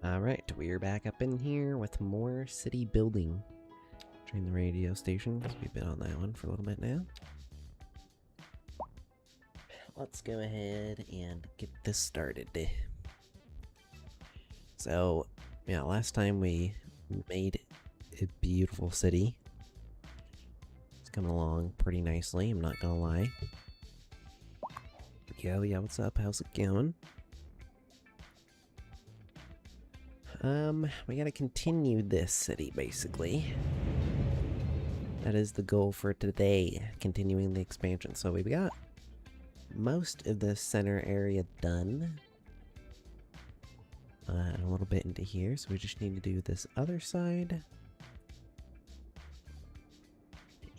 Alright, we're back up in here with more city building. Train the radio station, because we've been on that one for a little bit now. Let's go ahead and get this started. So, yeah, last time we made a beautiful city. It's coming along pretty nicely, I'm not gonna lie. Yeah, what's up? How's it going? We gotta continue this city, basically. That is the goal for today, continuing the expansion. So we've got most of the center area done. And a little bit into here, so we just need to do this other side.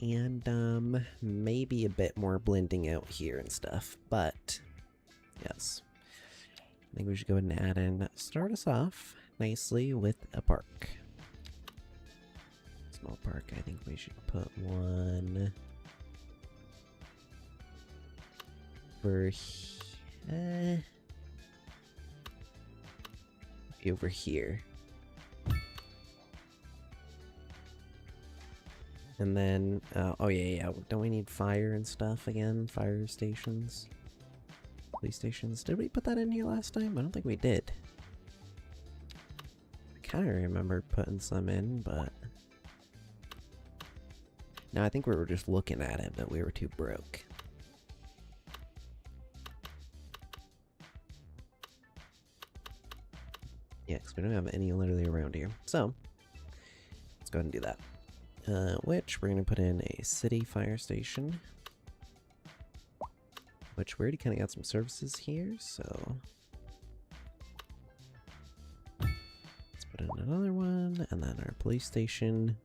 And, maybe a bit more blending out here and stuff, but, yes. I think we should go ahead and add in, start us off nicely with a park. Small park, I think we should put one over here. And then, oh yeah, don't we need fire and stuff again? Fire stations? Police stations? Did we put that in here last time? I don't think we did. I kind of remember putting some in, but... No, I think we were just looking at it, but we were too broke. Yeah, because we don't have any literally around here. So, let's go ahead and do that. Which we're going to put in a city fire station. Which we already kind of got some services here, so... Let's put in another one, and then our police station.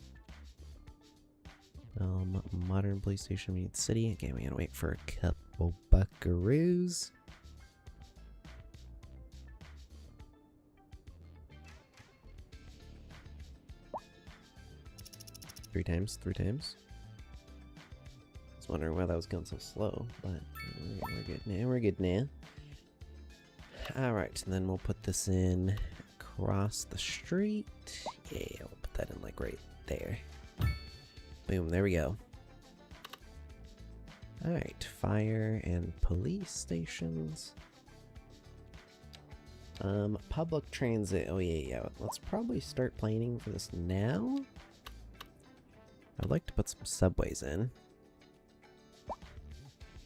Modern police station, we need city. Okay, we gotta wait for a couple buckaroos. Three times. I was wondering why that was going so slow, but we're good now. Alright, and then we'll put this in across the street. Yeah, we'll put that in like right there. Boom, there we go. Alright, fire and police stations. Public transit. Oh yeah. Let's probably start planning for this now. I'd like to put some subways in.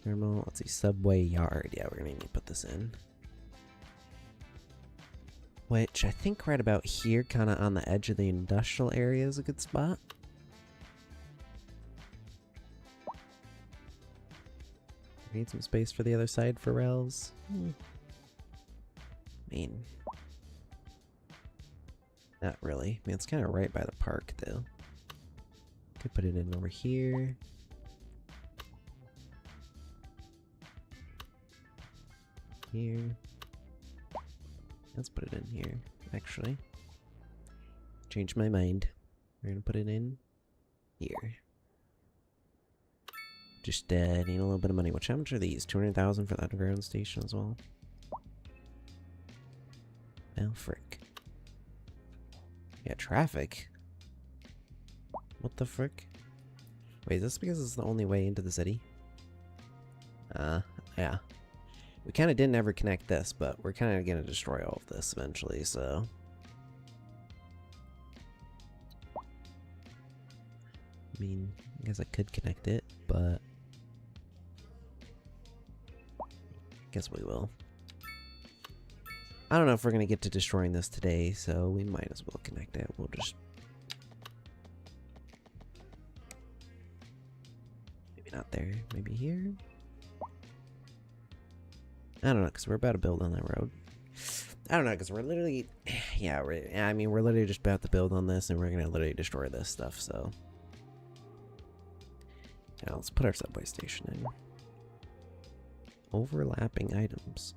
Thermal, let's see, subway yard. Yeah, we're gonna need to put this in. Which I think right about here, kind of on the edge of the industrial area, is a good spot. We need some space for the other side for rails. I mean, not really. I mean, it's kind of right by the park, though. Could put it in over here. Here. Let's put it in here, actually. Changed my mind. We're gonna put it in here. Just need a little bit of money. How much are these? 200,000 for the underground station as well? Oh, frick. Yeah, traffic. What the frick? Wait, is this because it's the only way into the city? Yeah. We kind of didn't ever connect this, but we're kind of going to destroy all of this eventually, so... I mean, I guess I could connect it, but... Guess we will. I don't know if we're going to get to destroying this today, so we might as well connect it. We'll just... Maybe not there. Maybe here? I don't know, because we're about to build on that road. I don't know, because we're literally... Yeah, we're literally just about to build on this, and we're going to literally destroy this stuff, so... Yeah, let's put our subway station in. Overlapping items.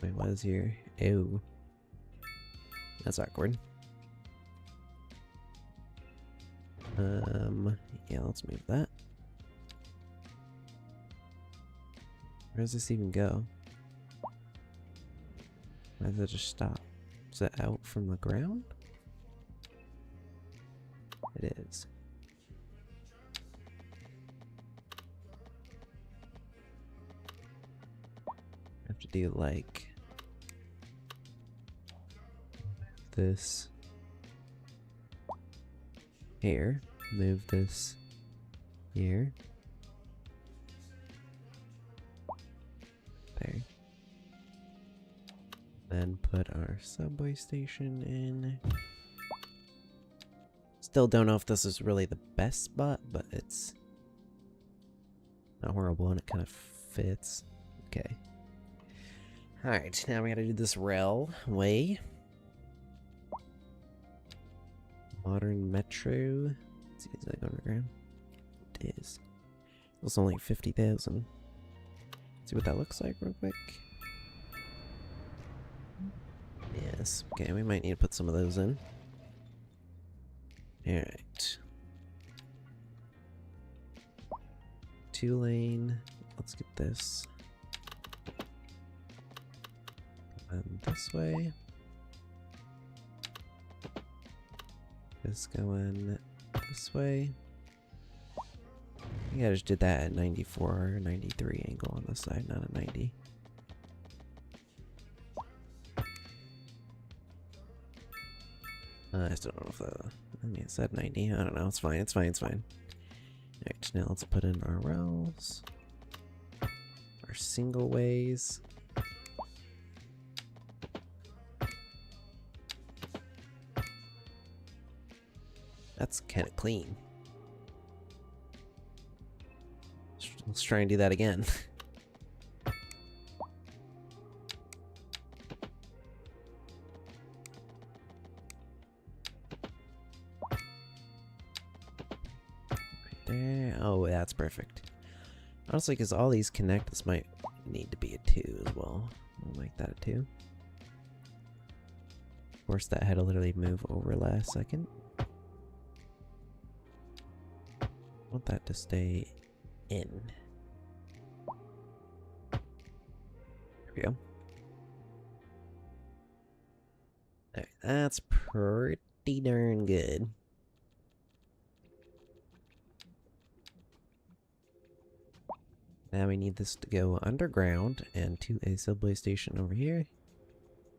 Wait, what is here? Ew. That's awkward. Yeah, let's move that. Where does this even go? Why does it just stop? Is that out from the ground? It is. I have to do like this here. Move this here. There. Then put our subway station in. Still don't know if this is really the best spot, but it's not horrible and it kind of fits. Okay. Alright, now we gotta do this railway. Modern metro. Let's see, is that underground? It is. It's only 50,000. See what that looks like real quick. Yes. Okay, we might need to put some of those in. Alright. 2-lane. Let's get this. And this way. This going this way. I think I just did that at 94 or 93 angle on this side, not a 90. I still don't know if that... I mean, it said 90. I don't know. It's fine. It's fine. It's fine. Alright, now let's put in our rails. Our single ways. That's kind of clean. Let's try and do that again. Right there. Oh, that's perfect. Honestly, because all these connect, this might need to be a 2 as well. I'll make that a 2. Of course, that had to literally move over last second. I want that to stay in. There we go. Alright, that's pretty darn good. Now we need this to go underground and to a subway station over here.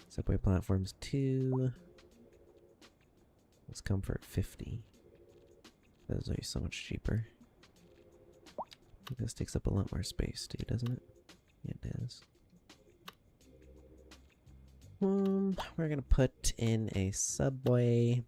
Subway platforms 2. Let's comfort 50. Those are so much cheaper. I think this takes up a lot more space too, doesn't it? Yeah, it does. We're gonna put in a subway.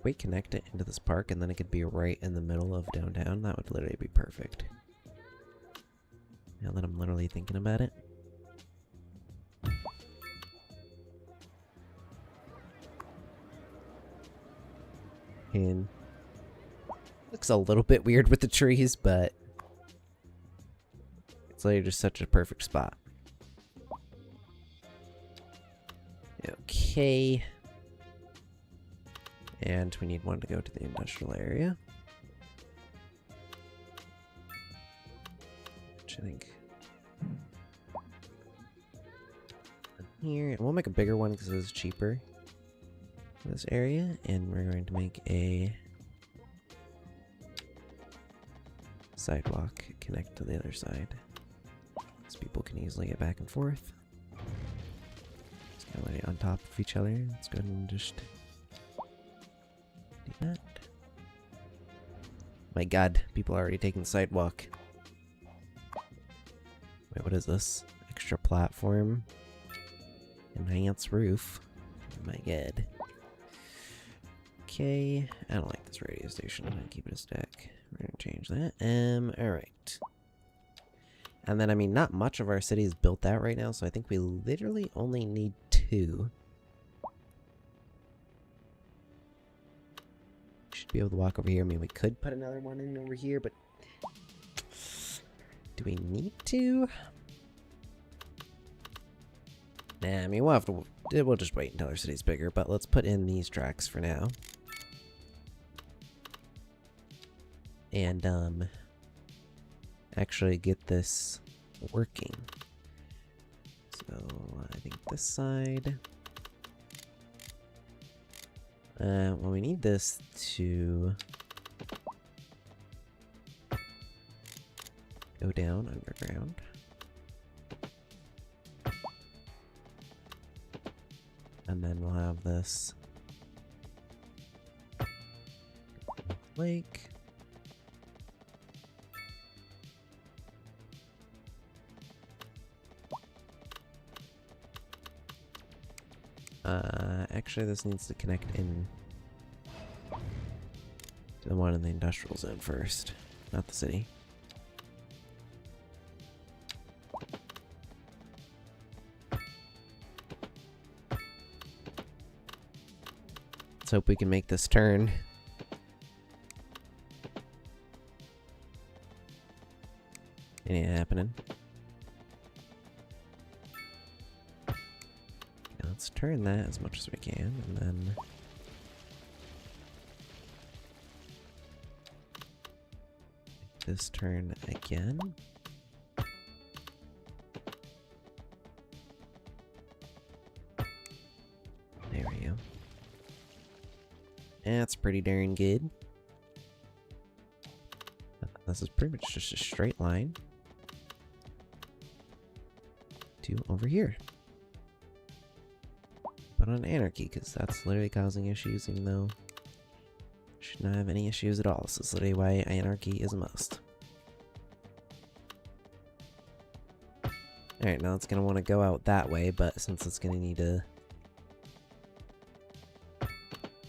We connect it into this park and then it could be right in the middle of downtown. That would literally be perfect. Now that I'm literally thinking about it. And looks a little bit weird with the trees, but it's literally just such a perfect spot. Okay. And we need one to go to the industrial area. Which I think... here. We'll make a bigger one because it's cheaper. This area. And we're going to make a... sidewalk connect to the other side. So people can easily get back and forth. It's kind of like on top of each other. Let's go ahead and just... that. My god, people are already taking the sidewalk. Wait, what is this? Extra platform. Enhance roof. Oh my god. Okay, I don't like this radio station. I'm gonna keep it a stack. We're gonna change that. Alright. And then, I mean, not much of our city is built out right now, so I think we literally only need 2. Should be able to walk over here. I mean, we could put another one in over here, but do we need to? Nah, I mean, we'll have to we'll just wait until our city's bigger, but let's put in these tracks for now. And, actually get this working. So, I think this side... well, we need this to... go down underground. And then we'll have this... lake. Actually, this needs to connect in to the one in the industrial zone first, not the city. Let's hope we can make this turn. It ain't happening. Let's turn that as much as we can, and then... this turn again. There we go. That's pretty darn good. This is pretty much just a straight line to over here. But on anarchy, because that's literally causing issues, even though should not have any issues at all. This is literally why anarchy is a must. Alright, now it's going to want to go out that way, but since it's going to need a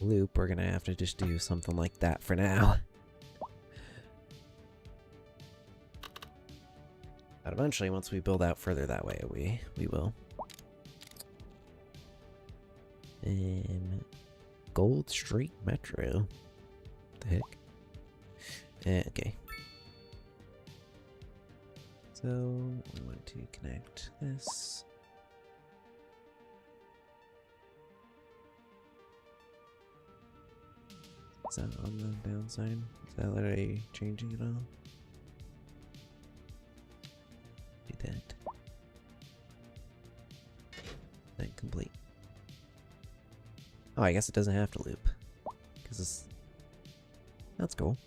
loop, we're going to have to just do something like that for now. But eventually, once we build out further that way, we will. Gold Street Metro. What the heck? Okay. So, we want to connect this. Is that on the downside? Is that literally changing it all? Do that. Then complete. Oh, I guess it doesn't have to loop. Because it's... that's cool.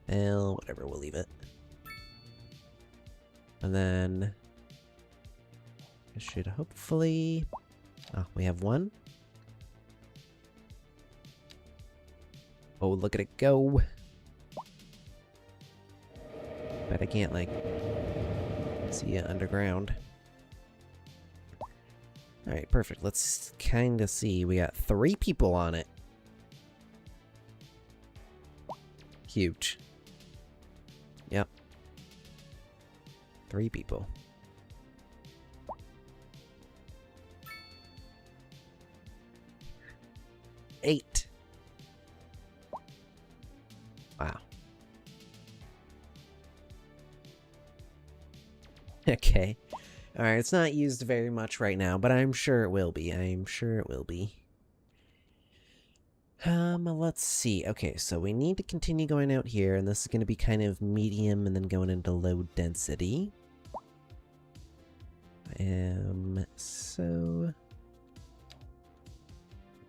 Well, whatever, we'll leave it. And then... it should hopefully... oh, we have one. Oh, look at it go! But I can't, like... see it underground. Alright, perfect. Let's kind of see. We got 3 people on it. Huge. Yep. 3 people. Eight. Wow. Okay. Alright, it's not used very much right now, but I'm sure it will be. I'm sure it will be. Let's see. Okay, so we need to continue going out here, and this is going to be kind of medium and then going into low density. So...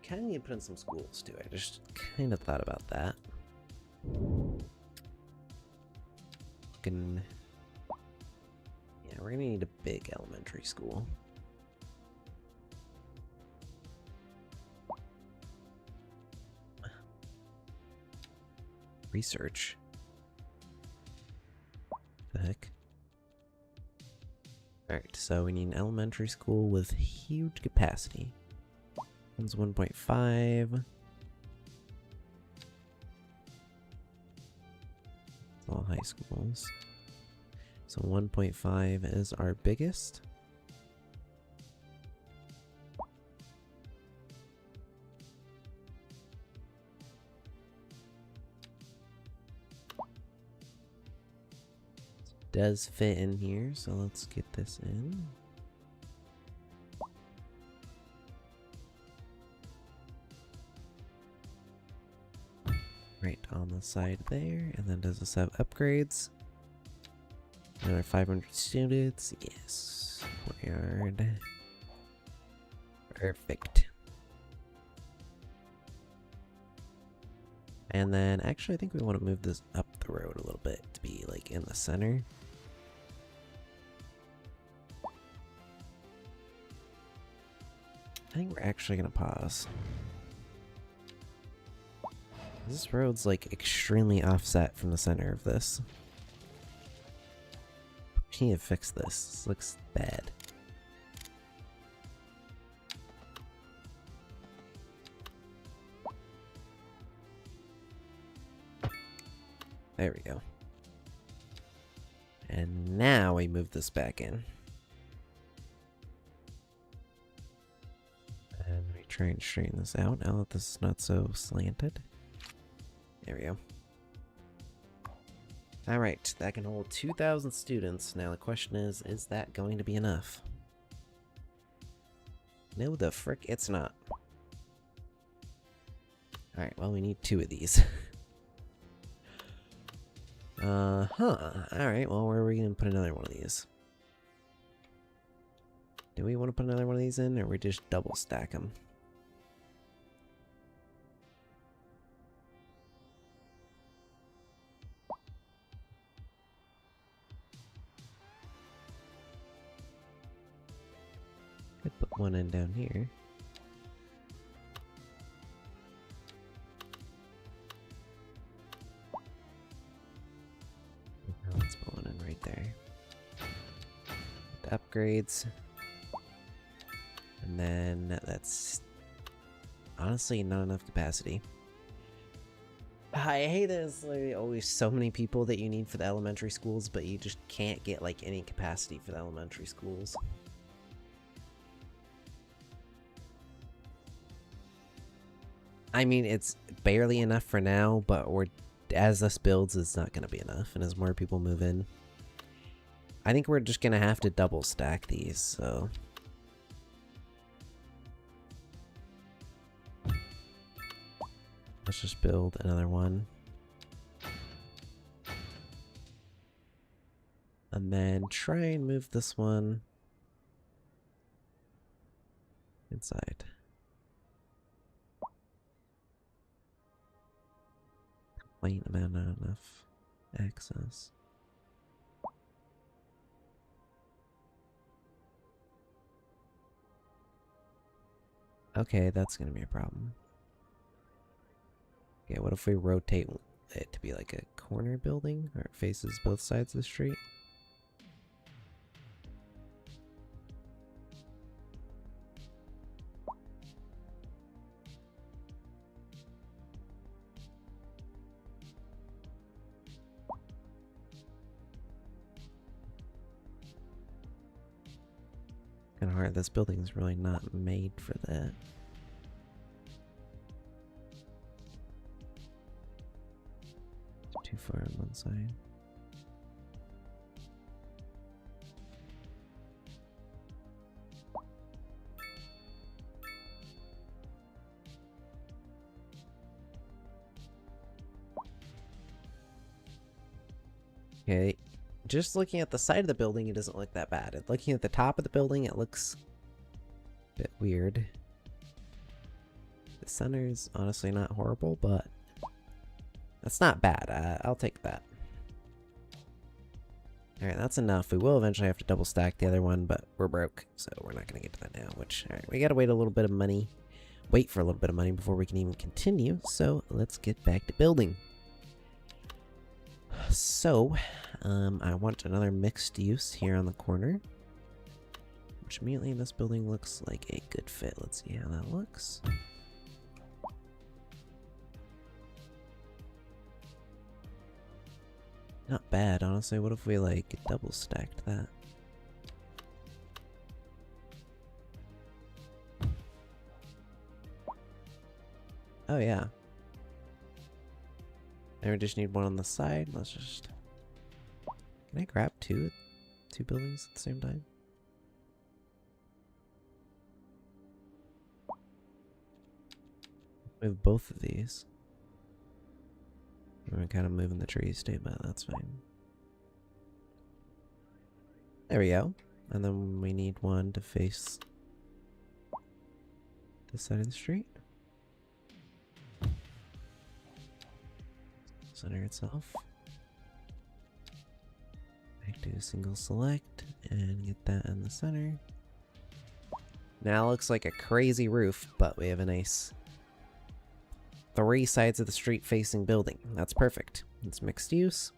kind of need to put in some schools, too. I just kind of thought about that. Looking... yeah, we're gonna need a big elementary school. Research. The heck? Alright, so we need an elementary school with huge capacity. One's 1.5. It's all high schools. So 1.5 is our biggest. does fit in here, so let's get this in. Right on the side there, and then does this have upgrades? Another 500 students, yes. Courtyard. Perfect. And then, actually, I think we want to move this up the road a little bit to be, like, in the center. I think we're actually going to pause. This road's, like, extremely offset from the center of this. We need to fix this. This looks bad. There we go. And now we move this back in. And we try and straighten this out now that this is not so slanted. There we go. Alright, that can hold 2,000 students. Now the question is that going to be enough? No, the frick, it's not. Alright, well, we need 2 of these. Alright, well, where are we going to put another one of these? Do we want to put another one of these in, or we just double stack them? Could put one in down here. Let's put one in right there. The upgrades. And then that's honestly not enough capacity. I hate that there's literally always so many people that you need for the elementary schools, but you just can't get like any capacity for the elementary schools. I mean, it's barely enough for now, but as this builds, it's not going to be enough, and as more people move in, I think we're just going to have to double stack these, so... Let's just build another one. And then try and move this one inside. Complaint about not enough access. Okay, that's gonna be a problem. Okay, what if we rotate it to be like a corner building, or it faces both sides of the street? Kinda hard, this building's really not made for that. Too far on one side. Okay, just looking at the side of the building, it doesn't look that bad. Looking at the top of the building, it looks a bit weird. The center is honestly not horrible, but that's not bad. I'll take that. Alright, that's enough. We will eventually have to double stack the other one, but we're broke, so we're not going to get to that now. Which, alright, we gotta wait a little bit of money. Wait for a little bit of money before we can even continue, so let's get back to building. So, I want another mixed use here on the corner, which immediately this building looks like a good fit. Let's see how that looks. Not bad, honestly. What if we, like, double stacked that? Oh, yeah. And we just need one on the side. Let's just Can I grab two buildings at the same time? Move both of these. I'm kind of moving the trees too, but that's fine. There we go. And then we need one to face this side of the street. Center itself. I do a single select and get that in the center. Now it looks like a crazy roof, but we have a nice 3 sides of the street facing building. That's perfect. It's mixed use.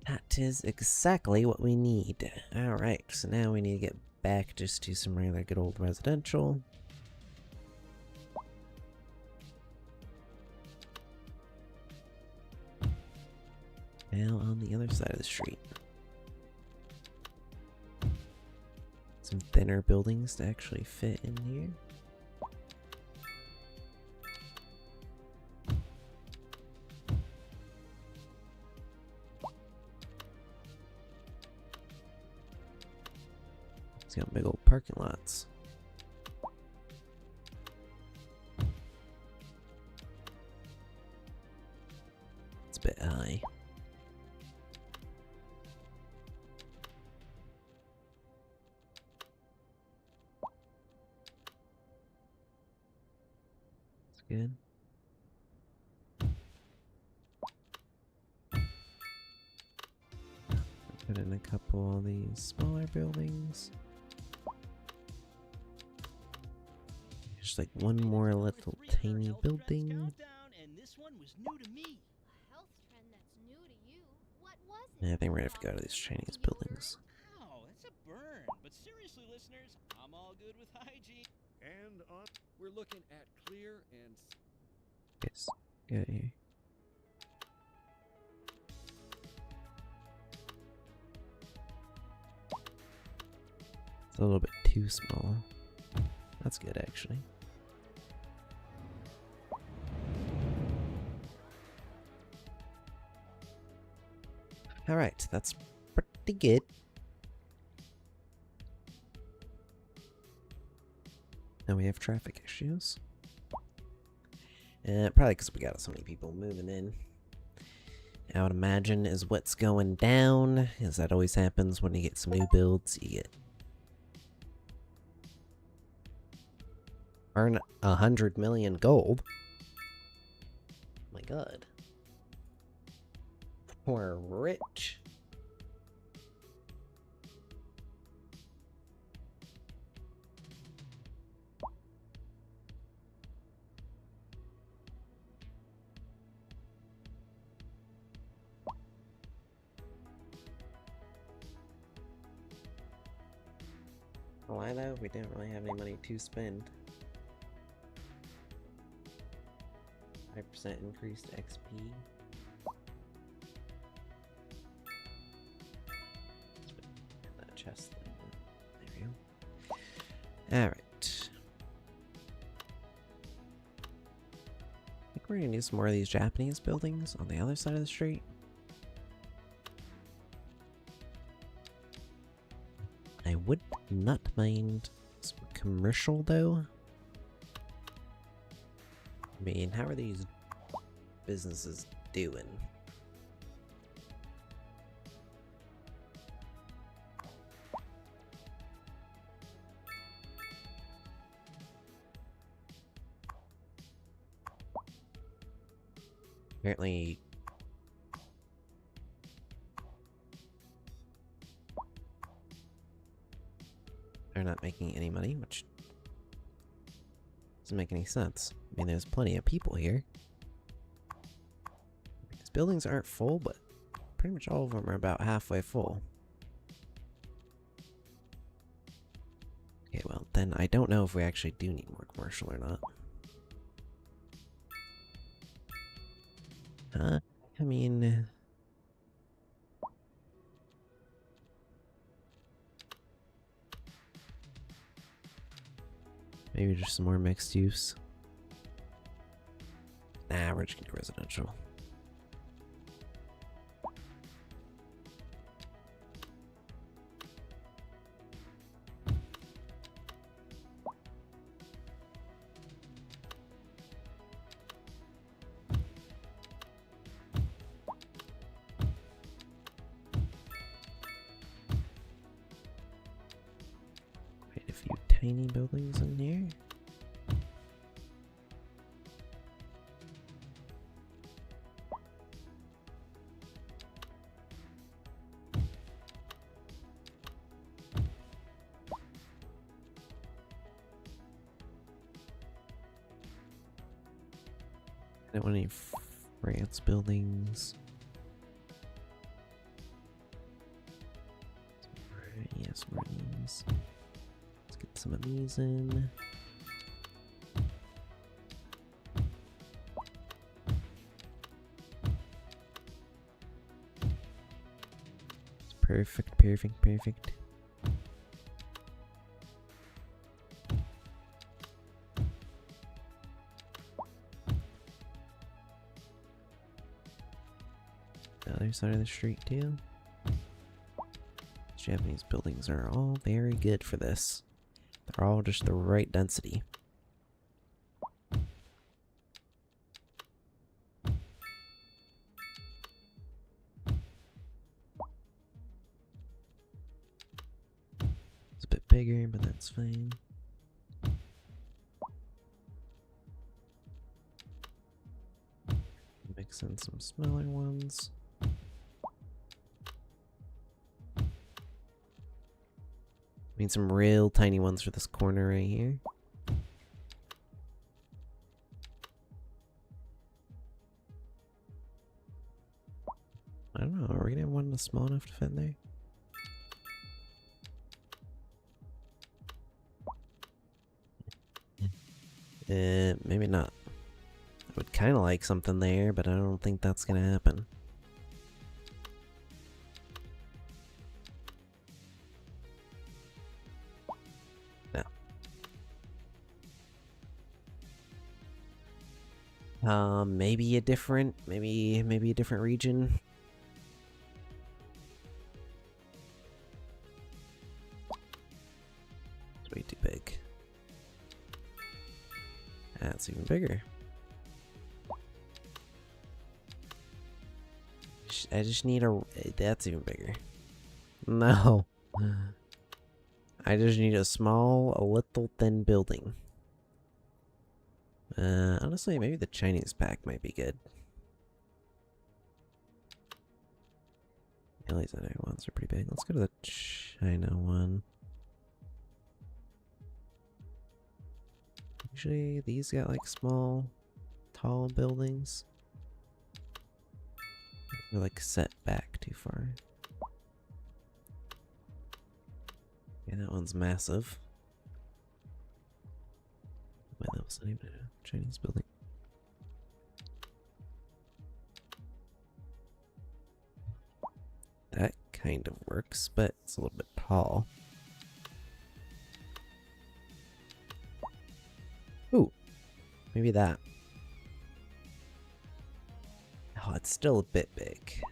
That is exactly what we need. Alright, so now we need to get back just to some regular good old residential. Now on the other side of the street. Some thinner buildings to actually fit in here. It's got big old parking lots. It's a bit high. It's good. Put in a couple of these smaller buildings. Just like one more little tiny building. And this one was new to me. A health trend that's new to you. What was it? Yeah, I think we're gonna have to go to these Chinese buildings. Ow, that's a burn. But seriously, listeners, I'm all good with hygiene. And we're looking at clear and Yes. Yeah, here. It's a little bit too small. That's good, actually. Alright, that's pretty good. Now we have traffic issues. Probably because we got so many people moving in. I would imagine is what's going down, as that always happens when you get some new builds. You get earn 100 million gold. My God, we're rich. Why though? We didn't really have any money to spend. 5% increased XP. That chest thing. There we go. Alright. I think we're gonna do some more of these Japanese buildings on the other side of the street. I would not mind some commercial though. I mean, how are these businesses doing? Apparently they're not making any money, which doesn't make any sense. I mean, there's plenty of people here. These buildings aren't full, but pretty much all of them are about halfway full. Okay, well, then I don't know if we actually do need more commercial or not. I mean... maybe just some more mixed use. Nah, we're just gonna do residential. tiny buildings in here. I don't want any France buildings. Yes, Marines. Let's get some of these in. It's perfect, perfect, perfect. The other side of the street too. Japanese buildings are all very good for this. They're all just the right density. It's a bit bigger, but that's fine. Mix in some smaller ones. I need some real tiny ones for this corner right here. I don't know, are we gonna have one that's small enough to fit in there? Maybe not. I would kind of like something there, but I don't think that's gonna happen. Maybe a different, maybe a different region. It's way too big. That's even bigger. I just need a. That's even bigger. No. I just need a small, a little thin building. Honestly, maybe the Chinese pack might be good. Yeah, these other ones are pretty big. Let's go to the China one. Usually, these got like small, tall buildings. They're like set back too far. Yeah, that one's massive. Wait, that was not even a Chinese building. That kind of works, but it's a little bit tall. Ooh, maybe that. Oh, it's still a bit big.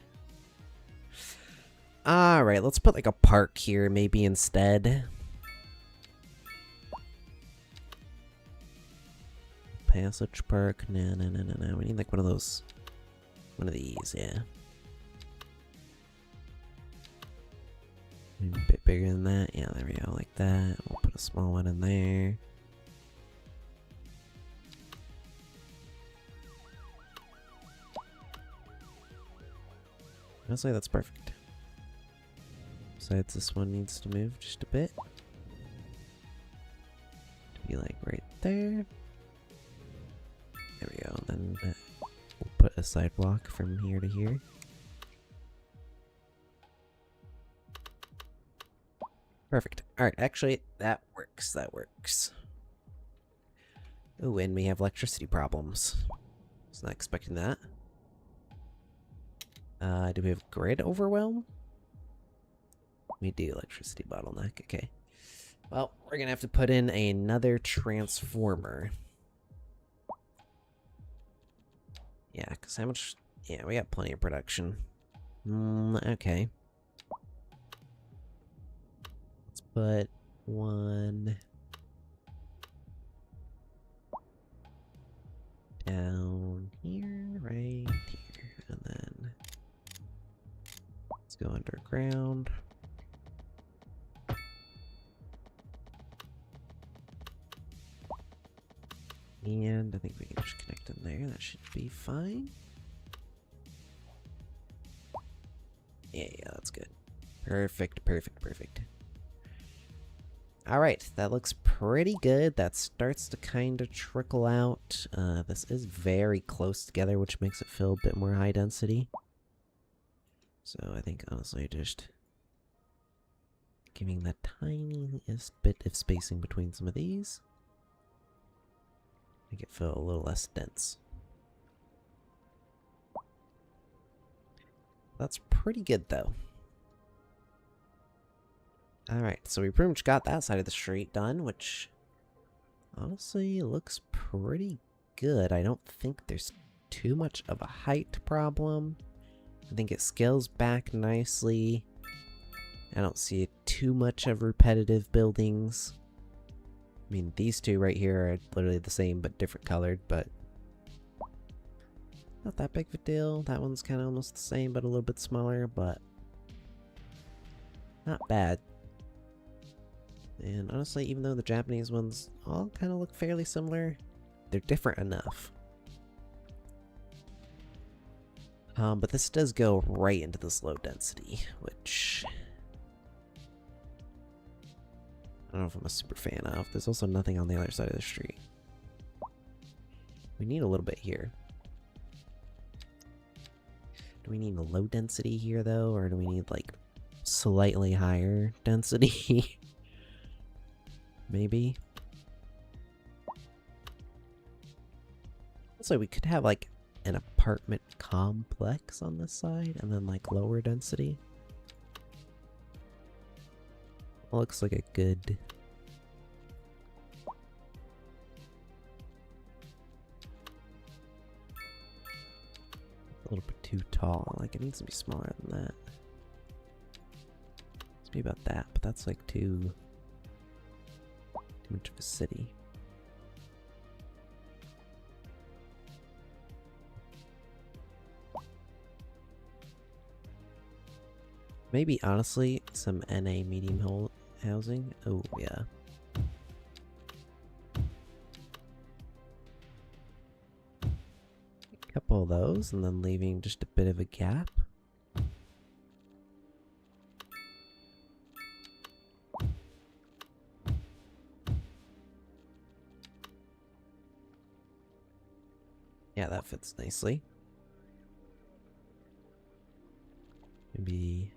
Alright, let's put like a park here maybe instead. Passage Park. No. We need like one of those. One of these, yeah. Maybe a bit bigger than that. Yeah, there we go, like that. We'll put a small one in there. Honestly, that's perfect. Besides, this one needs to move just a bit. To be like right there. There we go. And then we'll put a sidewalk from here to here. Perfect. Alright, actually, that works. That works. Oh, and we have electricity problems. Was not expecting that. Do we have grid overwhelm? We do. Electricity bottleneck. Okay. Well, we're gonna have to put in another transformer. Yeah, because how much... Yeah, we got plenty of production. Okay. Let's put one... down here, right here, and then... let's go underground. I think we can just connect in there. That should be fine. Yeah, that's good. Perfect, perfect, perfect. Alright, that looks pretty good. That starts to kind of trickle out. This is very close together, which makes it feel a bit more high density. So I think, honestly, just giving the tiniest bit of spacing between some of these. Make it feel a little less dense. That's pretty good, though. Alright, so we pretty much got that side of the street done, which honestly looks pretty good. I don't think there's too much of a height problem. I think it scales back nicely. I don't see too much of repetitive buildings. I mean, these two right here are literally the same but different colored, but not that big of a deal. That one's kind of almost the same but a little bit smaller, but not bad. And honestly, even though the Japanese ones all kind of look fairly similar, they're different enough. But this does go right into this low density, which I don't know if I'm a super fan of. There's also nothing on the other side of the street. We need a little bit here. Do we need a low density here though, or do we need like slightly higher density? Maybe. Also, we could have like an apartment complex on this side and then like lower density. Looks like a good a little bit too tall. Like it needs to be smaller than that. Let's be about that, but that's like too much of a city. Maybe honestly some NA medium housing. Oh yeah. A couple of those and then leaving just a bit of a gap. Yeah, that fits nicely. Maybe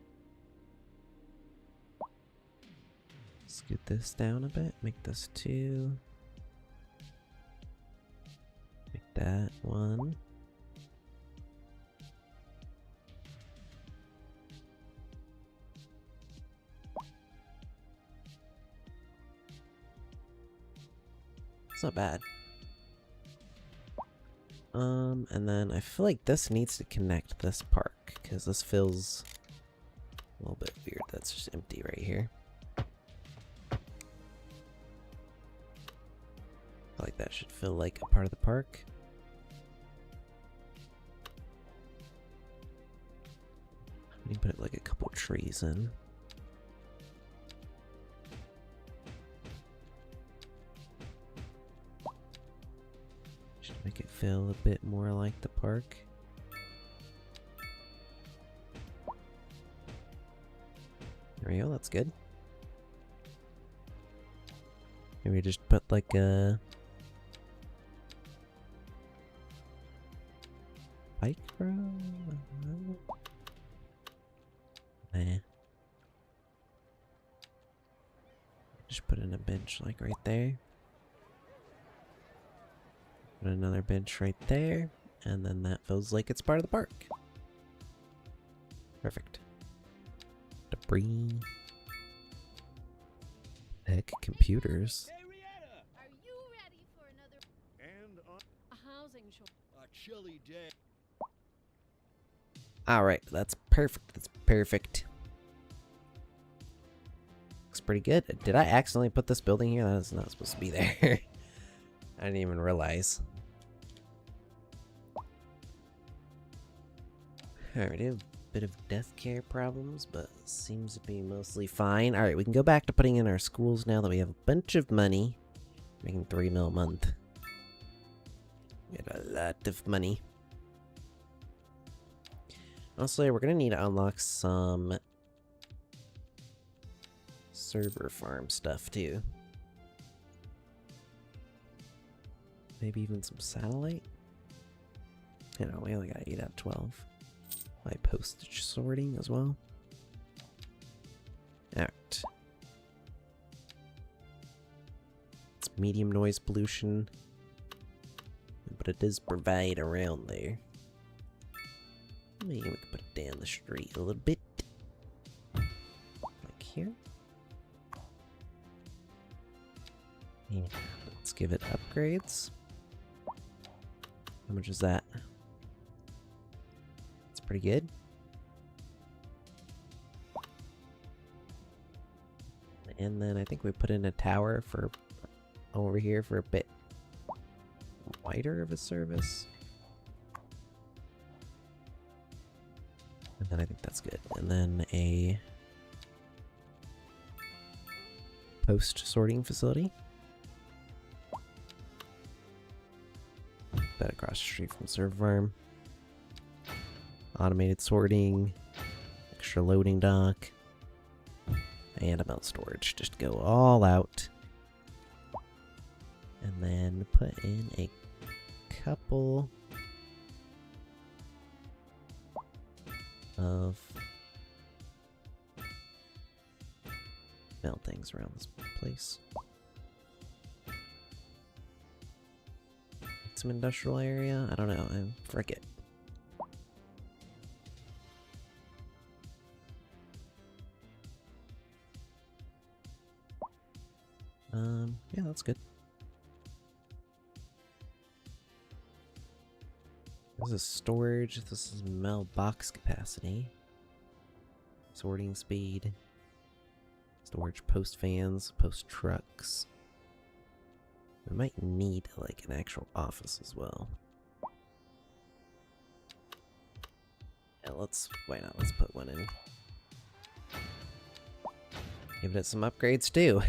scoot this down a bit, make this 2. Make that 1. It's not bad. And then I feel like this needs to connect this park, because this feels a little bit weird. That's just empty right here. I feel like that should feel like a part of the park. Let me put like a couple trees in. Make it feel a bit more like the park. There we go, that's good. Maybe just put like a bike row? Nah. Just put in a bench like right there. Put another bench right there, and then that feels like it's part of the park. Perfect. Debris. Heck, computers. Hey, Rihanna! Are you ready for another And on a housing short? a chilly day. Alright, that's perfect. That's perfect. Looks pretty good. Did I accidentally put this building here? That is not supposed to be there. I didn't even realize. Alright, we have a bit of death care problems, but seems to be mostly fine. Alright, we can go back to putting in our schools now that we have a bunch of money. Making 3 mil a month. Get a lot of money. Honestly, we're gonna need to unlock some server farm stuff too. Maybe even some satellite? You know, we only got 8 out of 12. My postage sorting as well. Alright. It's medium noise pollution, but it does provide around there. Maybe we can put it down the street a little bit. Like here. Yeah. Let's give it upgrades. How much is that? It's pretty good. And then I think we put in a tower for over here for a bit wider of a service. And then I think that's good. And then a post sorting facility. That across the street from server farm. Automated sorting, extra loading dock, and amount storage. Just go all out. And then put in a couple of melt things around this place. Some industrial area? I don't know. I forget. Yeah, that's good. This is storage. This is mailbox capacity. Sorting speed. Storage post fans, post trucks. We might need like an actual office as well. Yeah, why not? Let's put one in. Give it some upgrades too.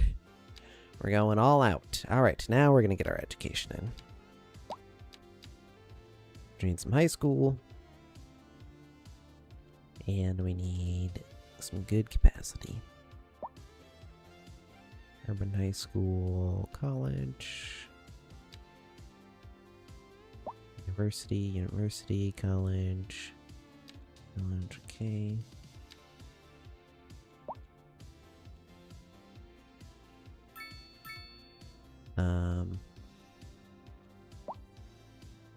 We're going all out. Alright, now we're gonna get our education in. We need some high school. And we need some good capacity. Urban high school, college. University, college. College, okay.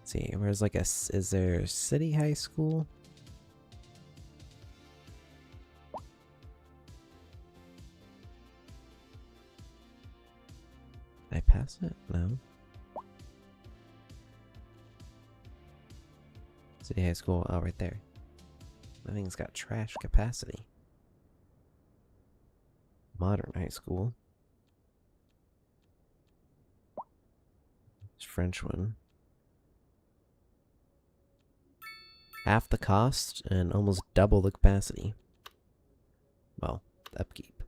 Let's see, where's like is there a city high school? Did I pass it? No. City high school, oh right there. That thing's got trash capacity. Modern high school. This French one. Half the cost and almost double the capacity. Well, the upkeep.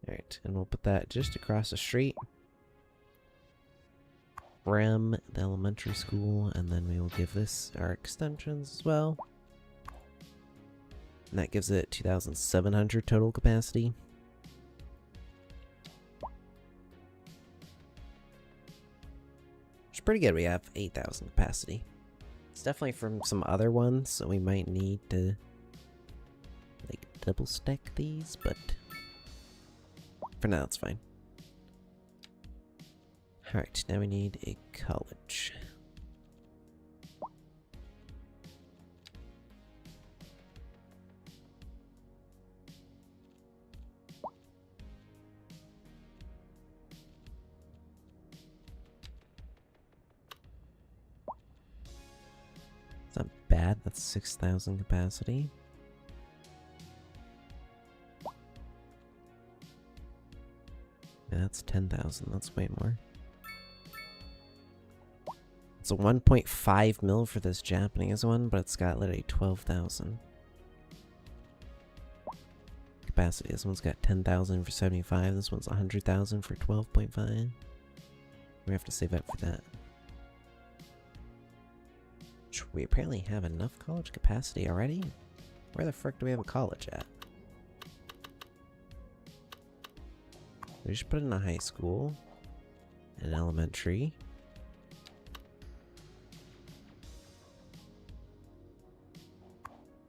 Alright, and we'll put that just across the street from the elementary school, and then we will give this our extensions as well. And that gives it 2,700 total capacity. Which is pretty good. We have 8,000 capacity. It's definitely from some other ones, so we might need to like double stack these, but for now it's fine. Alright, now we need a college. It's not bad, that's 6,000 capacity. Yeah, that's 10,000, that's way more. It's a 1.5 mil for this Japanese one, but it's got literally 12,000 capacity. This one's got 10,000 for 75. This one's 100,000 for 12.5. We have to save up for that. We apparently have enough college capacity already? Where the frick do we have a college at? We should put in a high school, an elementary.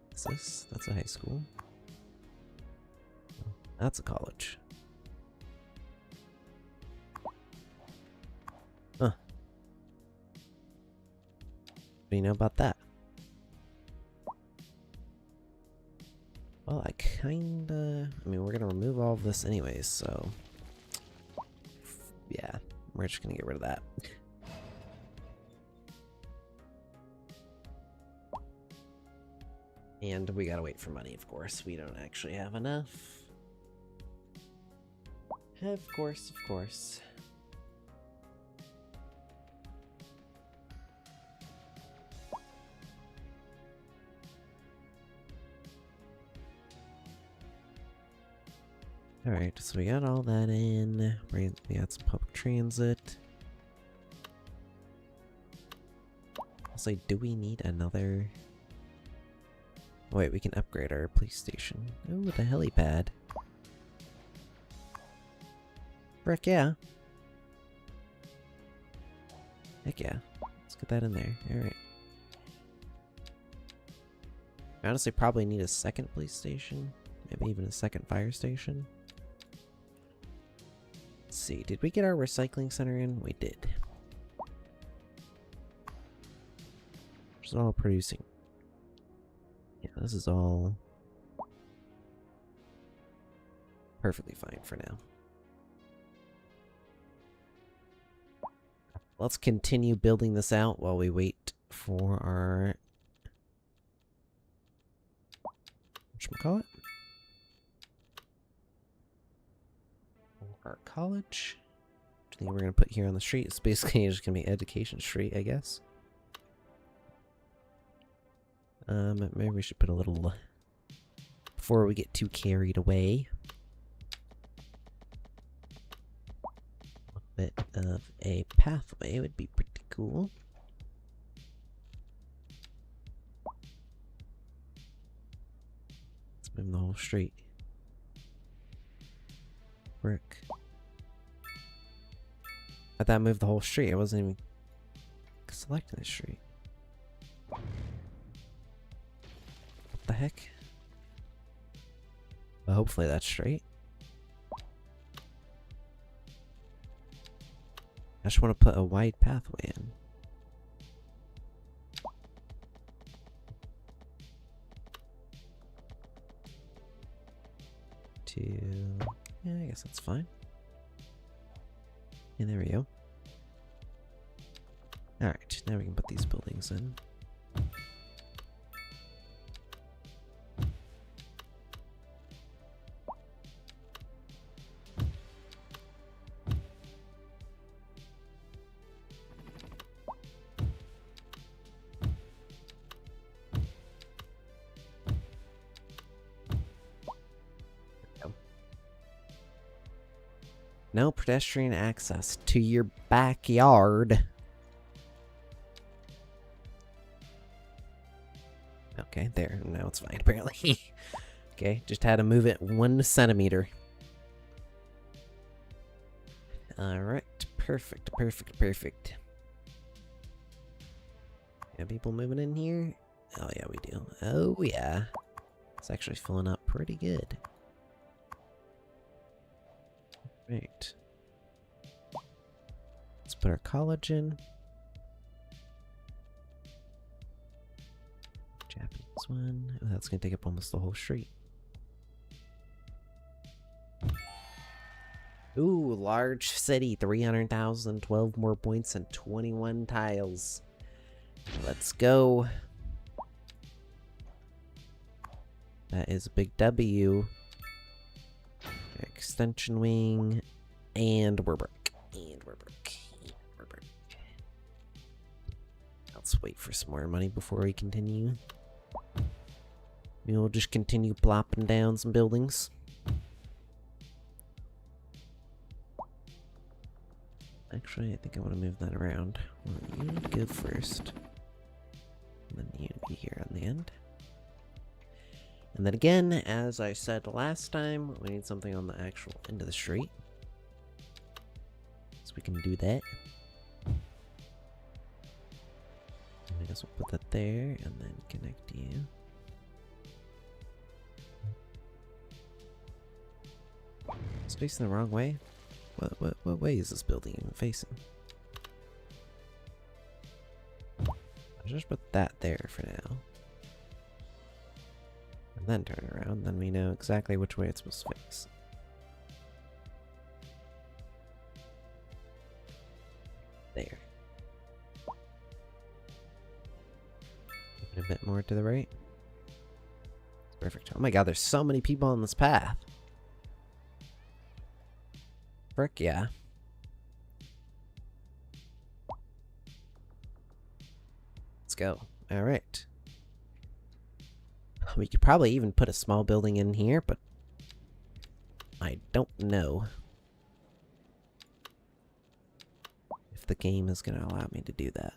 What's this? That's a high school. Oh, that's a college. Huh. What do you know about that? Well, I mean, we're gonna remove all of this anyways, so yeah, we're just gonna get rid of that. And we gotta wait for money, of course. We don't actually have enough. Of course, of course. Alright, so we got all that in. We got some public transit. I'll say, do we need another... Wait, we can upgrade our police station. Oh, the helipad. Frick yeah. Heck yeah. Let's get that in there. Alright. I honestly probably need a second police station. Maybe even a second fire station. Let's see, did we get our recycling center in? We did. It's all producing. Yeah, this is all perfectly fine for now. Let's continue building this out while we wait for our... whatchamacallit? Our college. Which thing we're gonna put here on the street? It's basically just gonna be Education Street, I guess. Maybe we should put a little before we get too carried away. A bit of a pathway would be pretty cool. Let's move the whole street. Brick. I thought I moved the whole street. I wasn't even selecting the street. What the heck? Well, hopefully that's straight. I just want to put a wide pathway in. Yeah, I guess that's fine. And there we go. Alright, now we can put these buildings in. No pedestrian access to your backyard. Okay, there. Now it's fine, apparently. Okay, just had to move it 1 centimeter. Alright, perfect, perfect, perfect. Got people moving in here? Oh yeah, we do. Oh yeah. It's actually filling up pretty good. Right. Let's put our college in. Japanese one. Oh, that's gonna take up almost the whole street. Ooh, large city, 300,000, 12 more points, and 21 tiles. Let's go. That is a big W. Extension wing, and we're broke. And we're broke. And we're broke. Let's wait for some more money before we continue. We'll just continue plopping down some buildings. Actually, I think I want to move that around. Well, you need to go first. land. And then again, as I said last time, we need something on the actual end of the street. So we can do that. And I guess we'll put that there and then connect you. It's facing the wrong way? What way is this building even facing? I'll just put that there for now. And then turn around, then we know exactly which way it's supposed to face. There. Even a bit more to the right. Perfect. Oh my god, there's so many people on this path. Frick yeah. Let's go. Alright. We could probably even put a small building in here, but I don't know if the game is going to allow me to do that.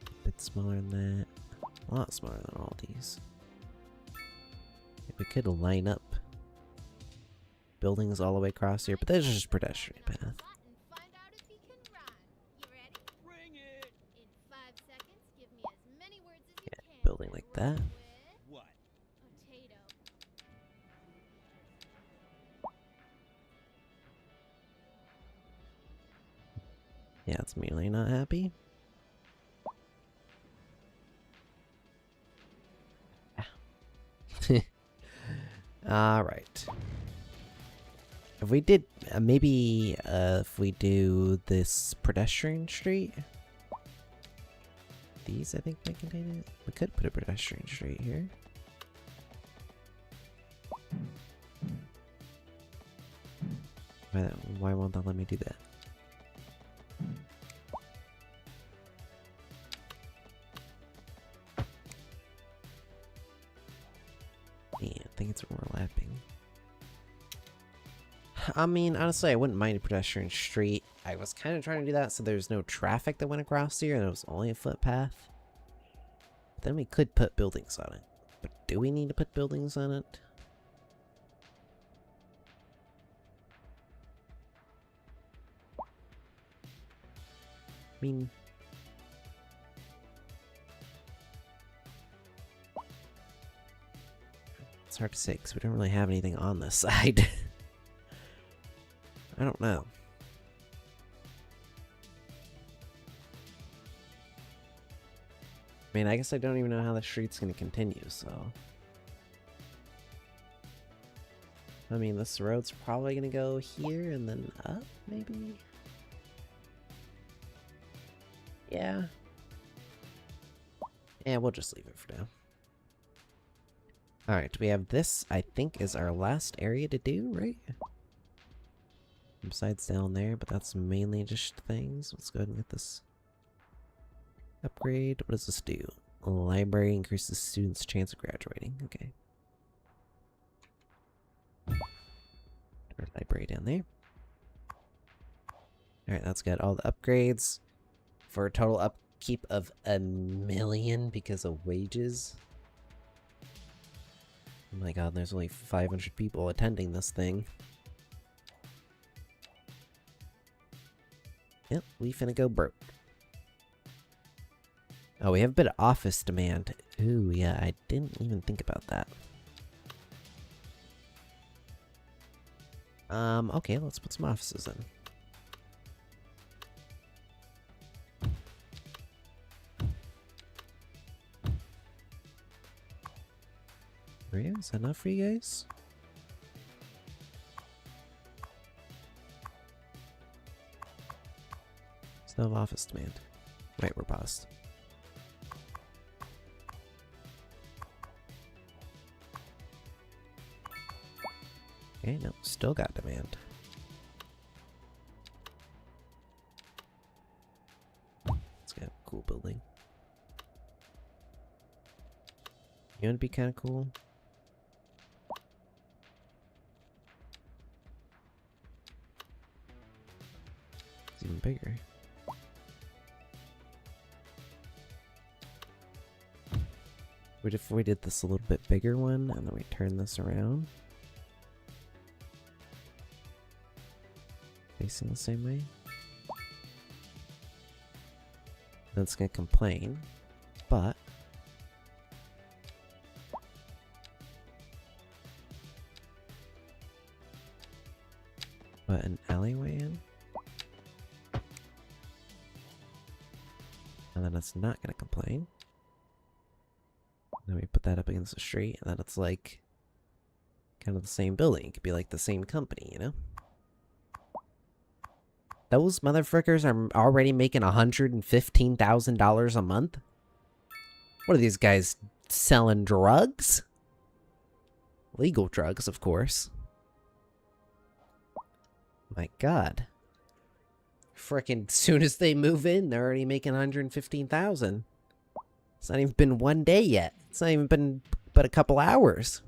A bit smaller than that. A lot smaller than all these. If we could line up buildings all the way across here, but there's just a pedestrian path. Find out if he can rhyme. You ready? Bring it! In 5 seconds, give me as many words as you Yeah, can. building like that. With What? potato. Yeah, it's merely not happy. Alright. If we did, maybe if we do this pedestrian street. These, I think, might contain it. We could put a pedestrian street here. Why won't that let me do that? Yeah, I think it's overlapping. I mean, honestly, I wouldn't mind a pedestrian street. I was kind of trying to do that so there's no traffic that went across here and it was only a footpath. But then we could put buildings on it. But do we need to put buildings on it? I mean... It's hard to say because we don't really have anything on this side. I don't know. I mean, I guess I don't even know how the street's going to continue, so... I mean, this road's probably going to go here and then up, maybe? Yeah. Yeah, we'll just leave it for now. Alright, we have this, I think, is our last area to do, right? Besides down there, but that's mainly just things. Let's go ahead and get this upgrade. What does this do? Library increases students' chance of graduating. Okay. Our library down there. Alright, that's got all the upgrades for a total upkeep of 1 million because of wages. Oh my god, there's only 500 people attending this thing. Yep, we finna go broke. Oh, we have a bit of office demand. Ooh, yeah, I didn't even think about that. Okay, let's put some offices in. Yeah, is that enough for you guys? Still have office demand. Wait, we're paused. Okay, no, still got demand. It's got a cool building. You want to be kind of cool? It's even bigger. What if we did this a little bit bigger one and then we turn this around? Facing the same way? Then it's gonna complain, but put an alleyway in, and then it's not gonna complain. Then we put that up against the street, and then it's like kind of the same building. It could be like the same company, you know? Those motherfuckers are already making $115,000 a month? What are these guys selling drugs? Legal drugs, of course. My god. Frickin' soon as they move in, they're already making $115,000. It's not even been one day yet. It's not even been but a couple hours.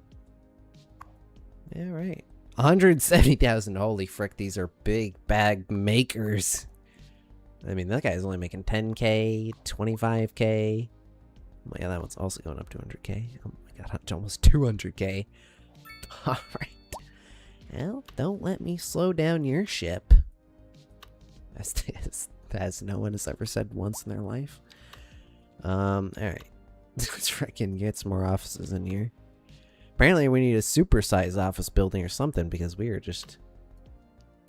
Yeah, right. 170,000. Holy frick, these are big bag makers. I mean, that guy's only making 10K, 25K. Oh my god, that one's also going up 200K. Oh my god, almost 200K. Alright. Well, don't let me slow down your ship. As no one has ever said once in their life. Alright. Let's freaking get some more offices in here. Apparently we need a supersized office building or something because we are just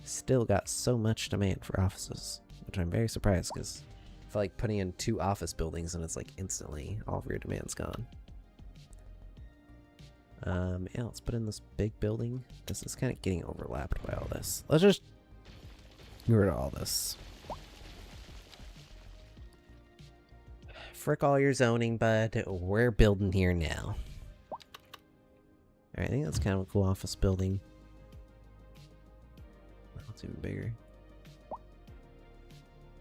still got so much demand for offices, which I'm very surprised because I feel like putting in 2 office buildings and it's like instantly all of your demand's gone. Yeah, let's put in this big building. This is kind of getting overlapped by all this. Let's just get rid of all this. Frick all your zoning, bud. We're building here now. Alright, I think that's kind of a cool office building. That's even bigger.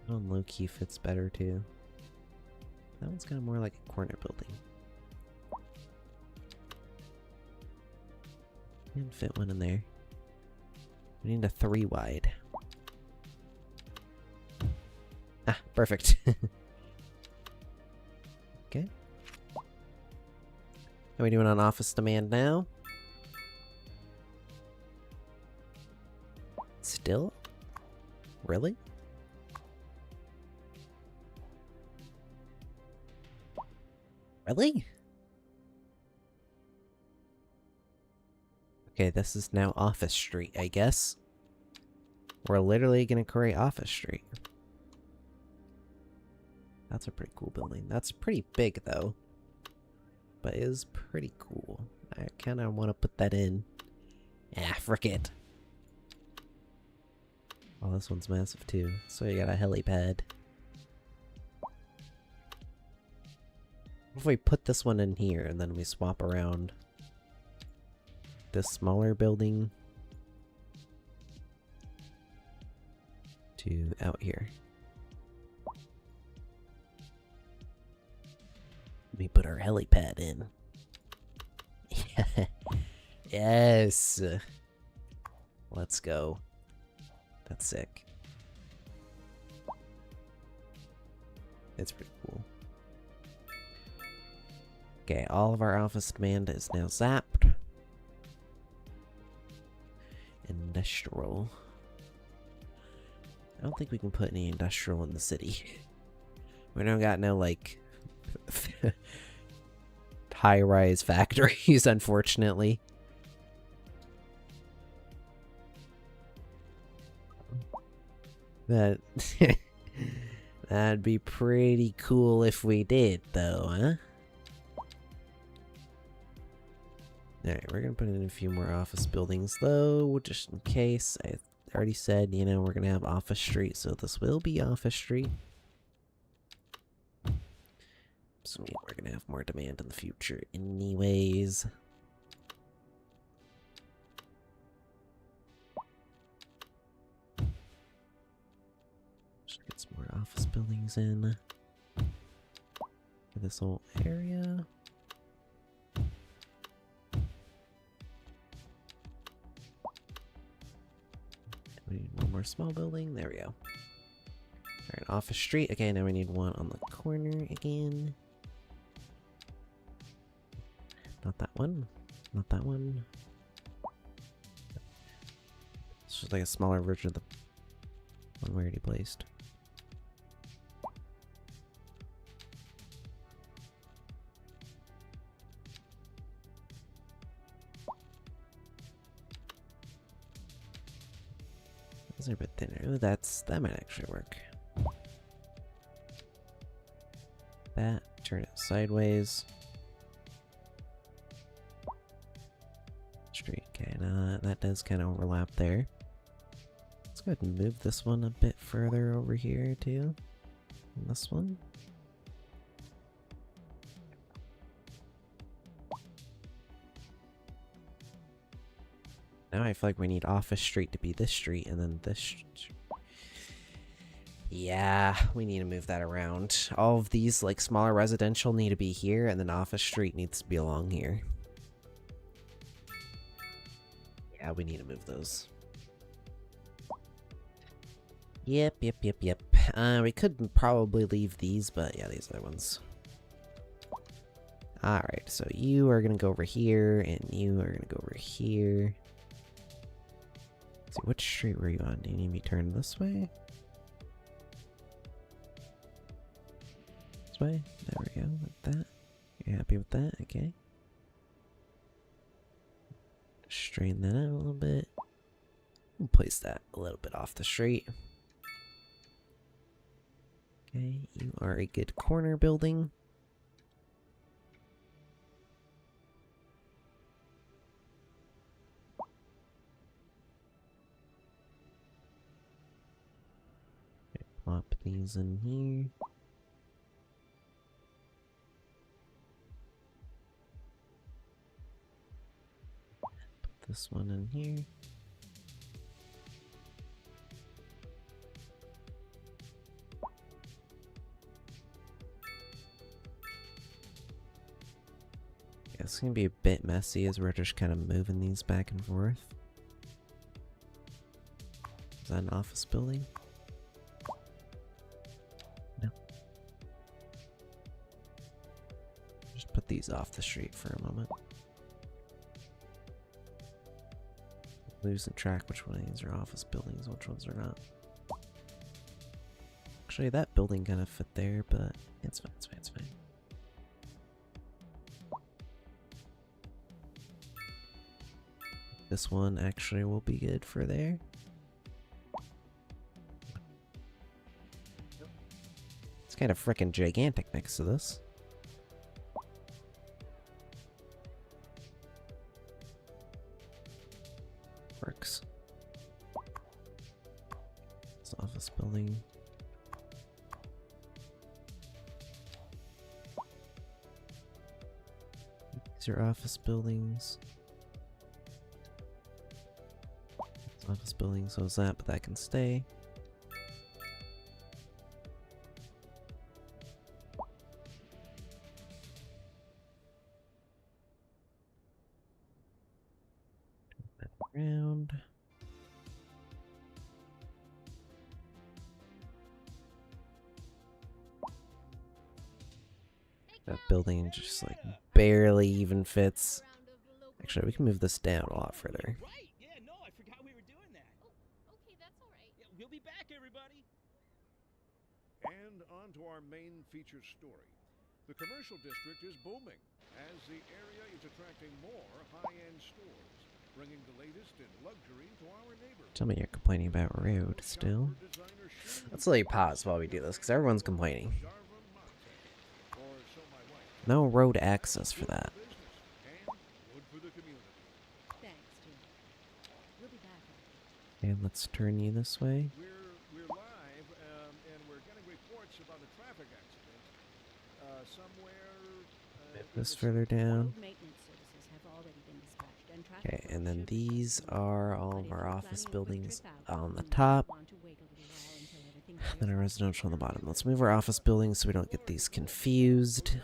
That one low-key fits better, too. That one's kind of more like a corner building. Can fit one in there. We need a 3 wide. Ah, perfect. Okay. How are we doing on office demand now? Still? Really? Really? Okay, this is now Office Street, I guess. We're literally gonna create Office Street. That's a pretty cool building. That's pretty big, though. But it is pretty cool. I kind of want to put that in. Ah, frick it. Oh, this one's massive, too. So you got a helipad. What if we put this one in here, and then we swap around this smaller building to out here? Let me put our helipad in. Yes. Let's go. That's sick. It's pretty cool. Okay, all of our office demand is now zapped. Industrial. I don't think we can put any industrial in the city. We don't got no, like, high-rise factories, unfortunately. That'd be pretty cool if we did, though, huh? Alright, we're gonna put in a few more office buildings, though, just in case. I already said, you know, we're gonna have Office Street, so this will be Office Street. So we're gonna have more demand in the future anyways. Just get some more office buildings in for this whole area. We need one more small building. There we go. Alright, Office Street. Okay, now we need one on the corner again. Not that one. Not that one. It's just like a smaller version of the one we already placed. Those are a bit thinner. Ooh, that might actually work. That, turn it sideways. Straight, okay, now that does kind of overlap there. Let's go ahead and move this one a bit further over here too. And this one. Now I feel like we need Office Street to be this street and then this yeah, we need to move that around. All of these like smaller residential need to be here and then Office Street needs to be along here. Yeah, we need to move those. Yep. We could probably leave these, but yeah, these other ones. Alright, so you are gonna go over here and you are gonna go over here. Let's see, which street were you on? Do you need me to turn this way? This way? There we go, like that. You're happy with that? Okay. Straighten that out a little bit. We'll place that a little bit off the street. Okay, you are a good corner building. Okay, plop these in here. Put this one in here. It's gonna be a bit messy as we're just kind of moving these back and forth. Is that an office building? No. Just put these off the street for a moment. Losing track which one of these are office buildings, which ones are not. Actually, that building kind of fit there, but it's fine, it's fine, it's fine. This one actually will be good for there. It's kind of freaking gigantic next to this. Works. This office building. These are office buildings. Office building, so is that, but that can stay. Turn that around. That building just like barely even fits. Actually, we can move this down a lot further. Right, yeah, no, I forgot we were doing that. Okay, that's all right. Yeah, we'll be back, everybody. And on to our main feature story. The commercial district is booming as the area is attracting more high-end stores, bringing the latest in luxury to our neighborhood. Tell me you're complaining about road still. Let's let you pause while we do this, because everyone's complaining. No road access for that. Thanks, Jim. We'll be back. Okay, let's turn you this way. We're live, and we're getting reports about a traffic accident somewhere. This further down. Road maintenance services have already been dispatched, and traffic Okay, and then flow should be these smooth. are all But of if our you're office planning a quick buildings trip out, on the you might top. want to wait a little while until everything Then our clears. residential on the bottom. Let's move our office buildings so we don't get these confused.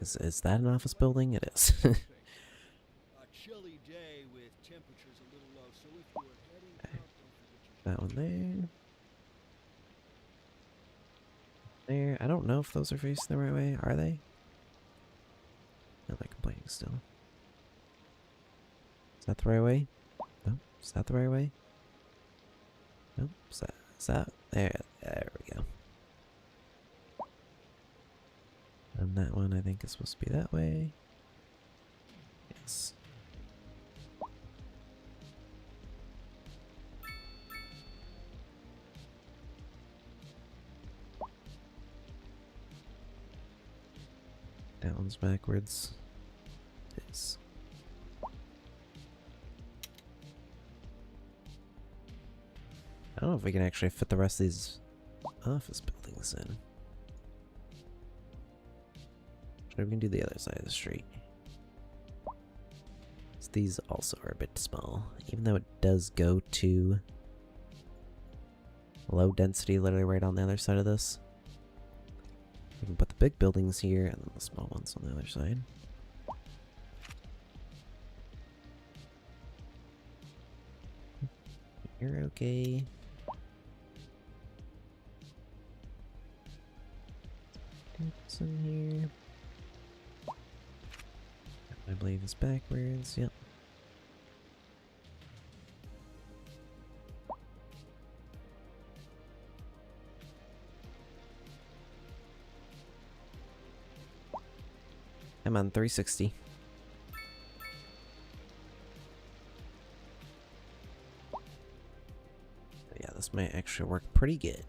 Is that an office building? It is. A chilly day with temperatures a little low, so if you are heading out, don't forget your That one there. There. I don't know if those are facing the right way. Are they? still. Is that the right way? Nope. Is that the right way? Nope. Is that? There we go. And that one I think is supposed to be that way. Yes. That one's backwards. This. I don't know if we can actually fit the rest of these office buildings in. Sure, we can do the other side of the street. So these also are a bit small, even though it does go to low density literally right on the other side of this. We can put the big buildings here and then the small ones on the other side. You're okay. What's in here? I believe it's backwards, yep. I'm on 360. Yeah, this might actually work pretty good.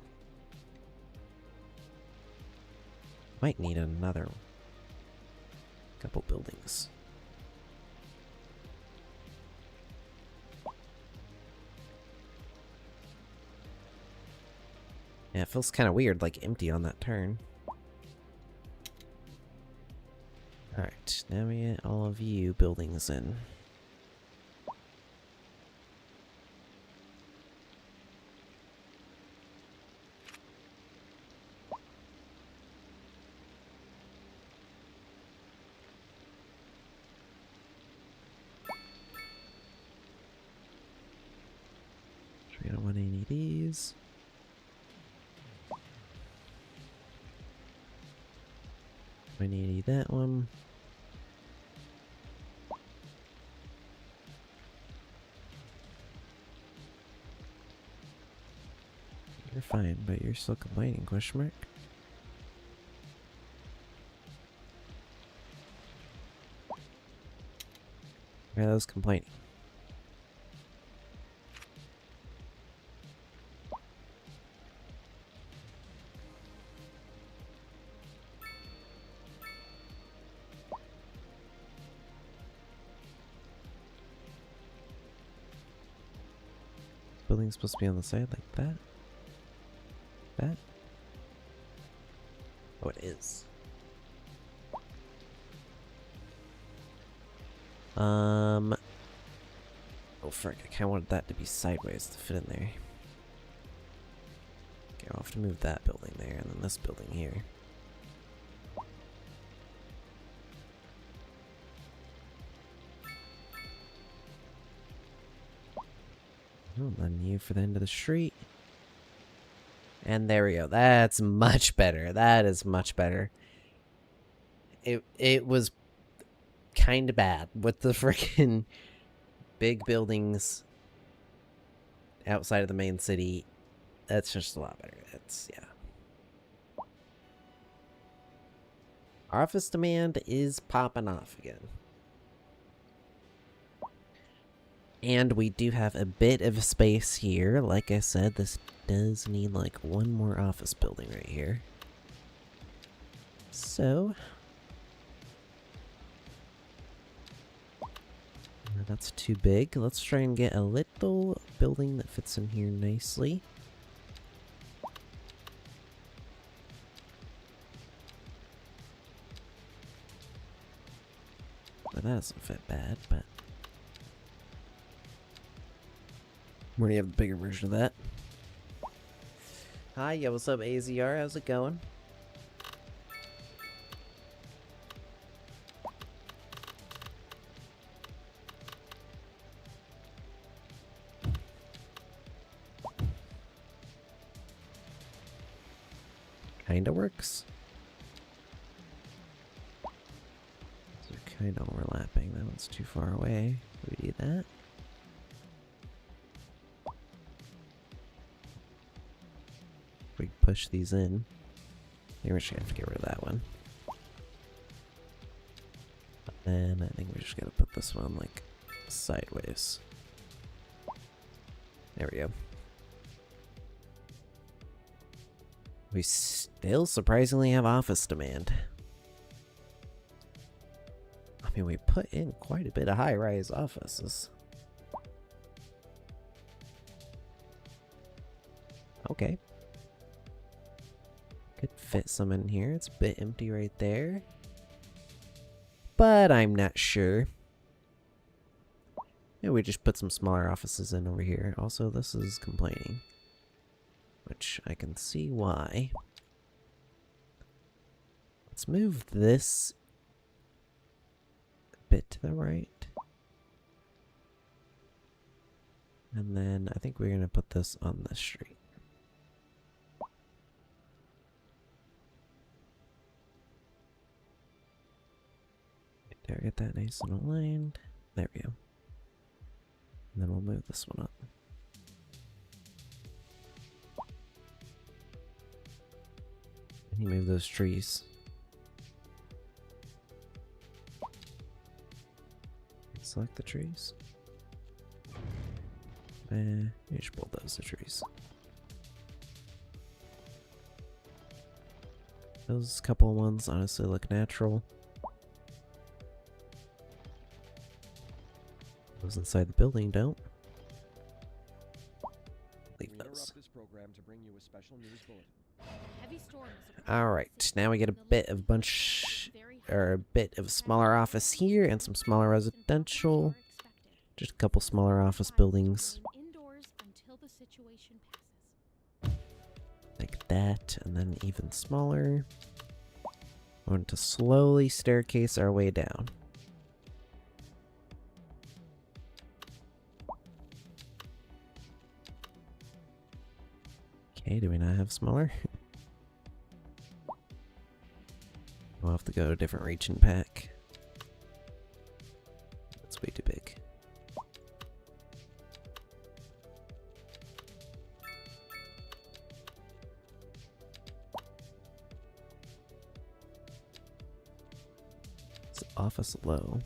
Might need another couple buildings. Yeah, it feels kind of weird, like empty on that turn. Alright, now we get all of you buildings in. We don't want any of these. I need that one. You're fine, but you're still complaining, question mark? Yeah, that was complaining. Building's supposed to be on the side like that. That? Oh, it is. Oh frick, I kinda wanted that to be sideways to fit in there. Okay, I'll have to move that building there and then this building here. And then you for the end of the street. And there we go. That's much better. That is much better. It was kind of bad with the freaking big buildings outside of the main city. That's just a lot better. That's, yeah. Office demand is popping off again. And we do have a bit of space here. Like I said, this does need like one more office building right here. So that's too big. Let's try and get a little building that fits in here nicely. Well, that doesn't fit bad, but we're gonna have the bigger version of that. Hi, yo, what's up, AZR? How's it going? Kinda works. So Kind of overlapping. That one's too far away. Do we do that? We push these in. Maybe we should have to get rid of that one. And I think we just gotta put this one like sideways. There we go. We still surprisingly have office demand. I mean, we put in quite a bit of high-rise offices. Okay. Could fit some in here. It's a bit empty right there. But I'm not sure. Maybe we just put some smaller offices in over here. Also, this is complaining, which I can see why. Let's move this a bit to the right. And then I think we're going to put this on the street. There, get that nice and aligned. There we go. And then we'll move this one up. And you move those trees. Select the trees. You should bulldoze the trees. Those couple ones honestly look natural. Those inside the building don't. Leave those. This program to bring you a special news bulletin. Heavy storm is Alright, now we get a bit of a bit of smaller office here and some smaller residential. Just a couple smaller office buildings. Indoors until the situation passes. Like that, and then even smaller. We're going to slowly staircase our way down. Okay, do we not have smaller? We'll have to go to a different region pack. That's way too big. It's office low.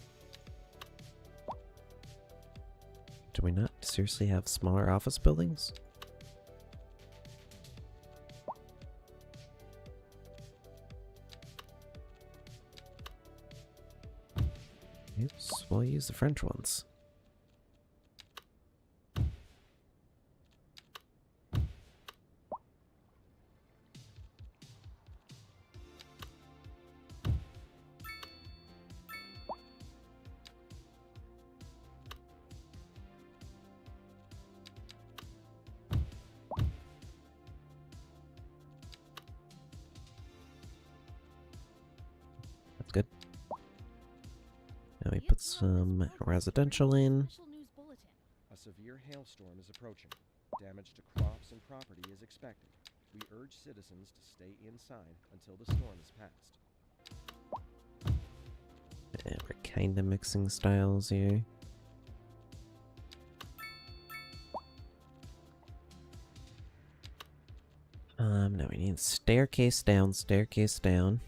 Do we not seriously have smaller office buildings? Oops, we'll use the French ones. That's good. Now we put some residential in. Special news bulletin. A severe hailstorm is approaching. Damage to crops and property is expected. We urge citizens to stay inside until the storm is past. And we're kind of mixing styles here. Now we need staircase down, staircase down.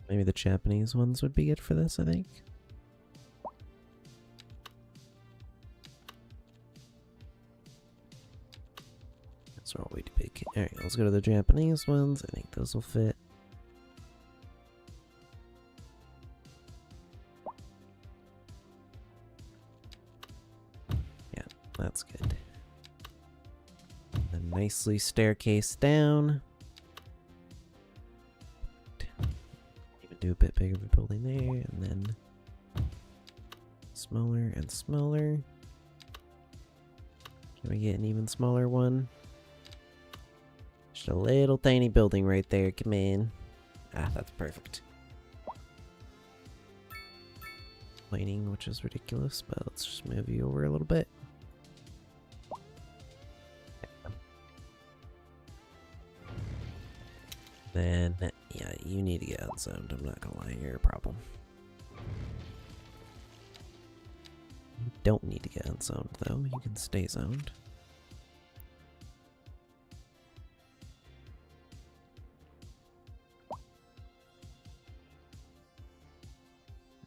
Maybe the Japanese ones would be good for this, I think. That's all way too big. Alright, let's go to the Japanese ones. I think those will fit. Yeah, that's good. Then nicely staircase down. Do a bit bigger of a building there, and then smaller and smaller. Can we get an even smaller one? Just a little tiny building right there. Come in. Ah, that's perfect. complaining, which is ridiculous, but let's just move you over a little bit. Then, yeah, you need to get unzoned. I'm not gonna lie, you're a problem. You don't need to get unzoned, though. You can stay zoned.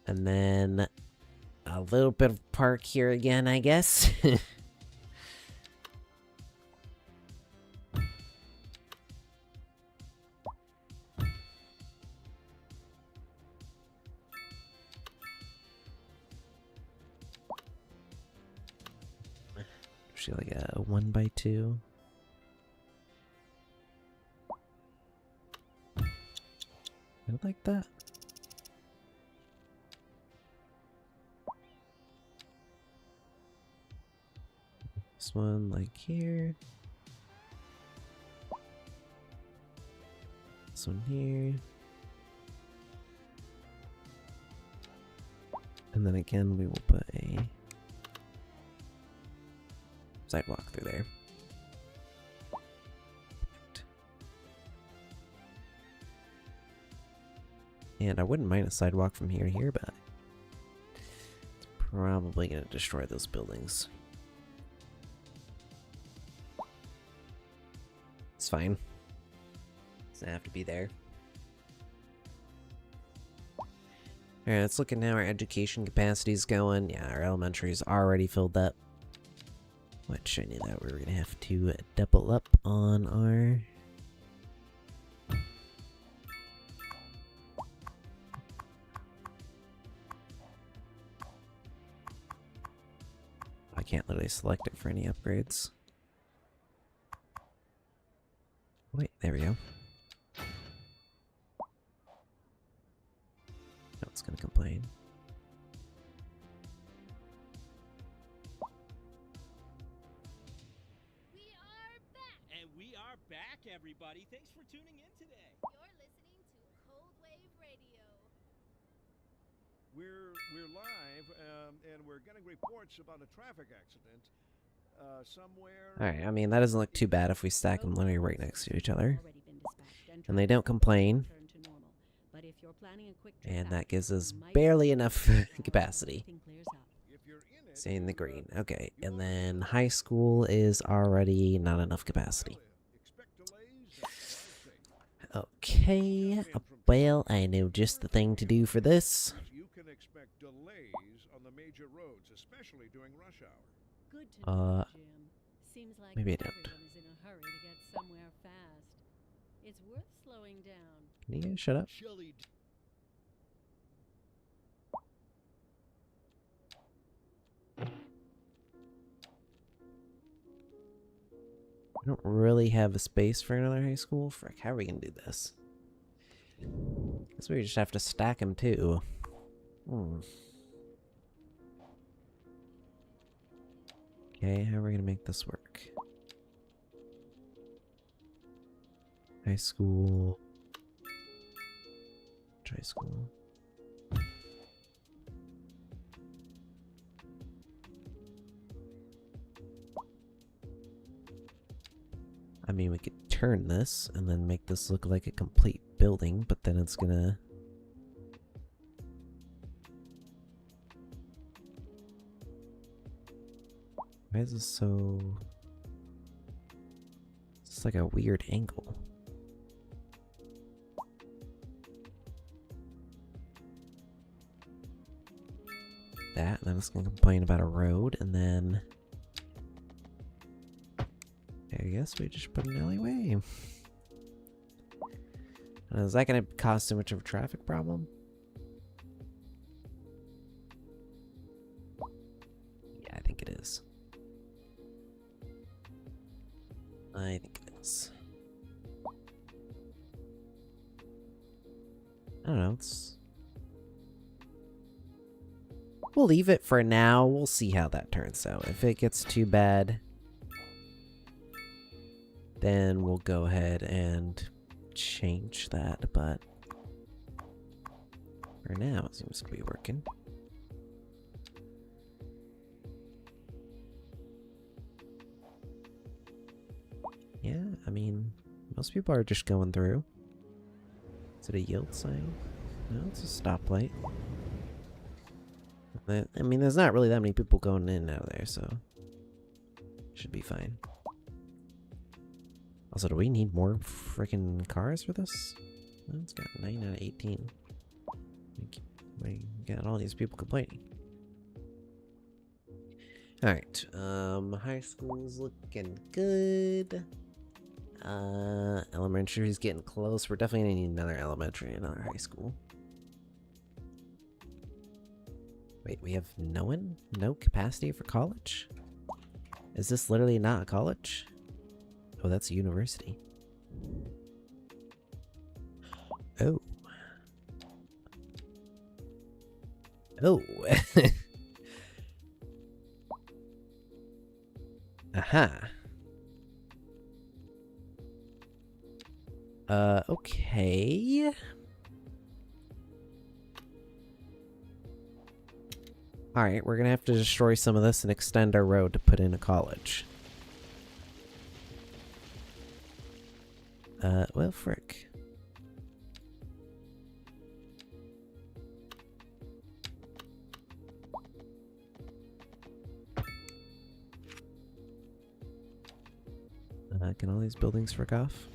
And then a little bit of park here again, I guess. She like a 1x2. I like that. This one like here. This one here. And then again we will put a sidewalk through there. And I wouldn't mind a sidewalk from here to here, but it's probably going to destroy those buildings. It's fine. Doesn't have to be there. Alright, let's look at now our education capacity's going. Yeah, our elementary's already filled up. Which I knew that we were going to have to double up on our... I can't literally select it for any upgrades. Wait, there we go. No, it's going to complain. And we are back, everybody. Thanks for tuning in today. You're listening to Cold Wave Radio. We're live, and we're getting reports about a traffic accident somewhere. Alright, I mean, that doesn't look too bad if we stack them literally right next to each other. Already been dispatched And they don't complain. return to normal. But if you're planning a quick trip And out, that gives us you might barely want to enough slow down until capacity. everything clears up. If you're in it, Stay in the green. Okay, and then high school is already not enough capacity. expect delays and drive safe. Okay, well, I know just the thing to do for this. You can expect delays on the major roads, especially during rush hour. Good to know, Jim. Seems like maybe I don't. everyone is in a hurry to get somewhere fast. It's worth slowing down. Can you guys shut up? Chilly. I don't really have a space for another high school. Frick, how are we gonna do this? Guess we just have to stack them too. Okay, how are we gonna make this work? High school. High school. I mean, we could turn this and then make this look like a complete building, but then it's gonna... Why is this so... It's like a weird angle. That, and then it's gonna complain about a road, and then... I guess we just put an alleyway. Is that going to cause too much of a traffic problem? Yeah, I think it is. I think it is. I don't know, we'll leave it for now. We'll see how that turns out. If it gets too bad, then we'll go ahead and change that, but for now it seems to be working. Yeah, I mean, most people are just going through. Is it a yield sign? No, it's a stoplight. I mean, there's not really that many people going in and out of there, so should be fine. Also, do we need more freaking cars for this? Well, it's got 9 out of 18. We got all these people complaining. Alright, high school's looking good. Elementary's getting close. We're definitely gonna need another elementary, another high school. Wait, we have no capacity for college? Is this literally not a college? Oh, that's a university. Oh. Oh. Aha. Okay. Alright, we're gonna have to destroy some of this and extend our road to put in a college. Well, frick. Can all these buildings frick off?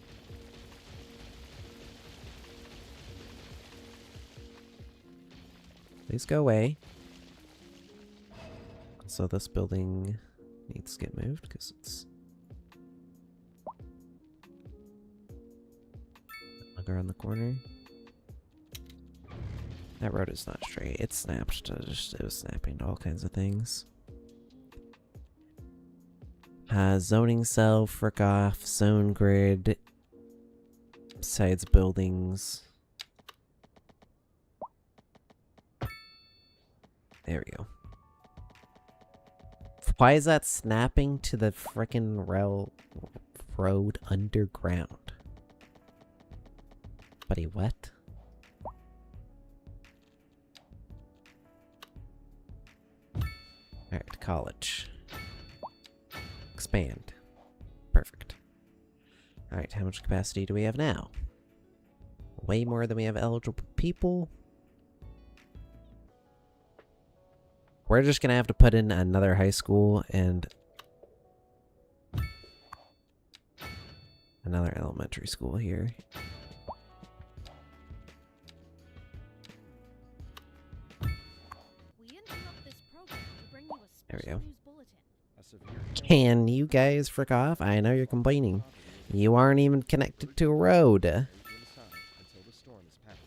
Please go away. So this building needs to get moved because it's around the corner. That road is not straight. It snapped. It was snapping to all kinds of things. Zoning cell, frick off, zone grid, sides buildings. There we go. Why is that snapping to the frickin' road underground? Buddy, what? Alright, college. Expand. Perfect. Alright, how much capacity do we have now? Way more than we have eligible people. We're just gonna have to put in another high school and another elementary school here. We interrupt this program to bring you a There we special go. news bulletin. A severe Can you guys frick off? I know you're complaining. You aren't even connected to a road. inside until the storm is past.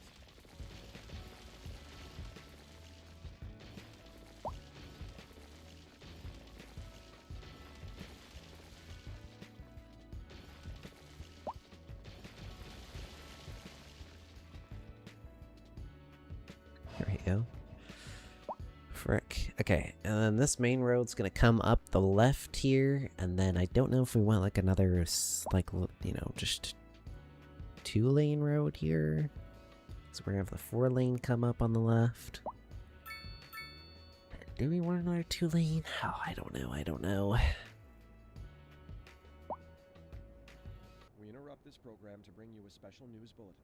There we go. Frick. Okay, and then this main road's gonna come up the left here, and then I don't know if we want like another, you know, just 2-lane road here. So we're gonna have the 4-lane come up on the left. Do we want another 2-lane? Oh, I don't know. I don't know. We interrupt this program to bring you a special news bulletin.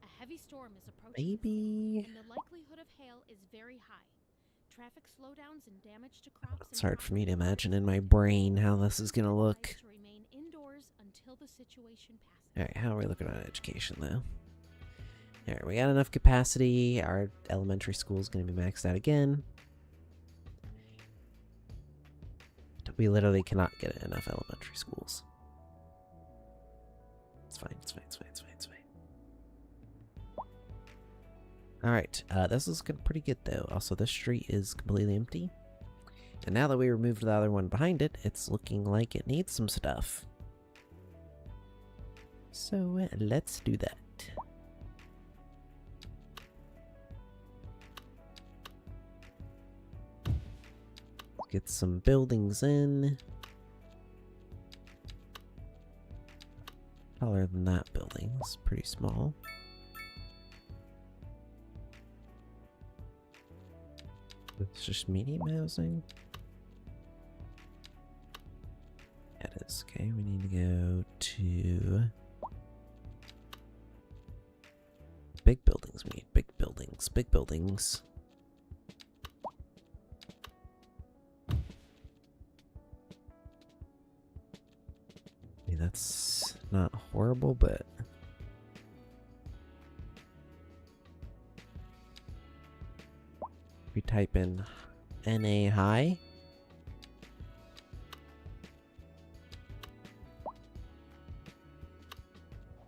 A heavy storm is approaching, Maybe. and the likelihood of hail is very high. Traffic slowdowns and damage to crops. It's and hard for me to property imagine in my brain how this is gonna look. advised to remain indoors until the situation passes. Alright, how are we looking on education though? Alright, we got enough capacity. Our elementary school is going to be maxed out again. We literally cannot get enough elementary schools. It's fine, it's fine, it's fine, it's fine, it's fine. Alright, this is looking pretty good though. Also, this street is completely empty. And now that we removed the other one behind it, it's looking like it needs some stuff. So, let's do that. Get some buildings in. Taller than that building. It's pretty small. It's just medium housing. Yeah, that is. Okay, we need to go to big buildings. We need big buildings. Big buildings. I mean, that's not horrible, but we type in NA high.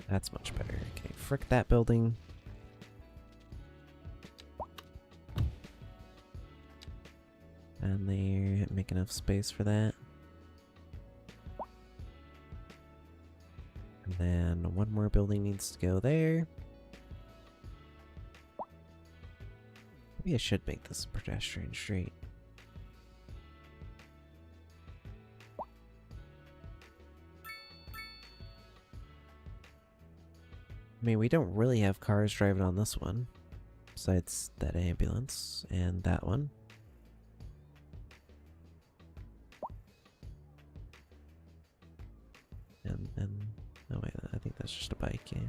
That's much better. Okay, frick that building. And they make enough space for that. And then one more building needs to go there. Maybe I should make this a pedestrian street. I mean, we don't really have cars driving on this one, besides that ambulance and that one. And oh wait, I think that's just a bike, yeah.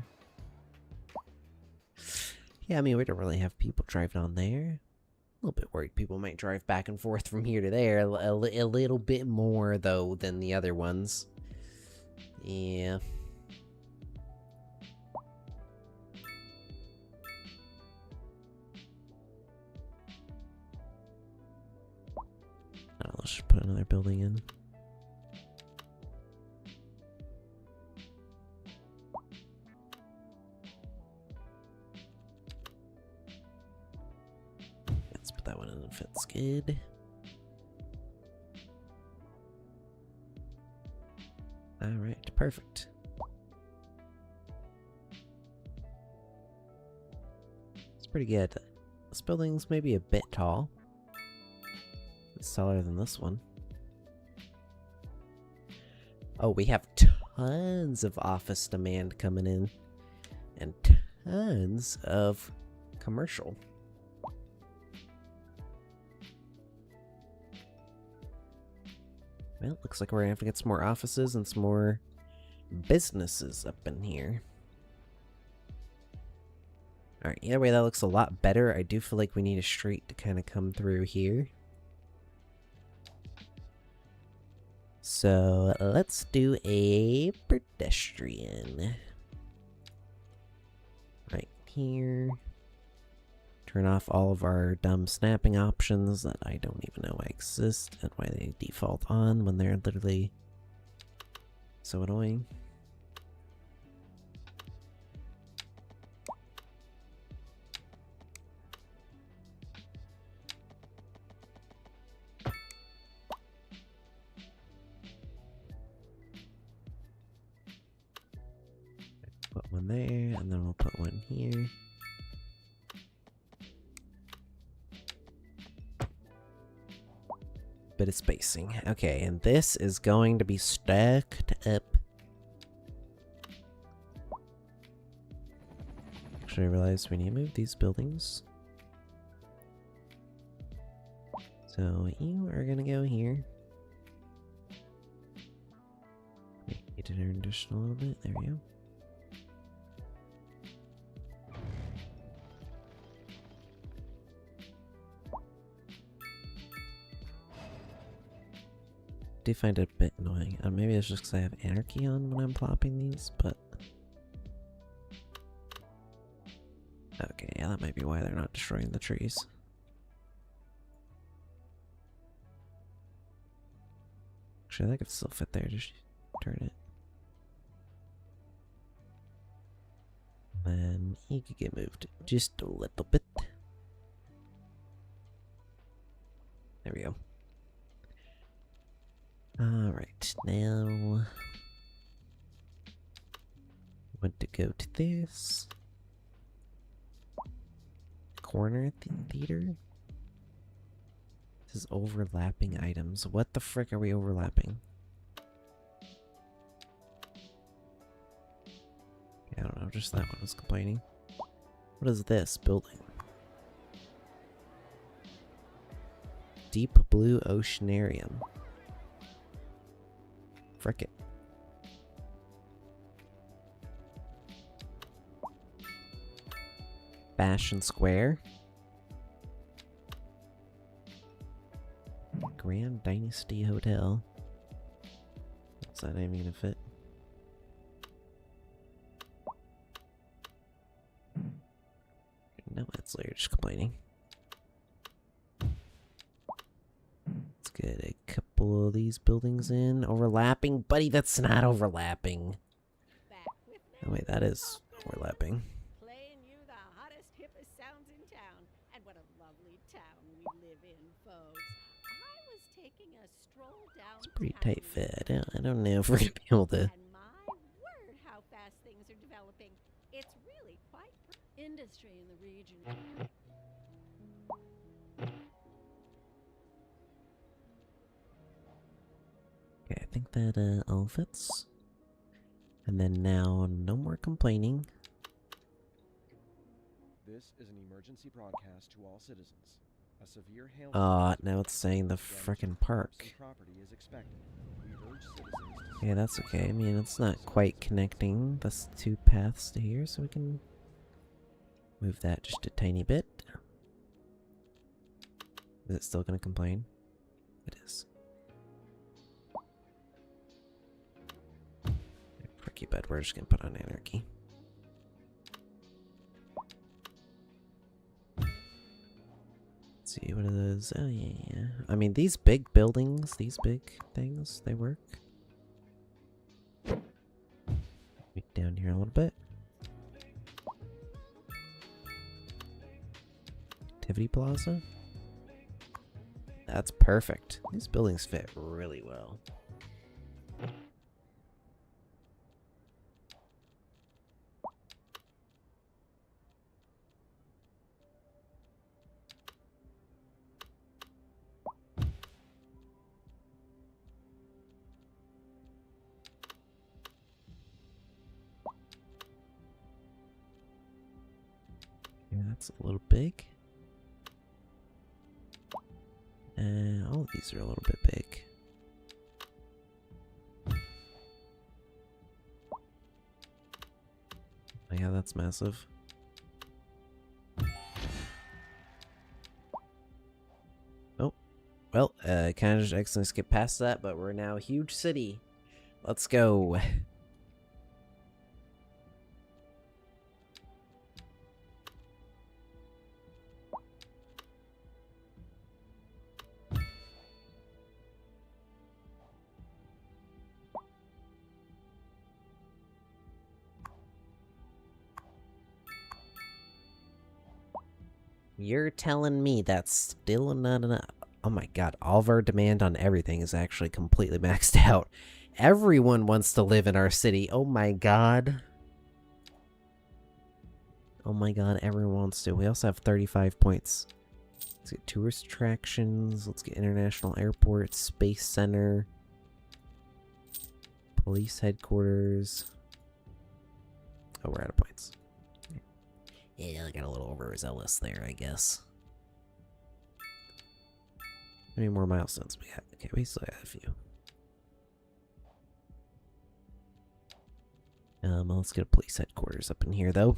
Yeah, I mean, we don't really have people driving on there. A little bit worried people might drive back and forth from here to there a little bit more, though, than the other ones. Yeah. Oh, let's just put another building in. Let's put that one in and fits good. Alright, perfect. It's pretty good. This building's maybe a bit tall. It's taller than this one. Oh, we have tons of office demand coming in. And tons of commercial. Well, looks like we're gonna have to get some more offices and some more businesses up in here. Alright, either way, that looks a lot better. I do feel like we need a street to kind of come through here. So, let's do a pedestrian. Right here. Turn off all of our dumb snapping options that I don't even know why exist and why they default on when they're literally so annoying. Put one there, and then we'll put one here. Bit of spacing. Okay, and this is going to be stacked up. Actually, I realized we need to move these buildings. So you are gonna go here. Need to turn just a little bit. There we go. Do find it a bit annoying. Maybe it's just because I have anarchy on when I'm plopping these, but okay, yeah, that might be why they're not destroying the trees. Actually, that could still fit there. Just turn it. Then he could get moved just a little bit. There we go. Alright, now want to go to this corner theater. This is overlapping items. What the frick are we overlapping? Yeah, I don't know, just that one was complaining. What is this building? Deep Blue Oceanarium. Frick it. Fashion Square. Grand Dynasty Hotel. Is that even gonna fit? No, that's later just complaining. Let's get a couple of these buildings in. Overlapping? Buddy, that's not overlapping. Oh wait, that is overlapping. Playing you the hottest, hippest sounds in town. And what a lovely town we live in, folks. I was taking a stroll down. It's a pretty tight fit. I don't know if we're gonna be able to. And my word, how fast things are developing. It's really quite industry in the region. Okay, I think that all fits. And then now, no more complaining. This is an emergency broadcast to all citizens. A severe hailstorm. Now it's saying the frickin' park. Property is expected. We urge citizens to Yeah, that's okay. I mean, it's not quite connecting the two paths to here, so we can move that just a tiny bit. Is it still gonna complain? It is. Fricky bed, we're just gonna put on anarchy. Let's see, what are those? Oh, yeah. I mean, these big buildings, these big things, they work. Down here a little bit. Activity Plaza. That's perfect. These buildings fit really well. Yeah, that's a little big. All of these are a little bit big. Oh yeah, that's massive. Oh, well, kind of just accidentally skipped past that, but we're now a huge city. Let's go. You're telling me that's still not enough? Oh my god, all of our demand on everything is actually completely maxed out. Everyone wants to live in our city. Oh my god. Oh my god, everyone wants to. We also have 35 points. Let's get tourist attractions. Let's get international airport, space center, police headquarters. Oh, we're out of points. Yeah, I got a little overzealous there, I guess. How many more milestones we have? Okay, we still have a few. Let's get a police headquarters up in here, though.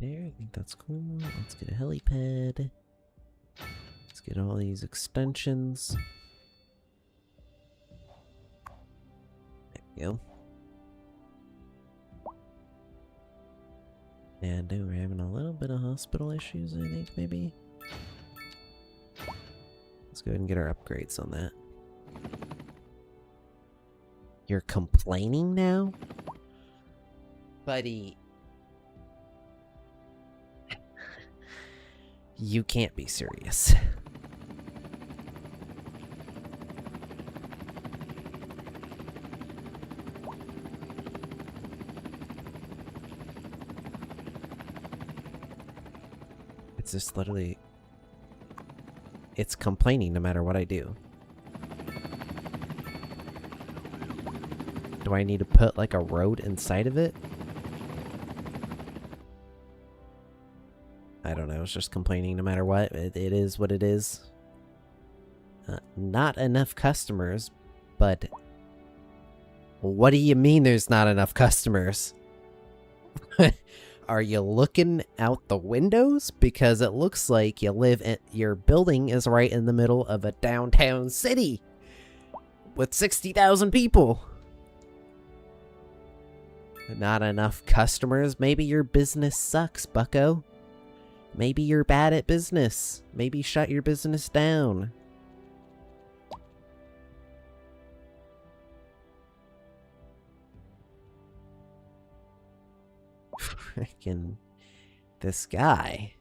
There, I think that's cool. Let's get a helipad. Let's get all these extensions. There we go. And we're having a little bit of hospital issues, I think, maybe. Let's go ahead and get our upgrades on that. You're complaining now? Buddy. You can't be serious. It's just literally... It's complaining no matter what I do. Do I need to put like a road inside of it? I don't know, it's just complaining no matter what. It is what it is. Not enough customers, but what do you mean there's not enough customers? Are you looking out the windows? Because it looks like you live in, your building is right in the middle of a downtown city with 60,000 people. Not enough customers? Maybe your business sucks, bucko. Maybe you're bad at business. Maybe shut your business down. Frickin' this guy.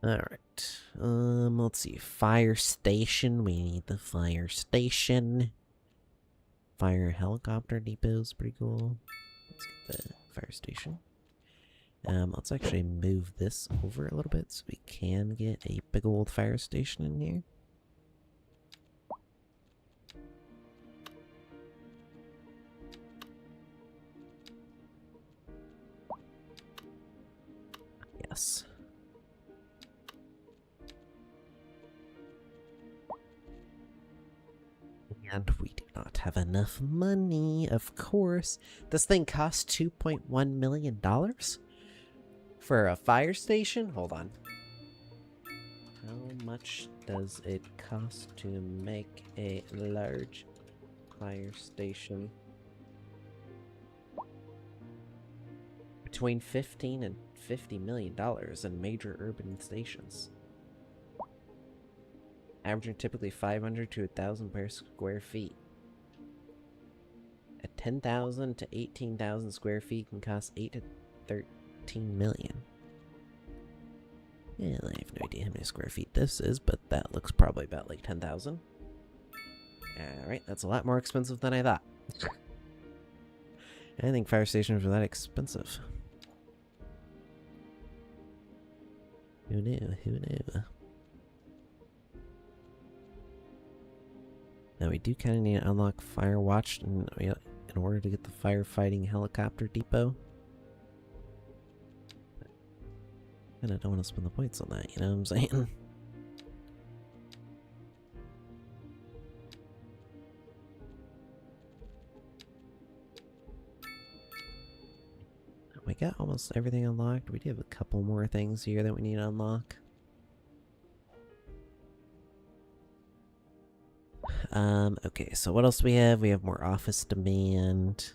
Alright. Let's see. Fire station. We need the fire station. Fire helicopter depot is pretty cool. Let's get the fire station. Let's actually move this over a little bit so we can get a big old fire station in here. Yes. And we do not have enough money, of course. This thing costs $2.1 million? For a fire station? Hold on. How much does it cost to make a large fire station? Between $15 and $50 million in major urban stations. Averaging typically 500 to 1,000 per square feet. At 10,000 to 18,000 square feet can cost 8 to 13 million. Yeah, I have no idea how many square feet this is, but that looks probably about like 10,000. Alright, that's a lot more expensive than I thought. I think fire stations are that expensive. Who knew? Who knew? Now we do kind of need to unlock Firewatch in order to get the firefighting helicopter depot. And I don't want to spend the points on that, you know what I'm saying? We got almost everything unlocked. We do have a couple more things here that we need to unlock. Okay, so what else do we have? We have more office demand.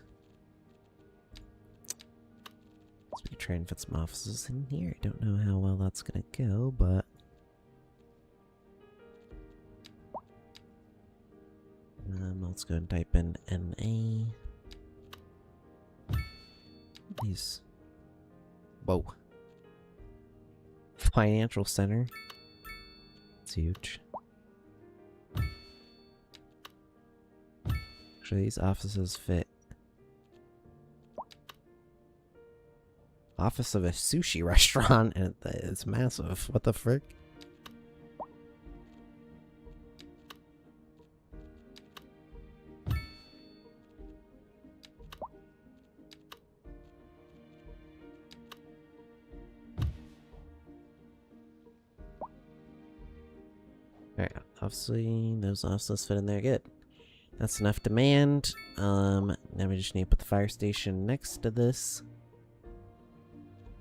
Let's try and fit some offices in here. I don't know how well that's gonna go, but... let's go and type in MA. These... Whoa. Financial center. It's huge. Actually, these offices fit. Office of a sushi restaurant, and it's massive. What the frick? Alright, obviously those offices fit in there good. That's enough demand. Now we just need to put the fire station next to this.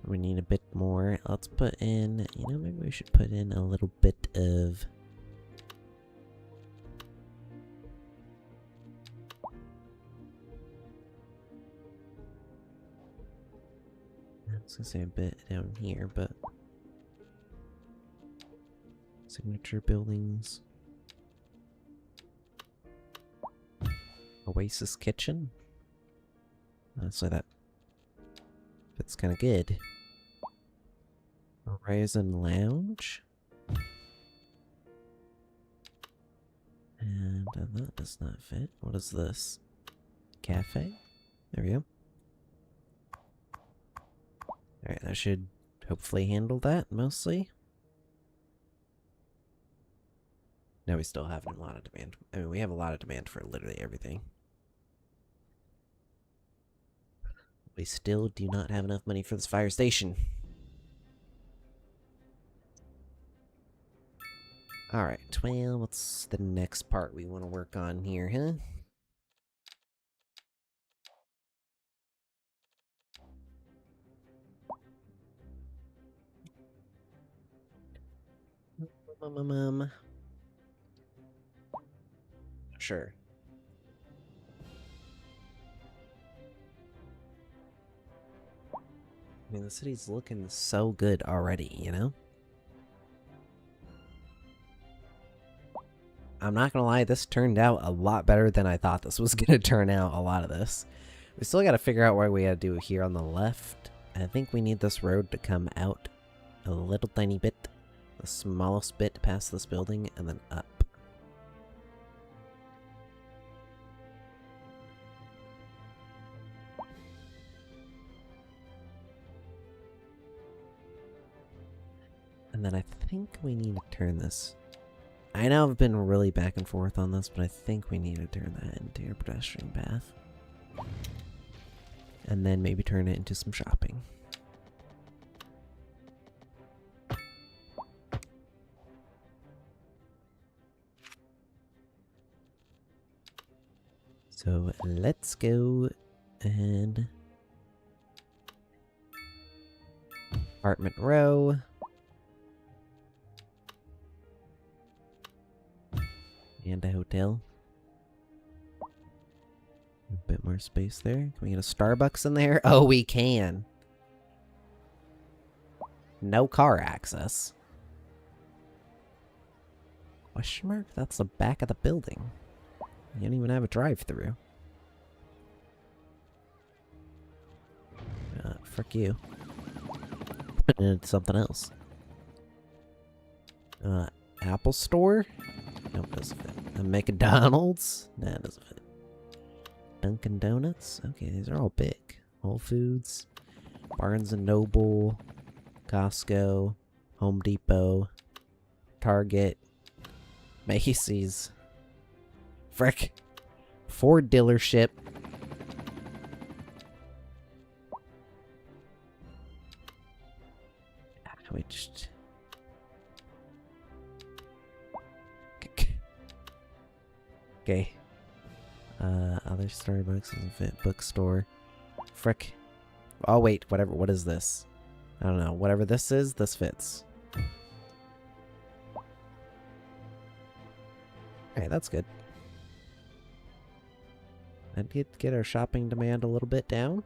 We need a bit more. Let's put in, you know, maybe we should put in a little bit of... I was gonna say a bit down here, but... Signature buildings. Oasis Kitchen? So that fits kind of good. Horizon Lounge? And that does not fit. What is this? Cafe? There we go. Alright, that should hopefully handle that, mostly. No, we still have a lot of demand. I mean, we have a lot of demand for literally everything. We still do not have enough money for this fire station. Alright, well, what's the next part we want to work on here, huh? Sure. I mean, the city's looking so good already, you know? I'm not gonna lie, this turned out a lot better than I thought this was gonna turn out, a lot of this. We still gotta figure out what we gotta do here on the left. I think we need this road to come out a little tiny bit. The smallest bit past this building, and then up. And then I think we need to turn this. I know I've been really back and forth on this, but I think we need to turn that into a pedestrian path. And then maybe turn it into some shopping. So let's go and apartment row. And a hotel. A bit more space there. Can we get a Starbucks in there? Oh, we can. No car access. Question mark? That's the back of the building. You don't even have a drive-through. Frick you. It's something else. Apple Store? Nope, doesn't fit. A McDonald's? Nah, doesn't fit. Dunkin' Donuts? Okay, these are all big. Whole Foods, Barnes & Noble, Costco, Home Depot, Target, Macy's. Frick. Ford dealership. We just... Okay. Other Starbucks doesn't fit. Bookstore. Frick. Oh wait, whatever. What is this? I don't know. Whatever this is, this fits. Okay, that's good. And get our shopping demand a little bit down.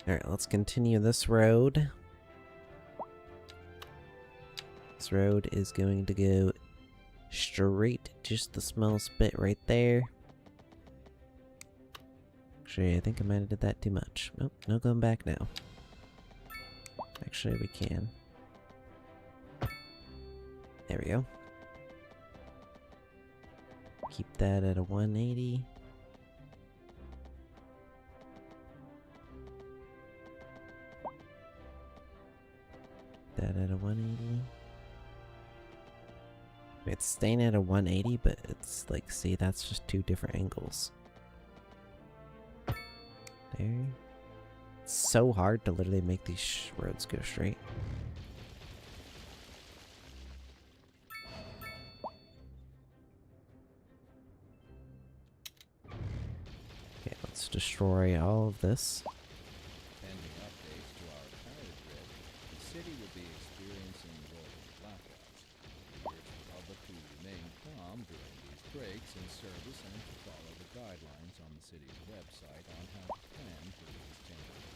Alright, let's continue this road. This road is going to go straight, just the smallest bit right there. Actually, I think I might have did that too much. Nope, no going back now. Actually, we can. There we go. Keep that at a 180. That at a 180. It's staying at a 180, but it's like, see, that's just two different angles. There. It's so hard to literally make these roads go straight. Okay, let's destroy all of this. Pending updates to our power grid, the city will be experiencing rolling blackouts. We urge the public to remain calm during these breaks in service and to follow the guidelines on the city's website on how to plan for these temporary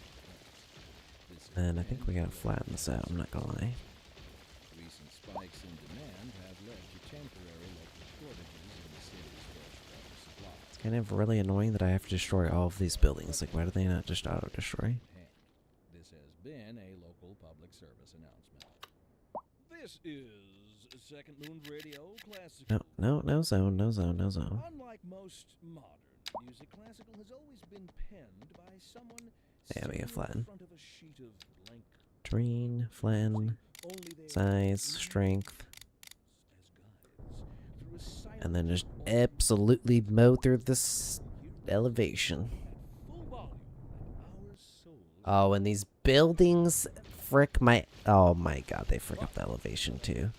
events. And I think we gotta flatten this out, I'm not gonna lie. Recent spikes in demand have led to temporary local shortages in the city's fresh water supply. It's kind of really annoying that I have to destroy all of these buildings. Like, why do they not just auto-destroy? This has been a local public service announcement. This is Second Moon Radio Classical. No zone, no zone, no zone. Unlike most modern music, classical has always been penned by someone Yeah, we sitting got in flatten. front of a sheet of blank Terrain, flatten, only they size, strength, as guides through a and then just silent absolutely mow through this elevation. Oh, and these buildings frick my... Oh my god, they frick up the elevation too.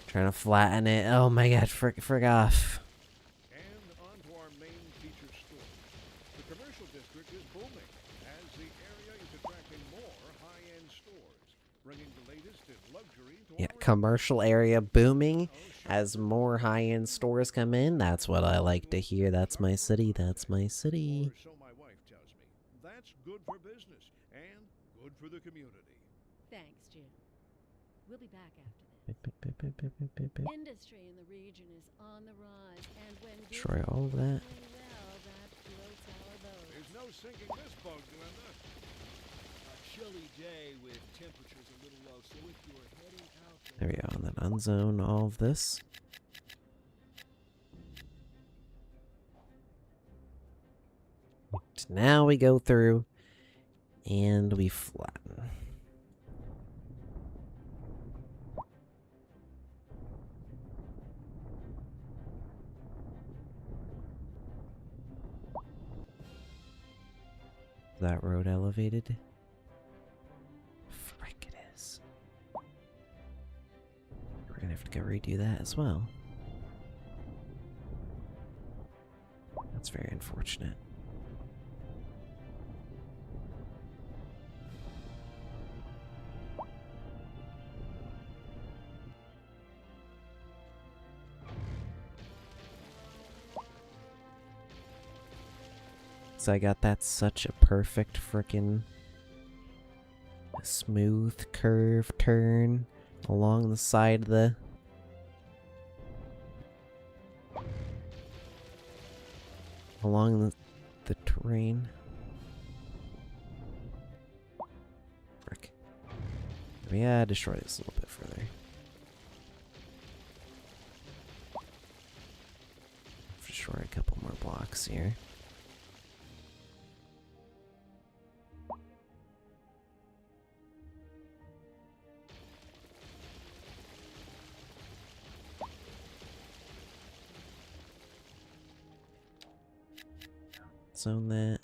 Trying to flatten it. Oh my god, frick off. And on to our main feature store. The commercial district is booming as the area is attracting more high-end stores, bringing the latest in luxury to Yeah, our commercial area booming as more high-end stores come in. That's what I like to hear. That's my city. That's my city. Or so my wife tells me. That's good for business and good for the community. Thanks, Jim. We'll be back after this. Industry in the region is on the rise, and when Destroy all of doing that. well, that floats our boat. There's no sinking this boat, Glenda. A chilly day with temperatures a little low, so if you're heading out There we go. And then unzone all of this. Now we go through and we flatten. That road elevated? Frick it is. We're gonna have to go redo that as well. That's very unfortunate. So I got that such a perfect frickin' smooth curve turn along the side of the the terrain. Frick. Yeah, destroy this a little bit further. Destroy a couple more blocks here. Zone that.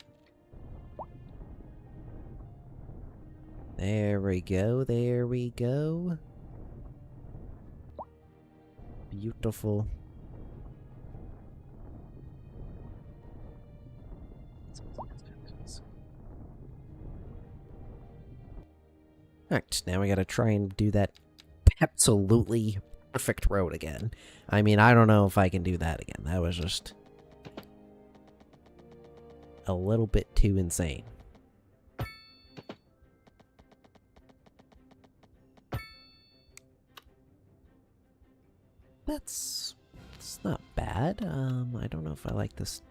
There we go, there we go. Beautiful. Alright, now we gotta try and do that absolutely perfect road again. I mean, I don't know if I can do that again. That was just a little bit too insane. It's not bad. I don't know if I like this,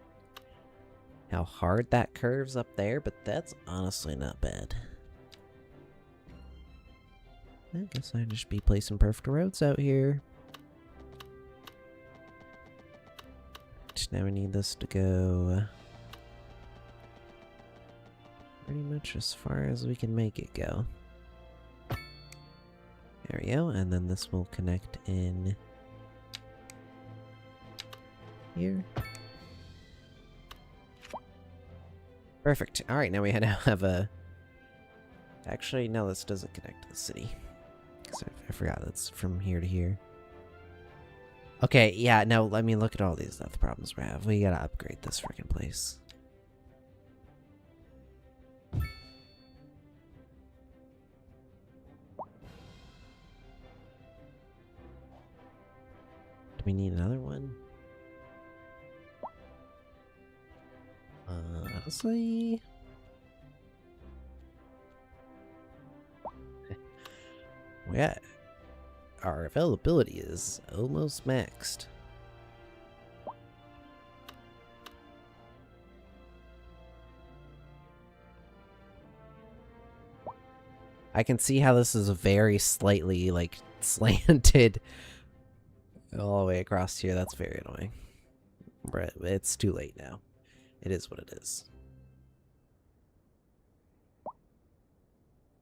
how hard that curves up there, but that's honestly not bad. I guess I'd just be placing perfect roads out here. Now we need this to go pretty much as far as we can make it go. There we go, and then this will connect in here. Perfect. Alright, now we now have a... Actually, no, this doesn't connect to the city. Because I forgot that's from here to here. Okay, yeah, no, I mean, look at all these other problems we have. We gotta upgrade this freaking place. Do we need another one? Honestly... Yeah, our availability is almost maxed. I can see how this is a very slightly, like, slanted all the way across here. That's very annoying. But it's too late now. It is what it is.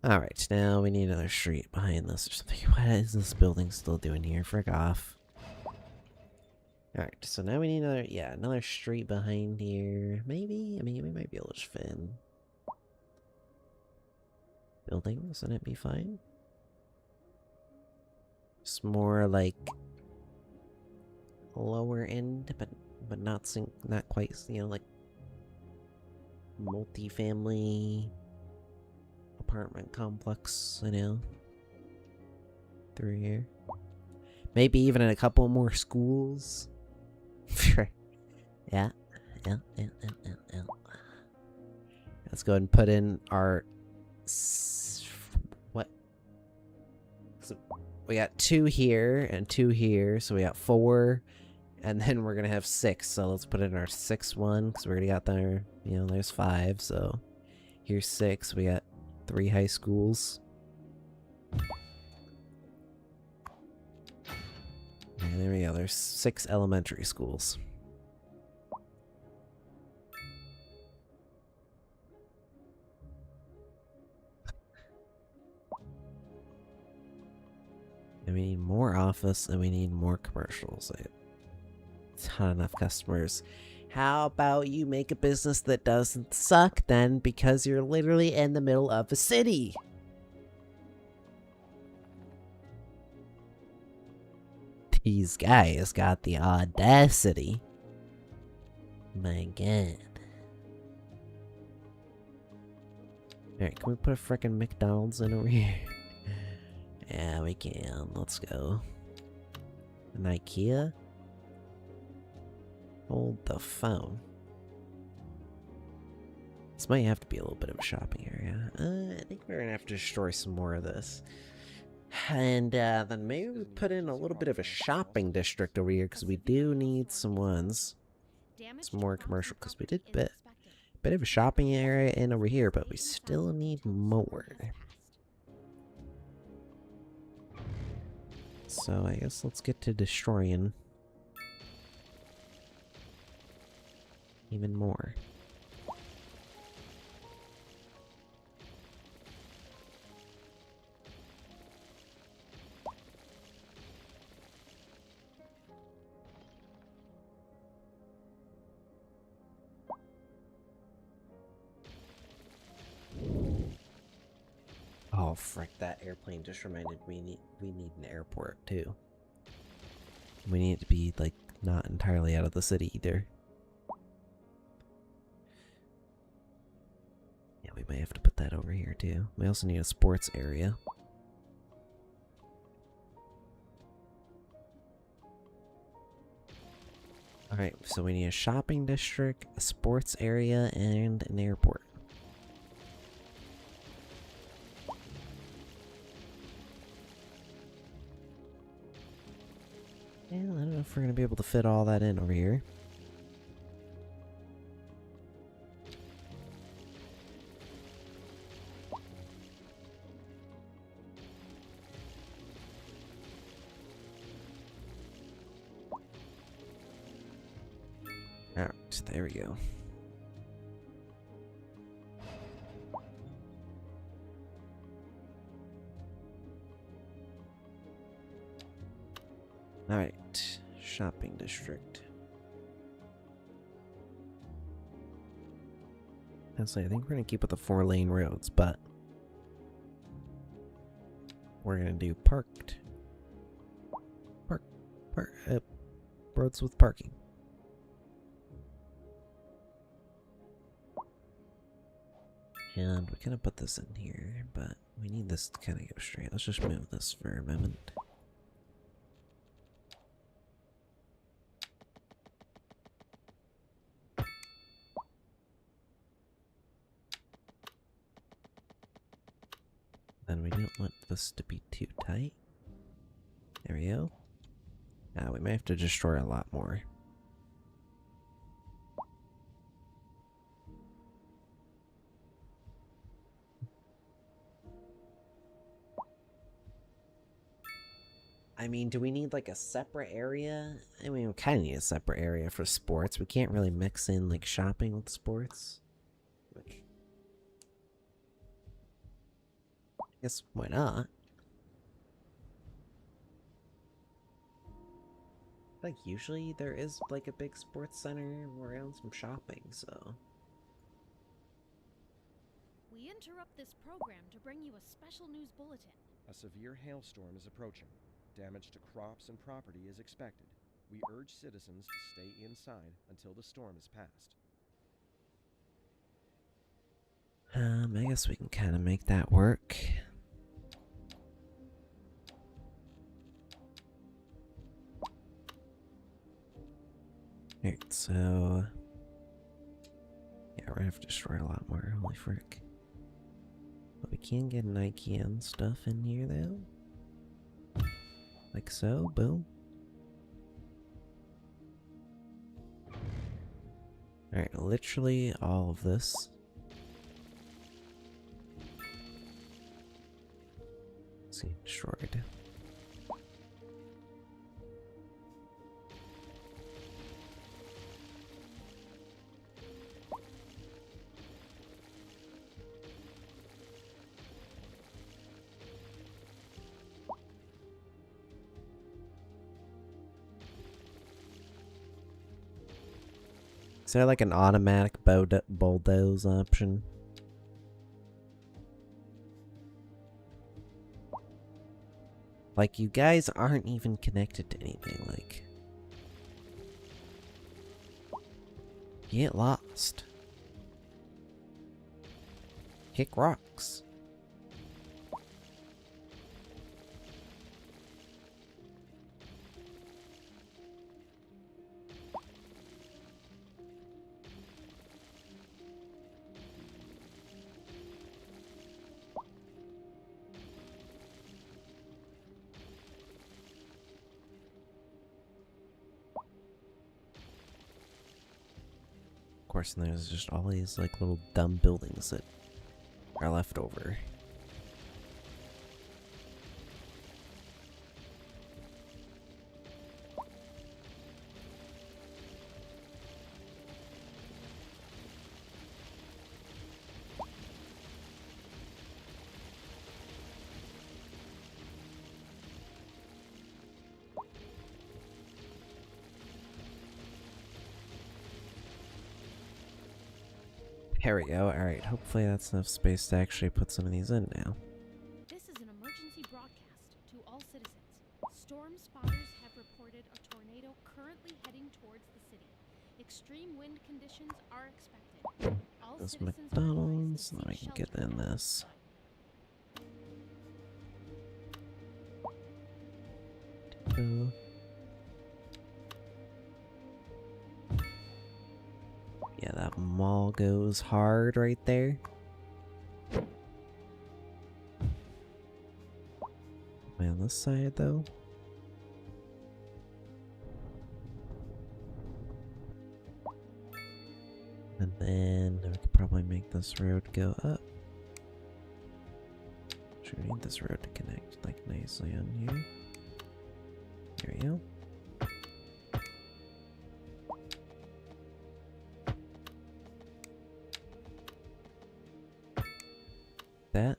Alright, now we need another street behind this or something. What is this building still doing here? Frick off. Alright, so now we need another, yeah, another street behind here. Maybe? I mean, we might be able to fit in. buildings and it'd be fine. It's more like lower end, but not quite, you know, like multi-family apartment complex, you know, through here. Maybe even in a couple more schools. Sure. Yeah. Let's go ahead and put in our what? So we got 2 here and 2 here, so we got 4, and then we're gonna have 6. So let's put in our 6th one because we already got there. You know, there's 5. So here's 6. We got 3 high schools. And there we go. There's 6 elementary schools. And we need more office, and we need more commercials. It's not enough customers. How about you make a business that doesn't suck then, because you're literally in the middle of a city? These guys got the audacity. My god. Alright, can we put a frickin' McDonald's in over here? Yeah, we can. Let's go. An IKEA? Hold the phone. This might have to be a little bit of a shopping area. I think we're gonna have to destroy some more of this. And then maybe we put in a little bit of a shopping district over here, because we do need some ones. Some more commercial, because we did bit of a shopping area in over here, but we still need more. So I guess let's get to destroying even more. Oh frick, that airplane just reminded me we need an airport too. We need it to be like not entirely out of the city either. Yeah, we may have to put that over here too. We also need a sports area. Alright, so we need a shopping district, a sports area, and an airport. Yeah, I don't know if we're going to be able to fit all that in over here. Alright, there we go. Alright, shopping district. Honestly, I think we're gonna keep with the 4-lane roads, but we're gonna do roads with parking. And we kind of put this in here, but we need this to kind of go straight. Let's just move this for a moment. Then we don't want this to be too tight. There we go. Now we may have to destroy a lot more. I mean, do we need like a separate area? I mean, we kind of need a separate area for sports. We can't really mix in like shopping with sports. Which, I guess why not? Like usually there is like a big sports center around some shopping, so. We interrupt this program to bring you a special news bulletin. A severe hailstorm is approaching. Damage to crops and property is expected. We urge citizens to stay inside until the storm is past. I guess we can kind of make that work. Alright, so... yeah, we're gonna have to destroy a lot more, holy frick. But we can get an IKEA and stuff in here, though. Like so, boom. Alright, literally all of this. Let's see, destroyed. Is there like an automatic bulldoze option? Like, you guys aren't even connected to anything, like... get lost. Kick rocks. Of course, and there's just all these like little dumb buildings that are left over. There we go. Alright, hopefully that's enough space to actually put some of these in now. This is an emergency broadcast to all citizens. Storm spotters have reported a tornado currently heading towards the city. Extreme wind conditions are expected. All This citizens are advised McDonald's, to then we seek can get shelter in now. this. Yeah, that mall goes hard right there. Am I on this side though? And then we could probably make this road go up. Should we need this road to connect like nicely on here? There we go. That.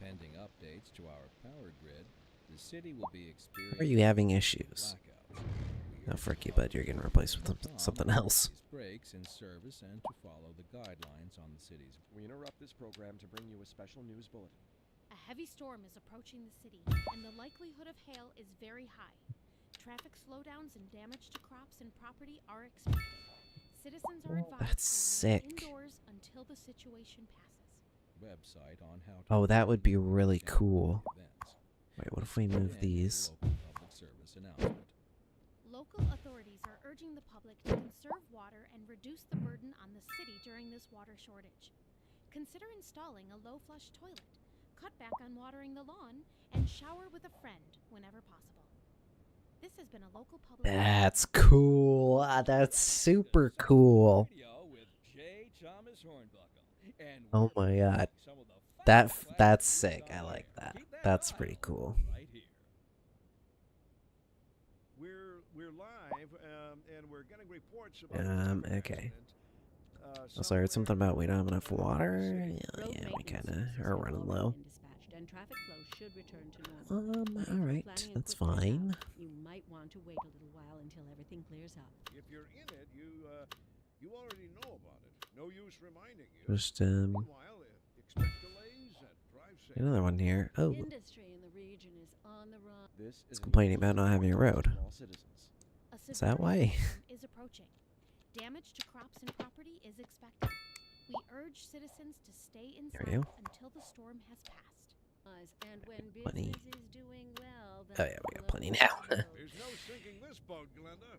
Pending updates to our power grid, the city will be experiencing Are you having issues? blackouts. Oh, frick you, bud. You're getting replaced with something else. Breaks in service and to follow the guidelines on the city's. We interrupt this program to bring you a special news bulletin. A heavy storm is approaching the city, and the likelihood of hail is very high. Traffic slowdowns and damage to crops and property are expected. Citizens are advised That's to remain sick. indoors until the situation passes. Website on how to Oh, that would be really cool. events. Wait, what if we move And a these? local public service announcement. Local authorities are urging the public to conserve water and reduce the burden on the city during this water shortage. Consider installing a low flush toilet, cut back on watering the lawn, and shower with a friend whenever possible. This has been a local public. That's cool. Ah, that's super cool. Radio with J. Thomas Hornbuckle. And Oh we're my god. some of the That finest that's classic sick. music I on like air. that. Keep that That's eye pretty on cool. right here. We're live, and we're getting reports about Okay. Also, I heard something about we don't have enough water. Yeah, we kind of are running low. and traffic flow should return to normal. If you're Alright, planning a that's quick trip fine. out, you might want to wait a little while until everything clears up. If you're in it, you already know about it. No use reminding you. Just, Meanwhile, expect delays and drive safe. another one here. Oh, Industry in the region is on the run. This is it's complaining an about not having a road. all citizens. A Is that severe why? storm is approaching. Damage to crops and property is expected. We urge citizens to stay we inside go. until the storm has passed. And when Plenty. business is doing well, Oh, yeah, we got plenty now. There's no sinking this boat, Glenda.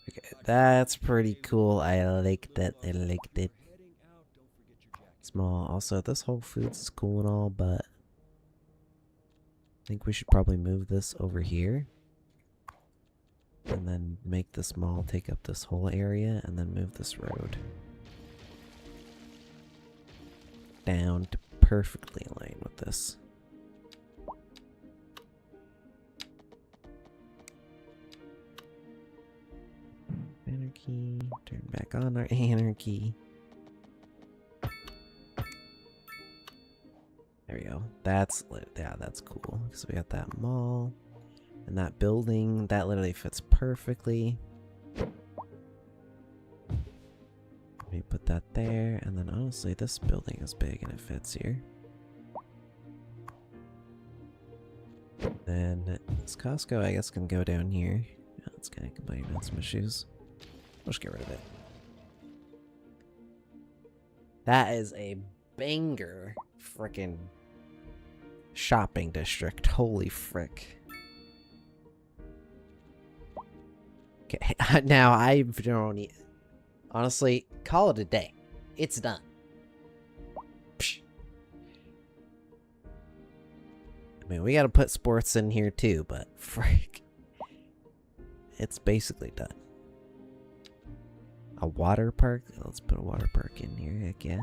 Okay, that's pretty cool. I like that. I liked it. Heading out, don't forget your jacket. Small. Also, this Whole Foods is cool and all, but I think we should probably move this over here. And then make this mall take up this whole area, and then move this road down to perfectly align with this. Anarchy. Turn back on our anarchy. There we go. That's lit. Yeah, that's cool. So we got that mall and that building. That literally fits perfectly. Let me put that there. And then honestly, this building is big and it fits here. Then this Costco, I guess, can go down here. Oh, it's kind of complaining about some issues. We'll just get rid of it. That is a banger frickin' shopping district. Holy frick. Okay, now I don't need... Honestly, call it a day. It's done. Psh. I mean, we gotta put sports in here too, but frick. It's basically done. A water park? Let's put a water park in here. Heck yeah.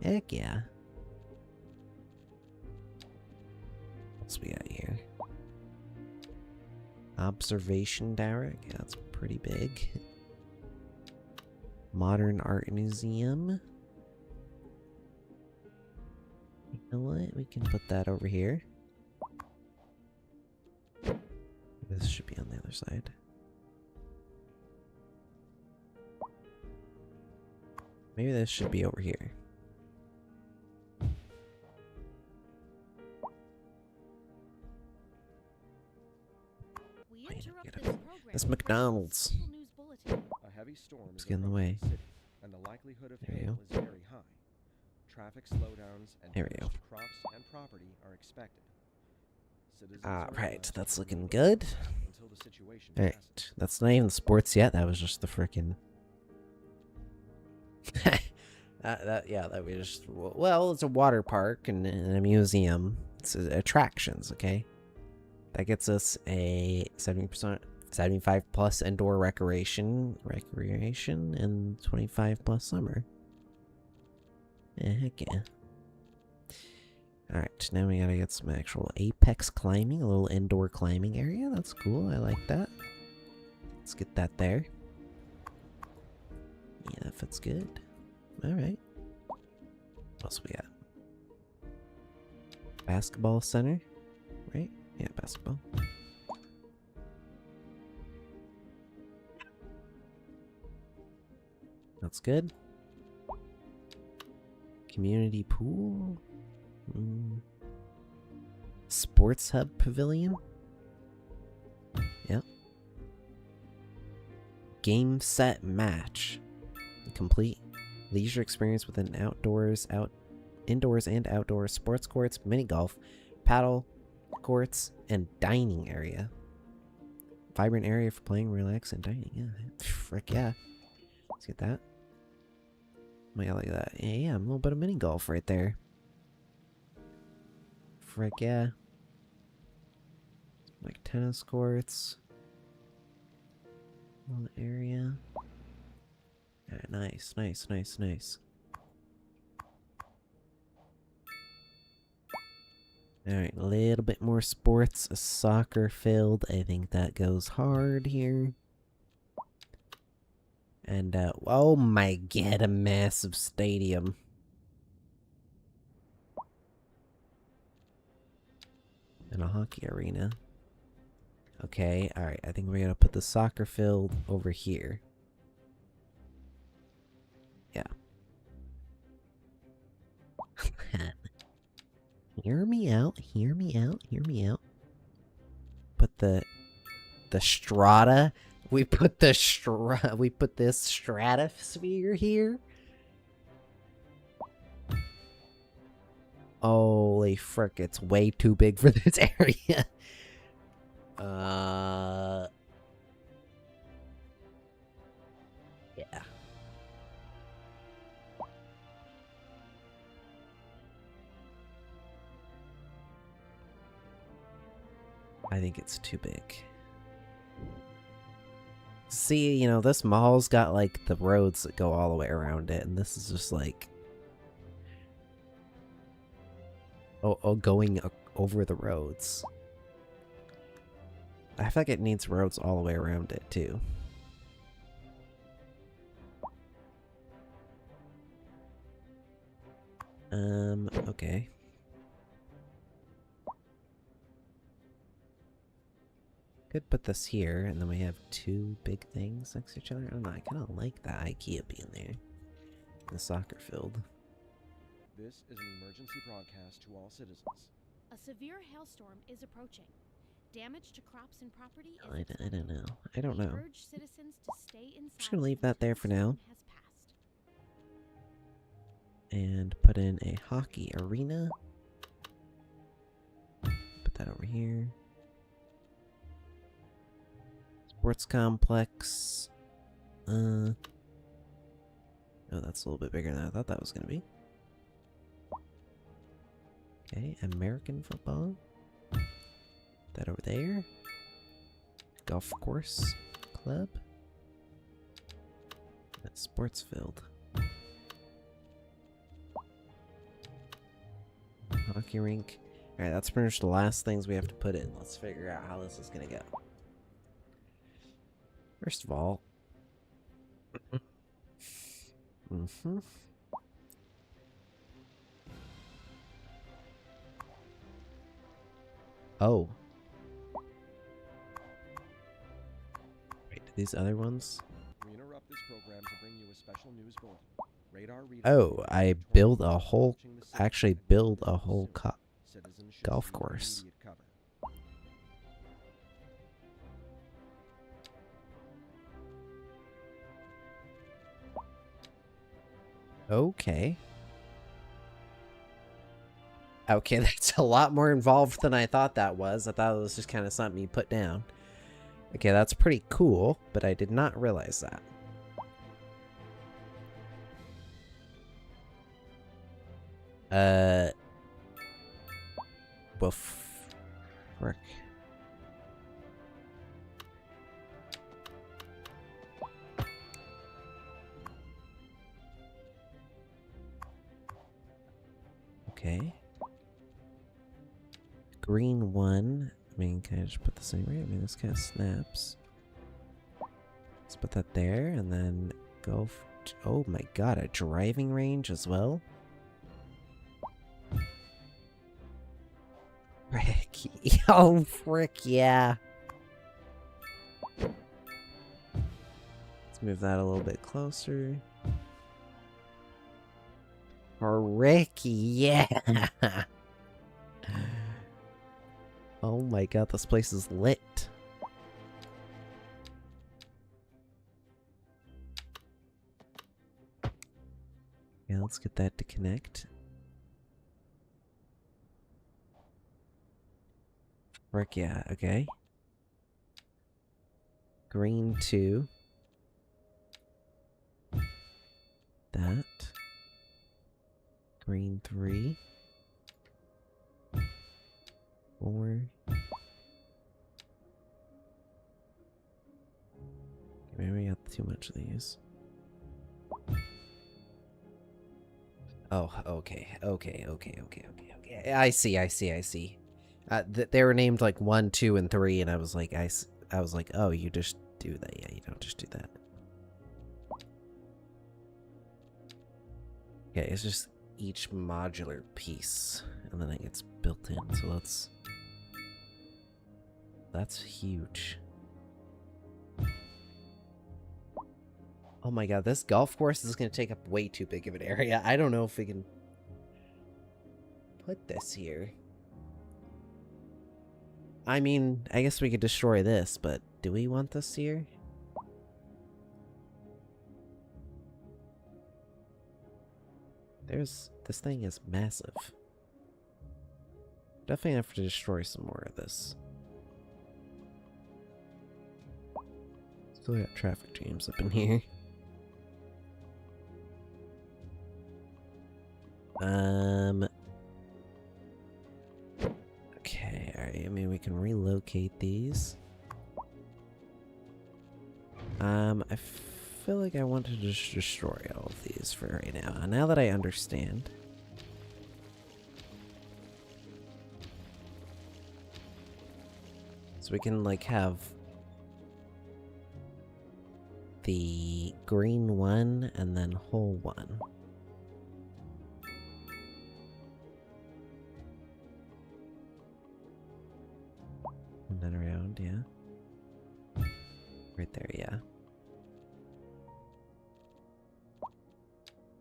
Heck yeah. What else we got here? Observation tower. Yeah, that's pretty big. Modern art museum. You know what? We can put that over here. This should be on the other side. Maybe this should be over here. We Wait, interrupt get this it. program That's to bring you a McDonald's. local news bulletin. A heavy storm Let's is get in the approaching way. city, and the likelihood of There we hail go. is very high. Traffic slowdowns and There we damage go. to crops and property are expected. Citizens Ah, are right. advised That's to looking remain good. until the situation Alright. passes. That's not even sports yet. That was just the frickin' that we just... Well, it's a water park and a museum. It's attractions, okay? That gets us a 70%, 75 plus indoor recreation, and 25 plus summer. Yeah, heck yeah. Alright, now we gotta get some actual apex climbing, a little indoor climbing area. That's cool, I like that. Let's get that there. Yeah, that fits good. Alright. What else we got? Basketball center, right? Yeah, basketball. That's good. Community pool. Sports hub pavilion. Yep. Game set match. Complete. Leisure experience with an indoors and outdoor sports courts, mini golf, paddle courts, and dining area. Vibrant area for playing, relax, and dining. Yeah, frick yeah. Let's get that. Might like that. Yeah, a little bit of mini golf right there. Frick yeah. Like tennis courts. Little area. Yeah, nice, nice, nice, nice. Alright, a little bit more sports. A soccer field. I think that goes hard here. And, oh my god, a massive stadium. And a hockey arena. Okay, alright. I think we're gonna put the soccer field over here. Yeah. Hear me out, hear me out, hear me out. Put the strata. We put this stratosphere here. Holy frick, it's way too big for this area. Yeah. I think it's too big. See, you know, this mall's got like the roads that go all the way around it, and this is just like going over the roads. I feel like it needs roads all the way around it too. Okay. Could put this here, and then we have two big things next to each other. I don't know, I kind of like the IKEA being there. The soccer field. This is an emergency broadcast to all citizens. A severe hailstorm is approaching. Damage to crops and property is I expected. don't know. I don't We know. urge citizens to stay inside. Just gonna leave that there for now. until the storm has passed. And put in a hockey arena. Put that over here. Sports complex. Oh, that's a little bit bigger than I thought that was gonna be. Okay, American football. That over there. Golf course club. That's sports field. Hockey rink. Alright, that's pretty much the last things we have to put in. Let's figure out how this is gonna go. First of all, Oh. Wait, these other ones? We interrupt this program to bring you a special news bulletin. Radar readers Oh, I build a whole, actually build a whole golf course. Okay. Okay, that's a lot more involved than I thought that was. I thought it was just kind of something you put down. Okay, that's pretty cool, but I did not realize that. Well, frick. Okay. Green one. I mean, can I just put this anywhere? I mean, this kind of snaps. Let's put that there, and then go. Oh my god, a driving range as well? Frick. Oh, frick, yeah. Let's move that a little bit closer. Frick, yeah. Oh my god, this place is lit. Yeah, let's get that to connect. Frick yeah, okay. Green 2. That. Green 3. 4. Maybe we got too much of these. Oh, okay. I see. They were named like 1, 2, and 3, and I was like, I was like, oh, you just do that. Yeah, you don't just do that. Okay, it's just each modular piece, and then it gets built in. So let's That's huge. Oh my god, this golf course is going to take up way too big of an area. I don't know if we can put this here. I mean, I guess we could destroy this, but do we want this here? This thing is massive. Definitely have to destroy some more of this. Still got traffic jams up in here. Okay, alright, I mean we can relocate these. I feel like I want to just destroy all of these for right now. Now that I understand. So we can like have the green one and then whole one. And then around, yeah. Right there, yeah.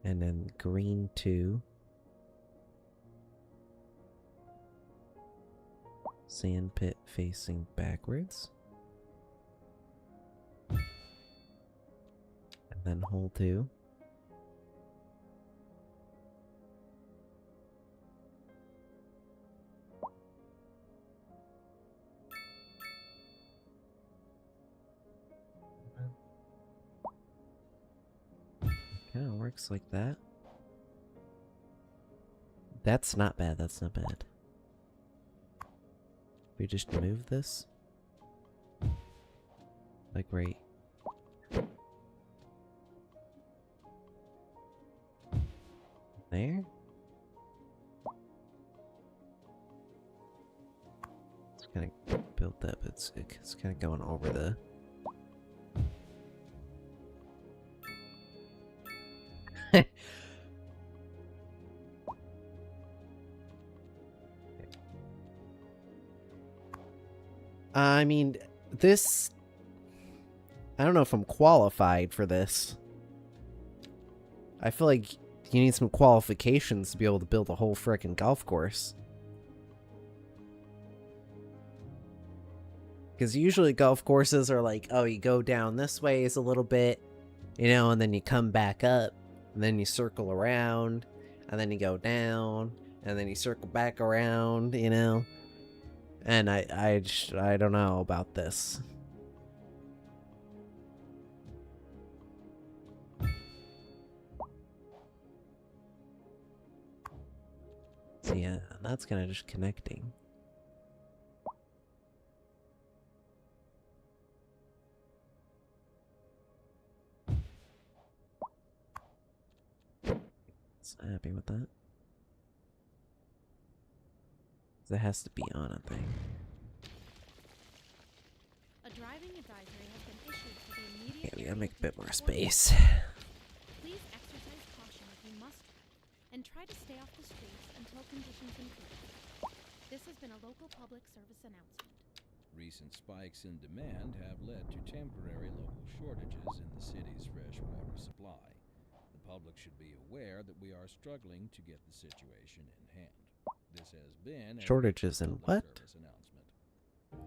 And then green 2. Sand pit facing backwards. And then hole 2. Kind of works like that. That's not bad, that's not bad. We just move this? Like right there? It's kind of built up, it's kind of going over the... I mean, this... I don't know if I'm qualified for this. I feel like you need some qualifications to be able to build a whole frickin' golf course. Because usually golf courses are like, oh, you go down this ways a little bit, you know, and then you come back up, and then you circle around, and then you go down, and then you circle back around, you know? And I don't know about this. So yeah, that's kind of just connecting. So happy with that. It has to be on a thing. A driving advisory has been issued for the immediate. Yeah, we gotta area make a to bit more avoid space. Please exercise caution if you must drive, and try to stay off the streets until conditions improve. This has been a local public service announcement. Recent spikes in demand have led to temporary local shortages in the city's freshwater supply. The public should be aware that we are struggling to get the situation in hand. This has been Shortages in what?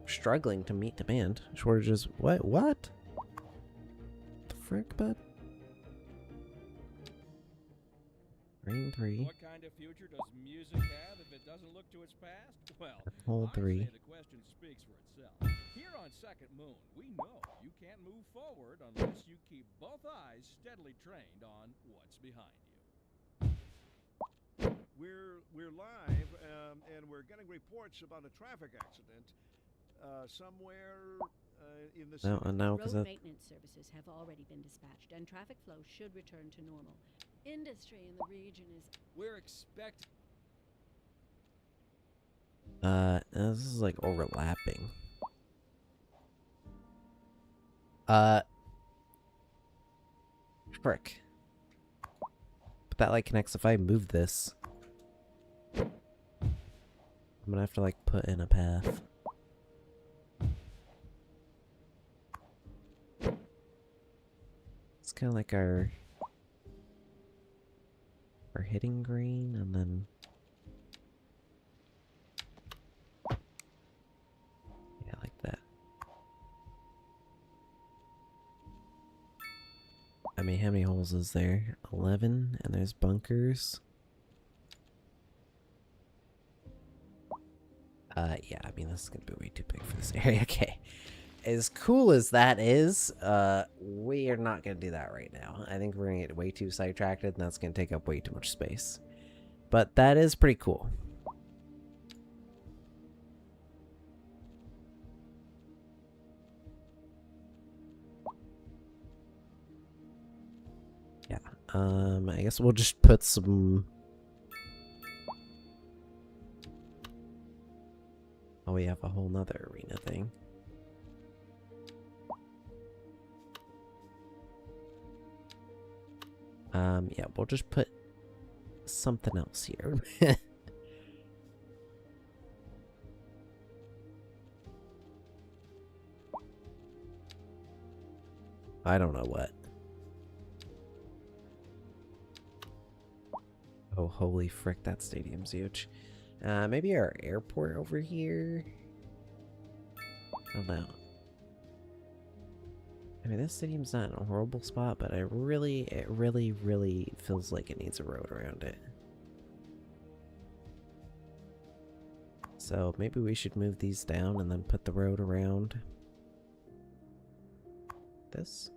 Struggling to meet demand. Shortages. What? What? The frick, bud? Green 3. What kind of future does music have if it doesn't look to its past? Well, Hole 3. I say the question speaks for itself. Here on Second Moon, we know you can't move forward unless you keep both eyes steadily trained on what's behind you. We're live, and we're getting reports about a traffic accident somewhere in the city. No, because Road maintenance services have already been dispatched, and traffic flow should return to normal. Industry in the region is... We're expecting... this is like overlapping. Frick. But that like connects if I move this. I'm gonna have to like put in a path. kind of like our hitting green, and then yeah, like that. I mean, how many holes is there? 11, and there's bunkers. Yeah, I mean, this is gonna be way too big for this area. Okay. As cool as that is, we are not gonna do that right now. I think we're gonna get way too sidetracked, and that's gonna take up way too much space. But that is pretty cool. Yeah, I guess we'll just put some... Oh, we have a whole nother arena thing. Yeah, we'll just put something else here. I don't know what. Oh, holy frick, that stadium's huge. Maybe our airport over here? I don't know. I mean, this stadium's not in a horrible spot, but it really feels like it needs a road around it. So maybe we should move these down and then put the road around this.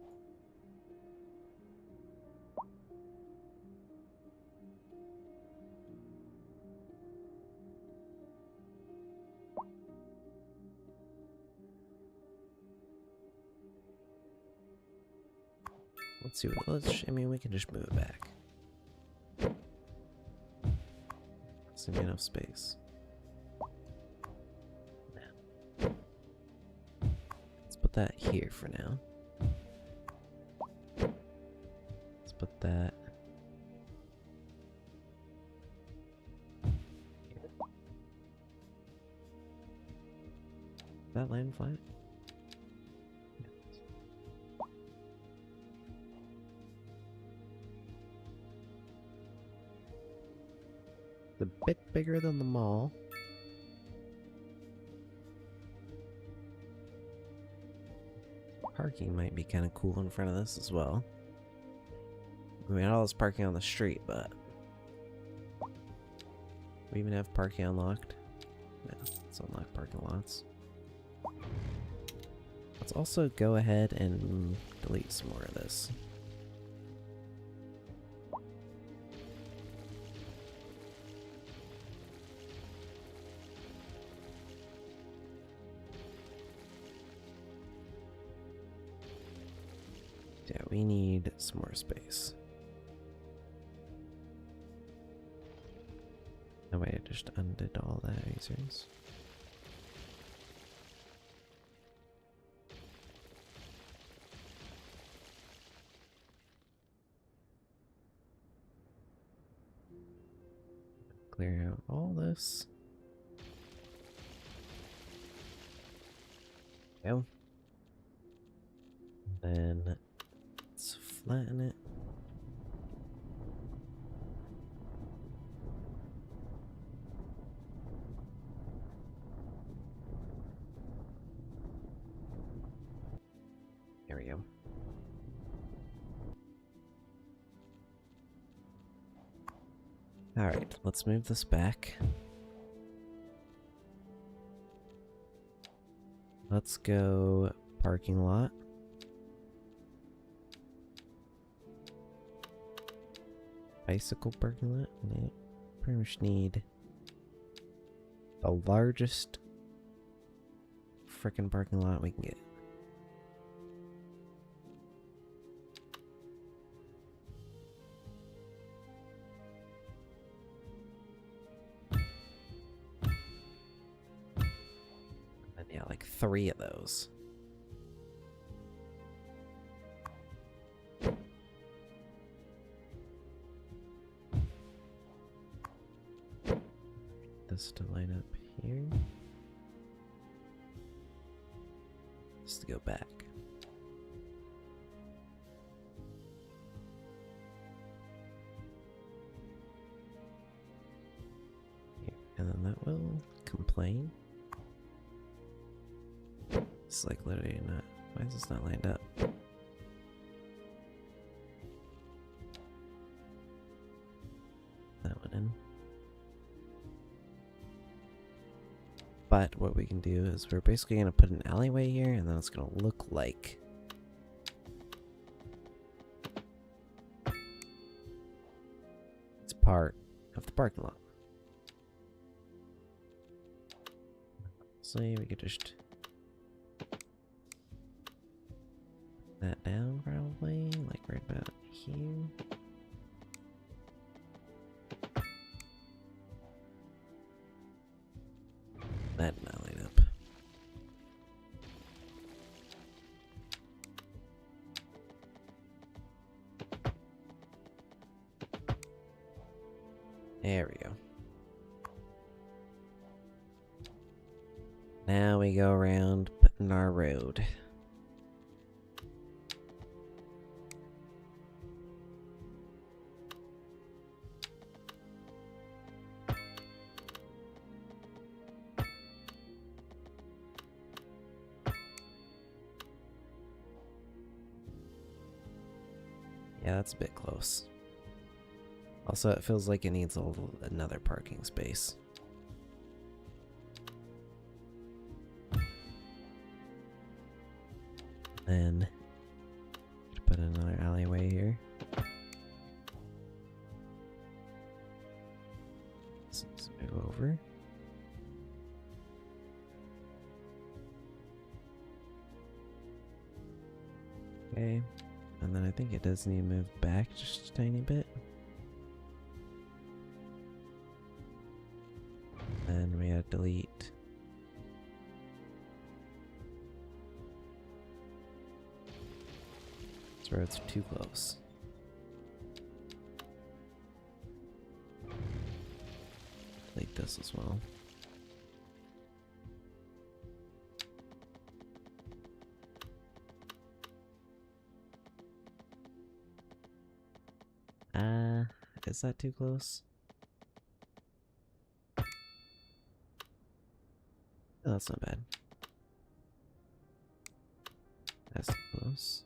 Let's see what, I mean, we can just move it back. That's gonna be enough space. Let's put that here for now. Let's put that here. Is that land flat? A bit bigger than the mall. Parking might be kind of cool in front of this as well. I mean, all this parking on the street, but we even have parking unlocked. No, let's unlock parking lots. Let's also go ahead and delete some more of this. Yeah, we need some more space. No way, I just undid all that erasers. Clear out all this. Go. Then let's flatten it. There we go. Alright, let's move this back. Let's go parking lot. Bicycle parking lot. Yeah, pretty much need the largest frickin' parking lot we can get. And yeah, like 3 of those. This to line up here. Just to go back. is like literally not. Why is this not lined up? That one in. But what we can do is we're basically going to put an alleyway here, and then it's going to look like it's part of the parking lot. So we could just that down probably, like right about here. That did not line up. There we go. Now we go around putting our road. Yeah, that's a bit close. Also, it feels like it needs another parking space. Then put another alleyway here. Let's move over. Okay, and then I think it does need to move back just a tiny bit. Then we gotta delete. This road's too close. Delete this as well. Is that too close? Oh, that's not bad. That's too close.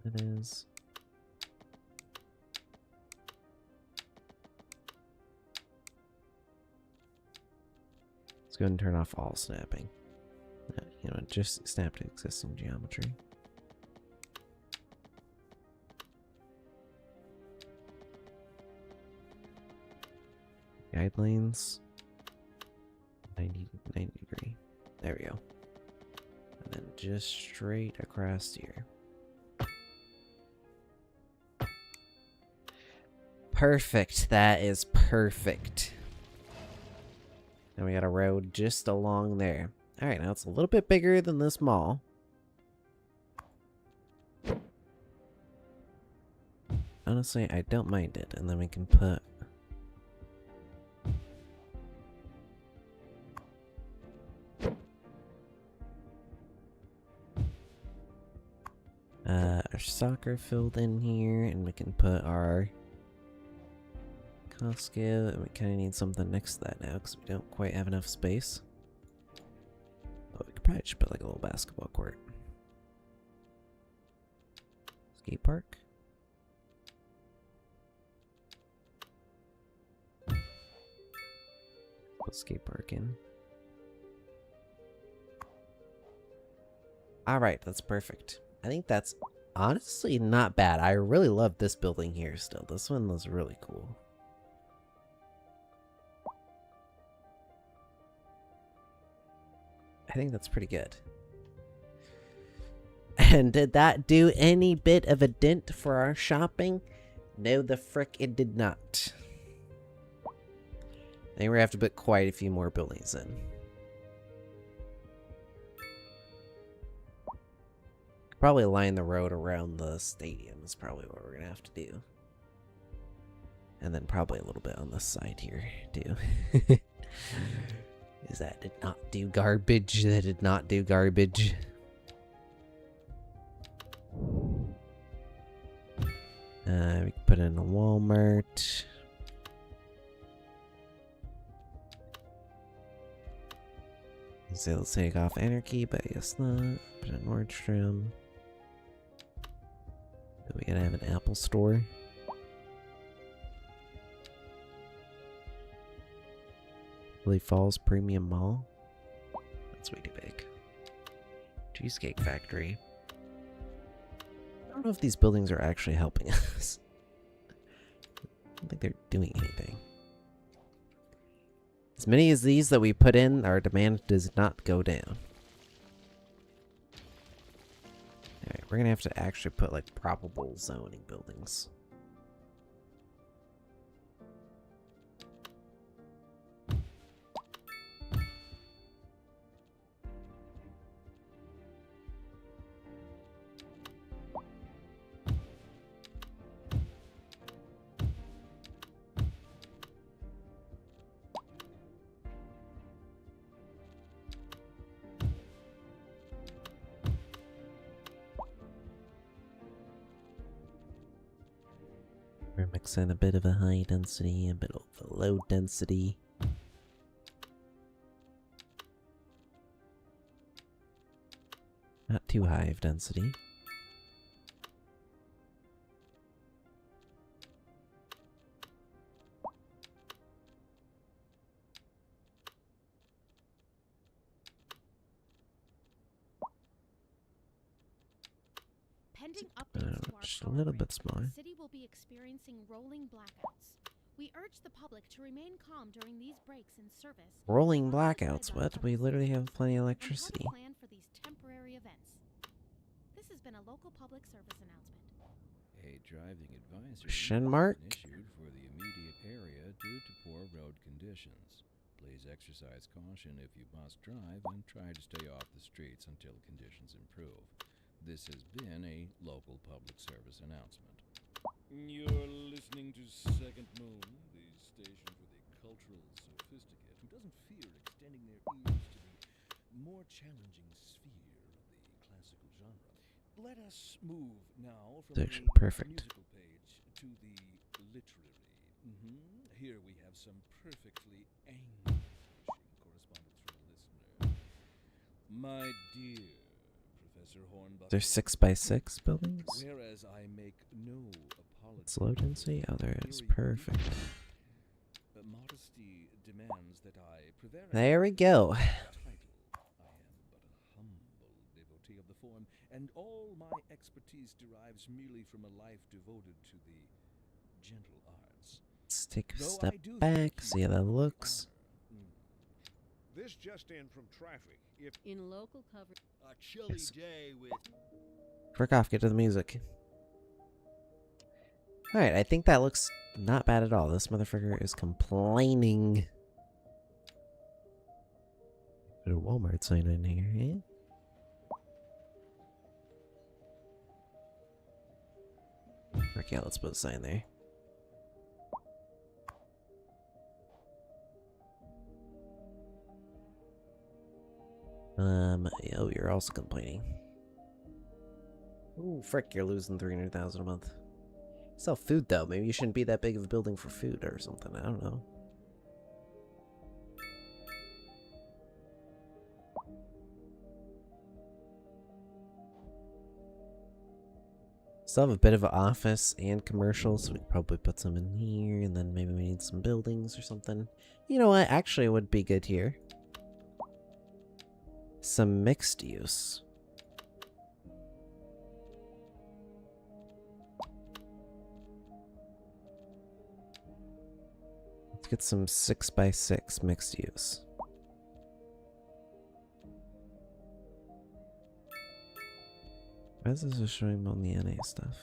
It is. Let's go ahead and turn off all snapping. You know, just snap to existing geometry. Guide lanes. 90 degree. There we go. And then just straight across here. Perfect. That is perfect. And we got a road just along there. Alright, now it's a little bit bigger than this mall. Honestly, I don't mind it. And then we can put our soccer field in here, and we can put our Costco, and we kind of need something next to that now because we don't quite have enough space. But we could probably just put like a little basketball court. Skate park. Put skate park in. Alright, that's perfect. I think that's honestly not bad. I really love this building here still. This one was really cool. I think that's pretty good. And did that do any bit of a dent for our shopping? No, the frick it did not. I think we're gonna have to put quite a few more buildings in. Probably line the road around the stadium is probably what we're gonna have to do. And then probably a little bit on this side here, too. Is that did not do garbage? That did not do garbage. We can put in a Walmart. So let's take off Anarchy, but I guess not. Put in Nordstrom. Then we gotta have an Apple store. Lily Falls Premium Mall. That's way too big. Cheesecake Factory. I don't know if these buildings are actually helping us. I don't think they're doing anything. As many as these that we put in, our demand does not go down. Alright, we're gonna have to actually put like probable zoning buildings. We're mixing a bit of a high density, a bit of a low density. Not too high of density. Pending updates to our just a power little grid, bit smaller. the city will be experiencing rolling blackouts. We urge the public to remain calm during these breaks in service. Rolling and provide blackouts, guidelines what? on We the literally city have plenty of on how electricity. to plan for these temporary events. This has been a local public service announcement. A driving advisory Question has mark? been issued for the immediate area due to poor road conditions. Please exercise caution if you must drive and try to stay off the streets until conditions improve. This has been a local public service announcement. You're listening to Second Moon, the station for the cultural sophisticate who doesn't fear extending their ears to the more challenging sphere of the classical genre. Let us move now from It's the actually perfect. musical page to the literary. Here we have some perfectly anguishing correspondence from a listener. My dear Professor Hornbuckle, There's 6x6 buildings. whereas I make no apology. It's low density. Oh, there it is. for Perfect. modesty demands that I prevaricate There we go. title. I am but a humble devotee of the form, and all my expertise derives merely from a life devoted to the gentle arts. Let's take a Though step I do back, thank you see how that for the looks. honor. This just in from traffic. If In local coverage. A chilly Yes. day with Frick off, get to the music. Alright, I think that looks not bad at all. This motherfucker is complaining. Put a Walmart sign in here, eh? Frick yeah, let's put a sign there. Oh, you're also complaining. Ooh, frick, you're losing 300,000 a month. Sell food though. Maybe you shouldn't be that big of a building for food or something. I don't know. Still have a bit of an office and commercial, so we could probably put some in here, and then maybe we need some buildings or something. You know what? Actually, it would be good here. Some mixed use. Let's get some 6x6 mixed use. Why is this showing on the NA stuff?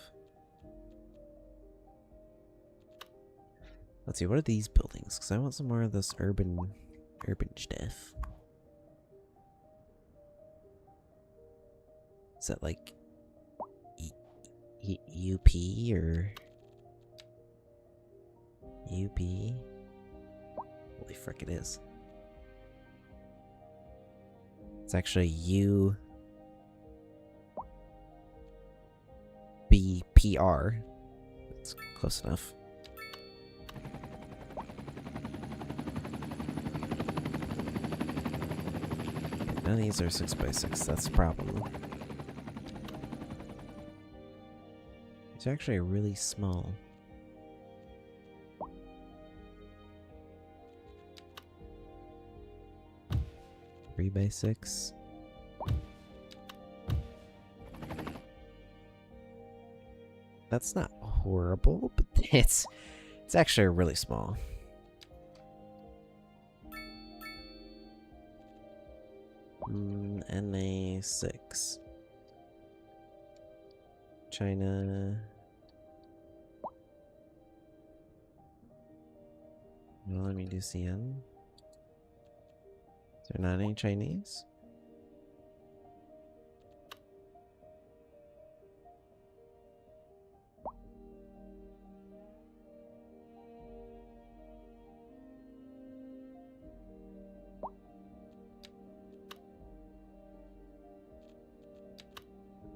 Let's see, what are these buildings? Because I want some more of this urban stuff. Is that like UP or UB? Holy frick, it is. It's actually UBPR. It's close enough. None of these are 6x6. That's the problem. It's actually really small. Three by 6. That's not horrible, but it's actually really small. NA6. China. Well, let me do CN. Is there not any Chinese?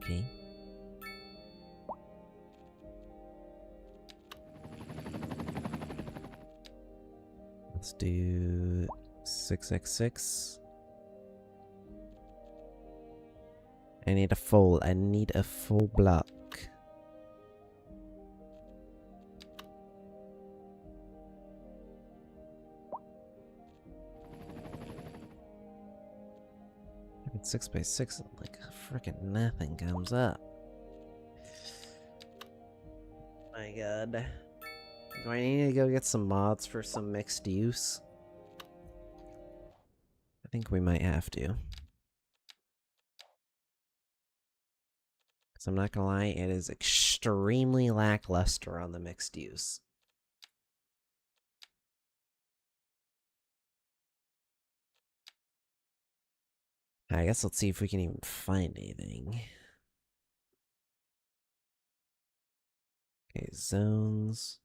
Okay. Let's do 6x6. I need a full block. If it's 6x6, like freaking nothing comes up. My god. Do I need to go get some mods for some mixed use? I think we might have to. Because I'm not gonna lie, it is extremely lackluster on the mixed use. I guess let's see if we can even find anything. Okay, zones.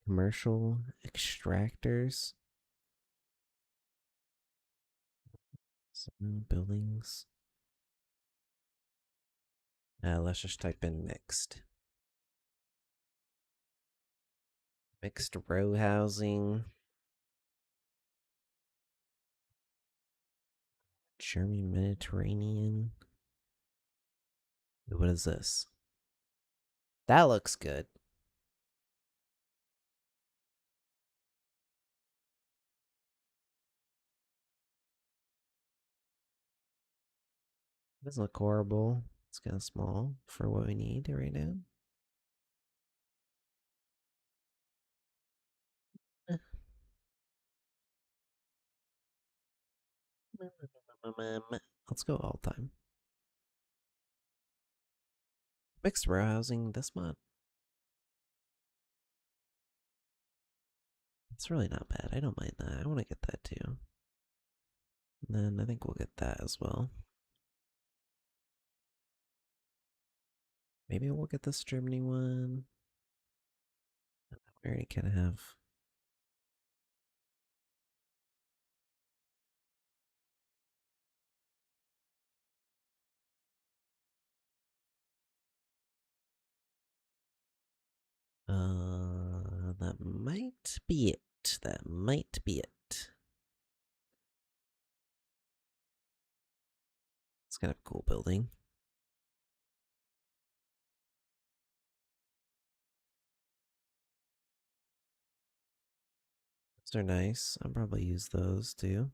Commercial extractors. Some buildings. Let's just type in mixed. Mixed row housing. German Mediterranean. What is this? That looks good. Doesn't look horrible. It's kind of small for what we need right now. Let's go all time. Mixed row housing, this mod. It's really not bad. I don't mind that. I want to get that too. And then I think we'll get that as well. Maybe we'll get this Germany one. We already kind of have. That might be it. That might be it. It's kind of a cool building. Those are nice. I'll probably use those too.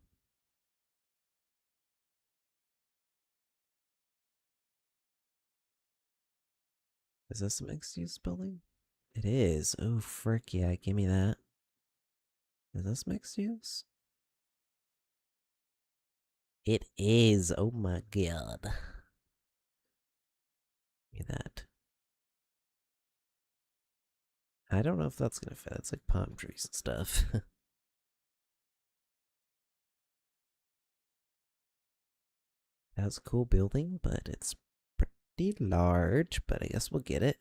Is this a mixed use building? It is. Oh, frick yeah, give me that. Is this mixed use? It is. Oh my god. Give me that. I don't know if that's gonna fit. It's like palm trees and stuff. That's a cool building, but it's pretty large. But I guess we'll get it.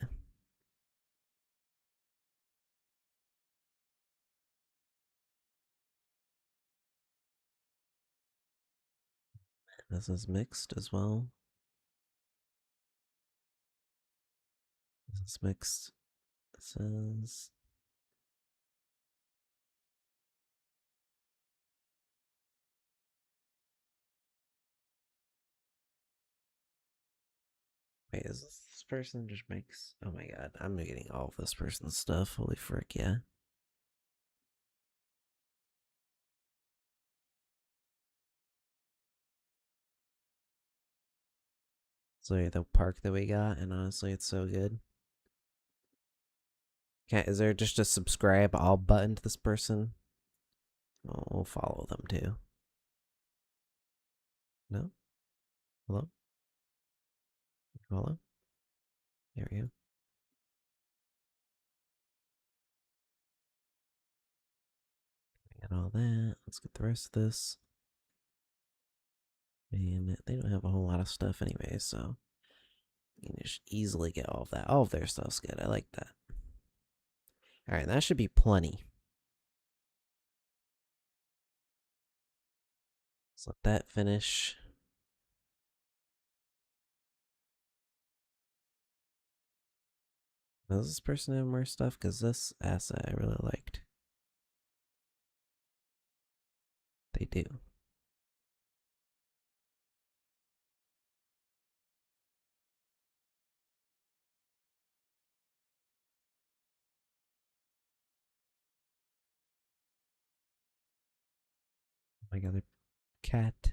This is mixed as well. This is mixed. This is. Wait, is this person just makes... Oh my god, I'm getting all of this person's stuff. Holy frick, yeah. So yeah, the park that we got, and honestly, it's so good. Okay, is there just a subscribe all button to this person? Oh, we'll follow them too. No? Hello? Follow? There we go. Got all that. Let's get the rest of this. And they don't have a whole lot of stuff anyway, so you can just easily get all of that. All of their stuff's good. I like that. Alright, that should be plenty. Let's let that finish. Does this person have more stuff? Because this asset I really liked. They do. My other cat.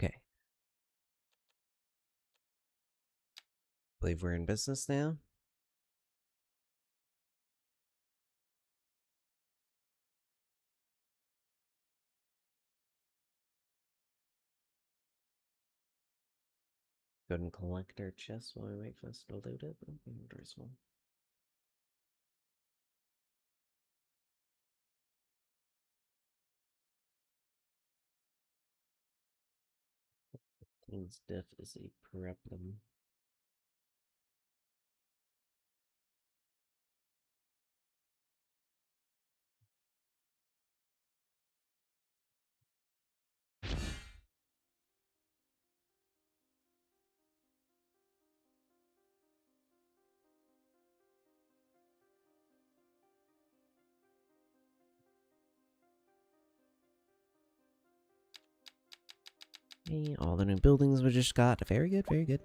Okay. Believe we're in business now. Go ahead and collect our chest while we wait for us to load it. There's one. Things diff is a problem. Okay, all the new buildings we just got. Very good, very good.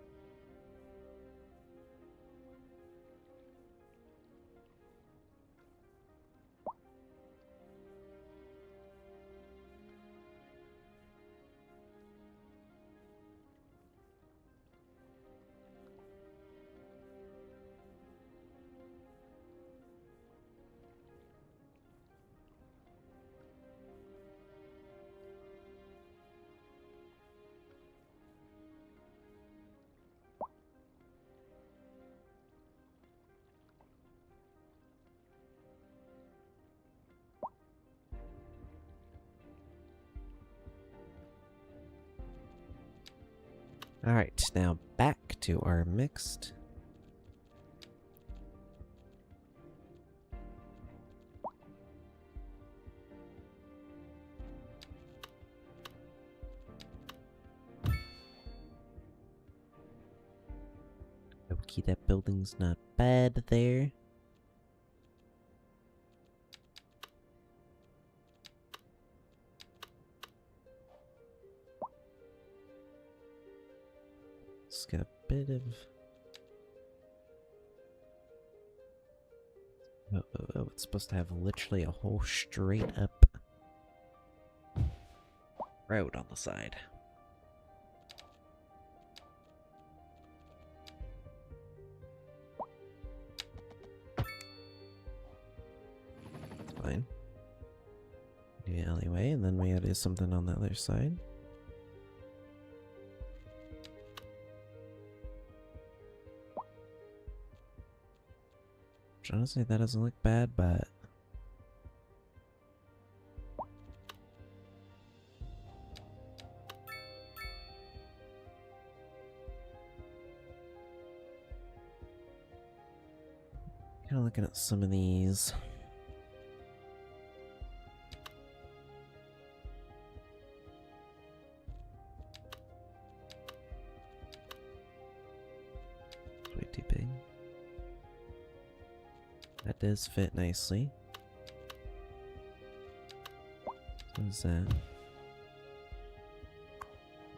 Alright, now back to our mixed. Okay, that building's not bad there. It's got a bit of... Oh, it's supposed to have literally a whole straight up road on the side. That's fine. The alleyway, and then we gotta do something on the other side. Which honestly, that doesn't look bad, but... Kinda looking at some of these. It's way too big. That does fit nicely. What is that?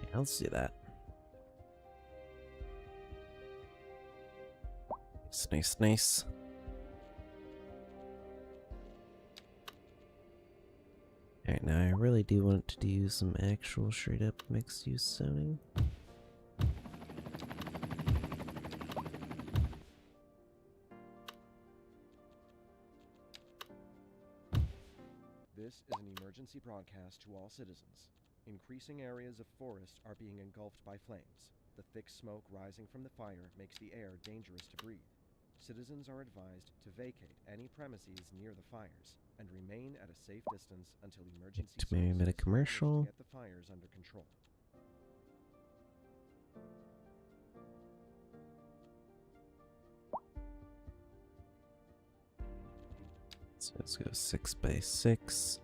Yeah, let's do that. Nice, nice. Alright, now I really do want to do some actual straight up mixed use zoning. This is an emergency broadcast to all citizens. Increasing areas of forest are being engulfed by flames. The thick smoke rising from the fire makes the air dangerous to breathe. Citizens are advised to vacate any premises near the fires and remain at a safe distance until emergency Maybe a bit of services commercial. manage to get the fires under control. So let's go 6 by 6.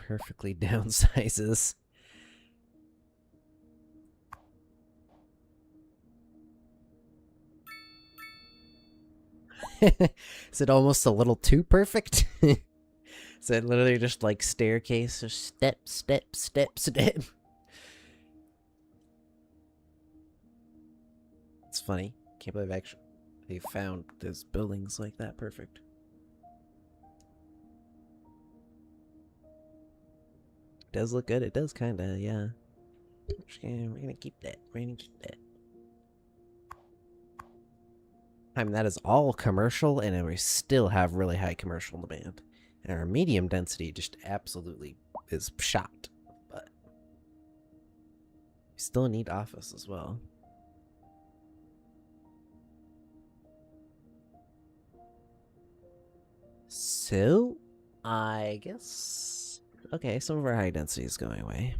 Perfectly downsizes. Is it almost a little too perfect? Is it literally just like staircase, just step, step, step, step? It's funny. Can't believe actually they found those buildings like that perfect. Does look good. It does kinda, yeah. We're gonna keep that. We're gonna keep that. I mean, that is all commercial, and we still have really high commercial demand. And our medium density just absolutely is shot. But we still need office as well. So, I guess... Okay, some of our high density is going away.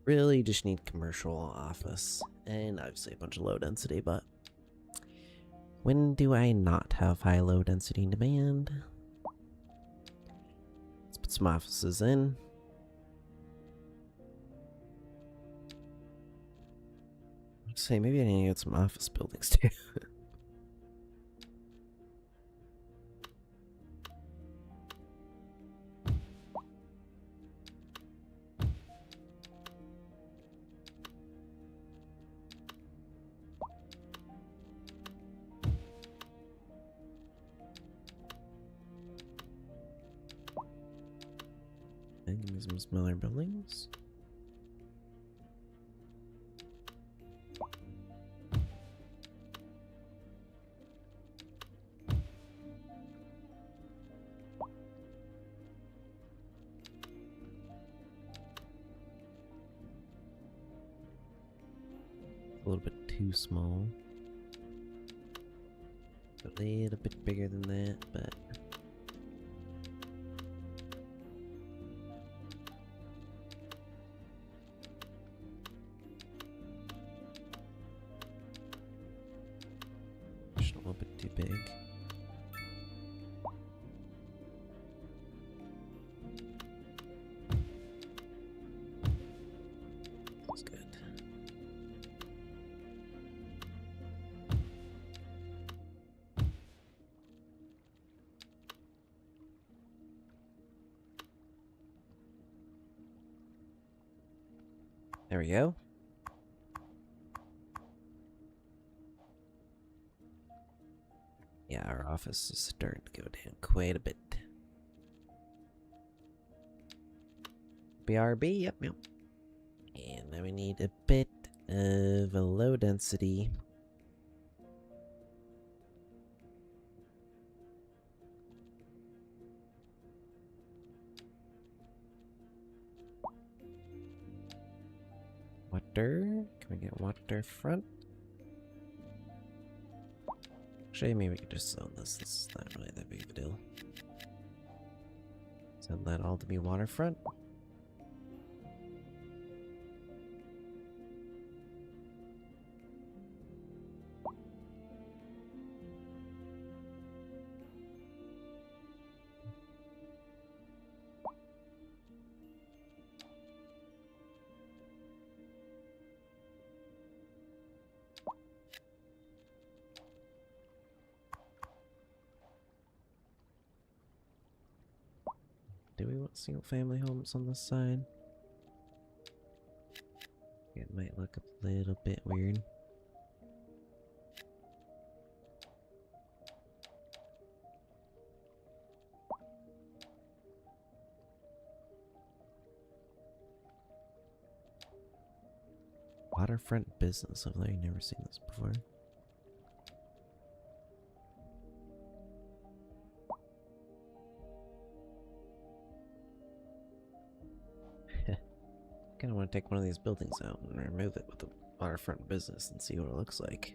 Really just need commercial office. And obviously a bunch of low density, but... When do I not have high low density demand? Let's put some offices in. Let's say maybe I need to get some office buildings too. And give me some smaller buildings. A little bit too small. A little bit bigger than that, but... just a little bit too big. That's good. There we go. Yeah, our office is starting to go down quite a bit. BRB, yep. And then we need a bit of a low density. water. Can we get waterfront? Actually, maybe we could just zone this. This is not really that big of a deal. Zone that all to be waterfront. Do we want single family homes on this side? It might look a little bit weird. Waterfront business. I've really never seen this before. Kind of want to take one of these buildings out and remove it with the waterfront business and see what it looks like.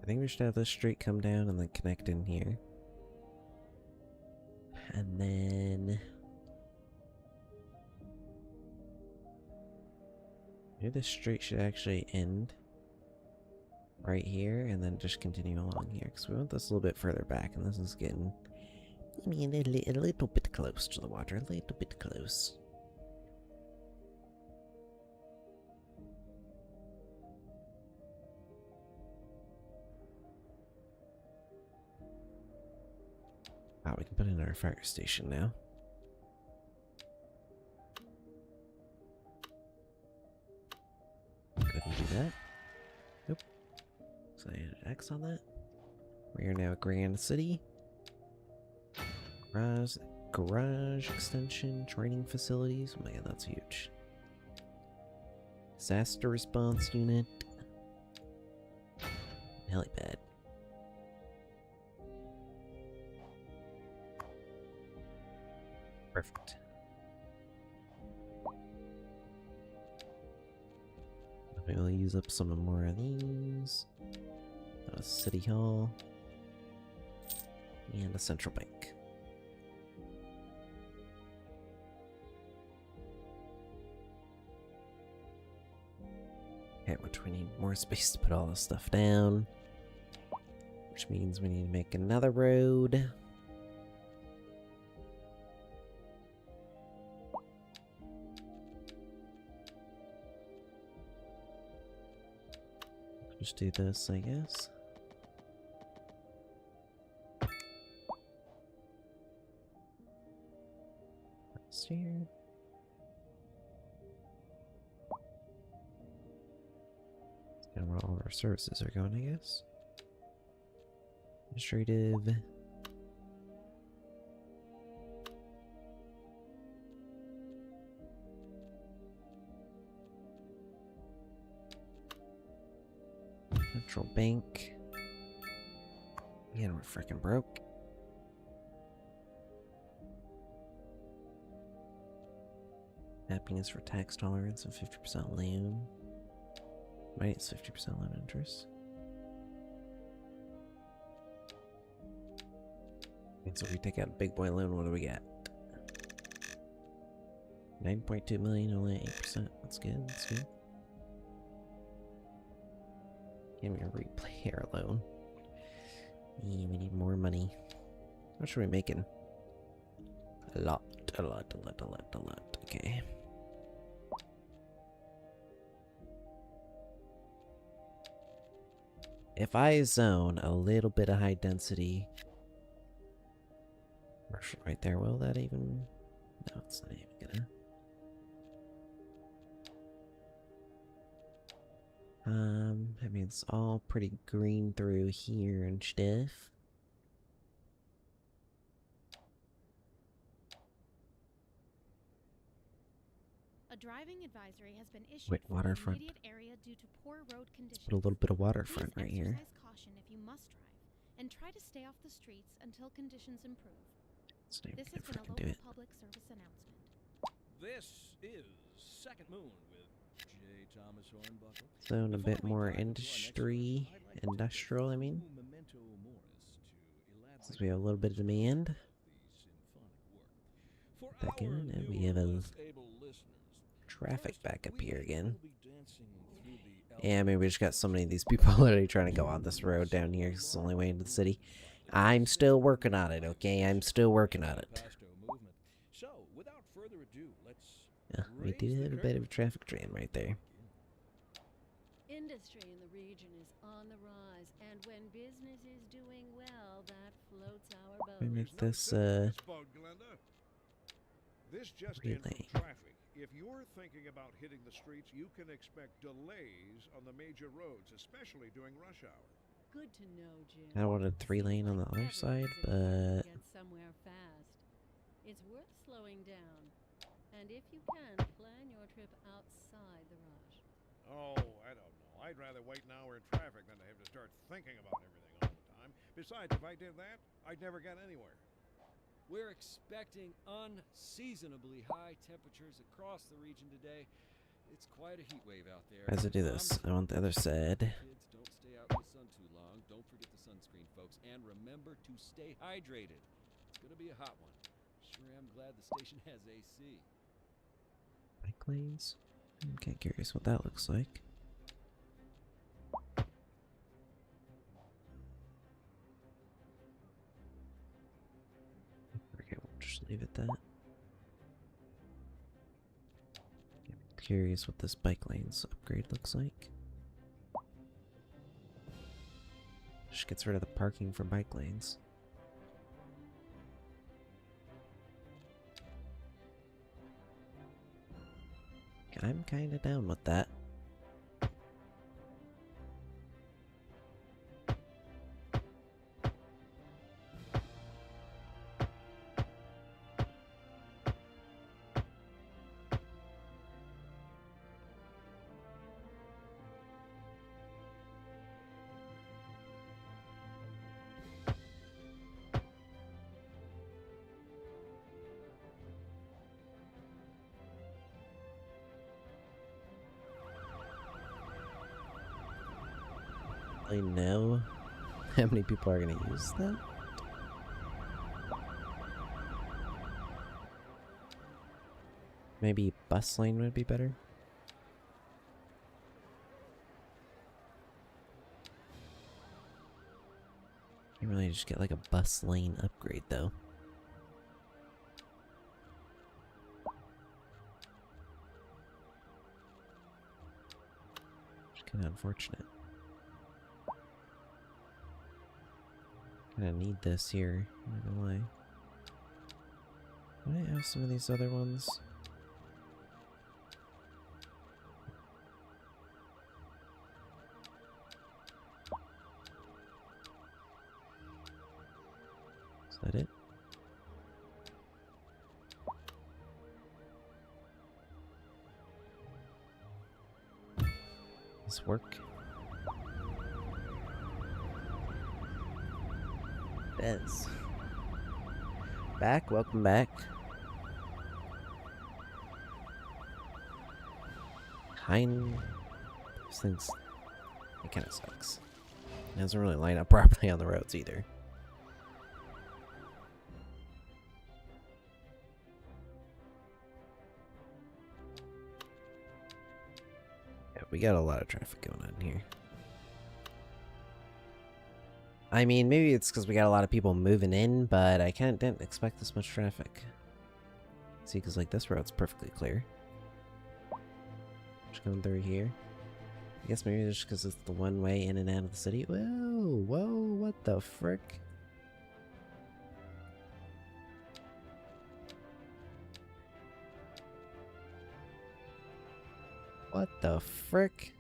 I think we should have this street come down and then connect in here. And then maybe this street should actually end right here and then just continue along here, because we want this a little bit further back, and this is getting, I mean, a little bit close to the water, a little bit close. Wow, we can put in our fire station now. Couldn't do that. Nope. So I added X on that. We are now Grand City. Garage extension, training facilities. Oh my god, that's huge. Disaster response unit. Helipad. Perfect. We'll use up some more of these. A city hall. And a central bank. Okay, which we need more space to put all this stuff down. Which means we need to make another road. Just do this, I guess. That's here. That's kind of where all of our services are going, I guess. Administrative. Central bank. Man, we're freaking broke. Happiness for tax tolerance and 50% loan. Right, it's 50% loan interest. And so if we take out a big boy loan, what do we get? 9.2 million, only 8%. That's good, that's good. Give me a replayer loan. Yeah, we need more money. How much are we making? A lot. Okay. If I zone a little bit of high density commercial right there, will that even... No, it's not even gonna... I mean, it's all pretty green through here and stuff. A driving advisory has been issued Wait, for the waterfront. immediate area due to poor road conditions. Put a little bit of waterfront Please right here. exercise caution if you must drive. and try to stay off the streets until conditions improve. It's not even This has gonna been a fucking do local it. public service announcement. This is Second Moon with J. Thomas Hornbuckle. So a Before bit we more dive into our next industry, story, I'd like to take a industrial, I mean. few memento moris to elaborate Since we have a little bit of demand. of the symphonic work. For Back our in, and we newer, have a less able listeners, traffic first, back up we here again. will be dancing through the Yeah, I mean, we just got so many of these people already trying to go on this road down here 'cause it's the only way into the city. I'm still working on it, okay? I'm still working on it. Pasto movement. So, without further ado, let's Yeah, we raise do the have a bit curtain. of a traffic jam right there. Industry in the region is on the rise, and when business is doing well, that floats our boat. We make There's no this, sitting on this boat, Glenda. This just in from relay. traffic. If you're thinking about hitting the streets, you can expect delays on the major roads, especially during rush hour. Good to know, Jim. I wanted 3-lane on the other Everyone's side, in a hurry to but get somewhere fast. It's worth slowing down, and if you can, plan your trip outside the rush. Oh, I don't know. I'd rather wait an hour in traffic than to have to start thinking about everything all the time. Besides, if I did that, I'd never get anywhere. We're expecting unseasonably high temperatures across the region today. It's quite a heat wave out there. how does it do this? I want the other side. Kids, don't stay out in the sun too long. Don't forget the sunscreen, folks. And remember to stay hydrated. It's going to be a hot one. Sure am glad the station has AC. Bike lanes? Okay, curious what that looks like. Okay, we'll just leave it that. Curious what this bike lanes upgrade looks like. Just gets rid of the parking for bike lanes. I'm kinda down with that. I know how many people are gonna use that. Maybe bus lane would be better. You really just get like a bus lane upgrade though. It's kind of unfortunate. Gonna need this here. I'm not gonna lie. Might I have some of these other ones? Is that it? This work? Bez. Back, welcome back. Hein. This thing's. It kinda sucks. It doesn't really line up properly on the roads either. Yeah, we got a lot of traffic going on here. I mean, maybe it's because we got a lot of people moving in, but I didn't expect this much traffic. See, because like this road's perfectly clear. Just going through here. I guess maybe just because it's the one way in and out of the city. Whoa, whoa, what the frick? What the frick?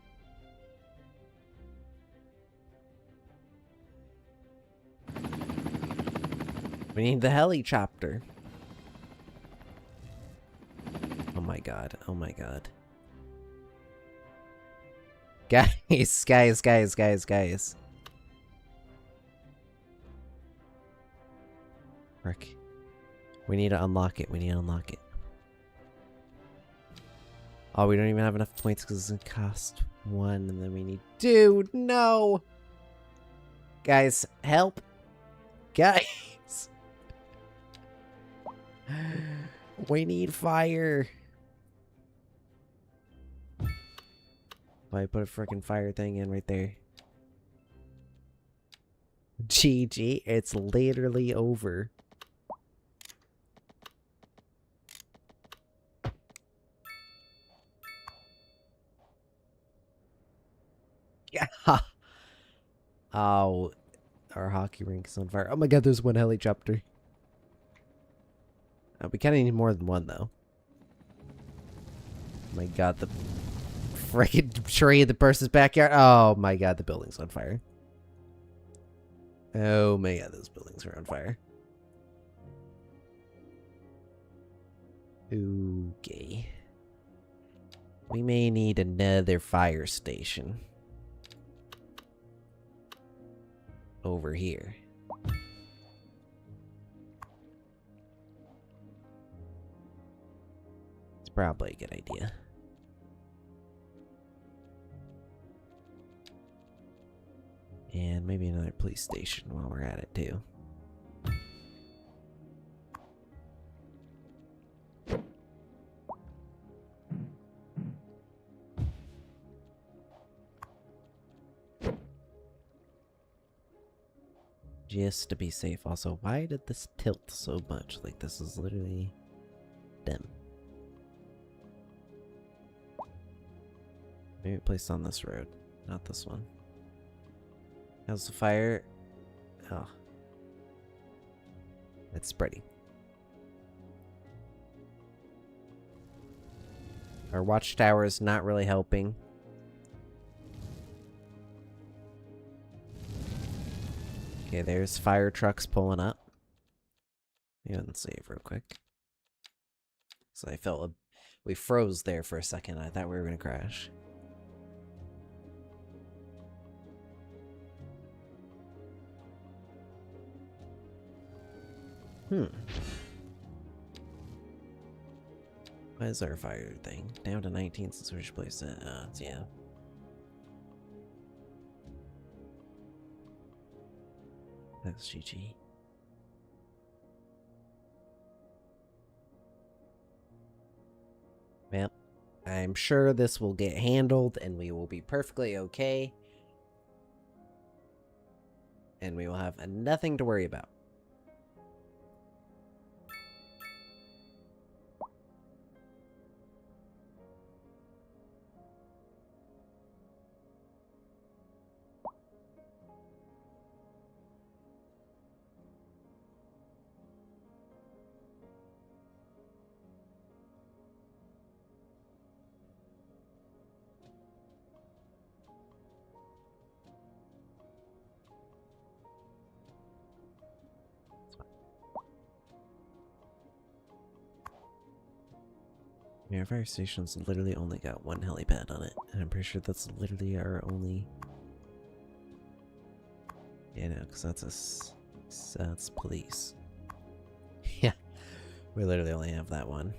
We need the helicopter. Oh my god, oh my god. Guys, guys. Frick. We need to unlock it. We need to unlock it. Oh, we don't even have enough points because it's going to cost 1, and then we need... Dude, no! Guys, help! Guys! We need fire! I put a freaking fire thing in right there. GG, it's literally over. Yeah. Oh, our hockey rink is on fire. Oh my god, there's one helicopter. We kind of need more than one, though. Oh my god, the freaking tree in the person's backyard. Oh my god, the building's on fire. Oh my god, those buildings are on fire. Okay. We may need another fire station. Over here. It's probably a good idea. And maybe another police station while we're at it too. Just to be safe. Also, why did this tilt so much? Like, this is literally dumb. Maybe placed on this road, not this one. How's the fire? Oh. It's spreading. Our watchtower is not really helping. Okay, there's fire trucks pulling up. Maybe I can save real quick. So I felt we froze there for a second. I thought we were gonna crash. What is our fire thing? Down to 19 since we should place it. Yeah. That's GG. Well, I'm sure this will get handled and we will be perfectly okay. And we will have nothing to worry about. Yeah, our fire station's literally only got one helipad on it, and I'm pretty sure that's literally our only... Yeah, no, because that's police. Yeah, we literally only have that one.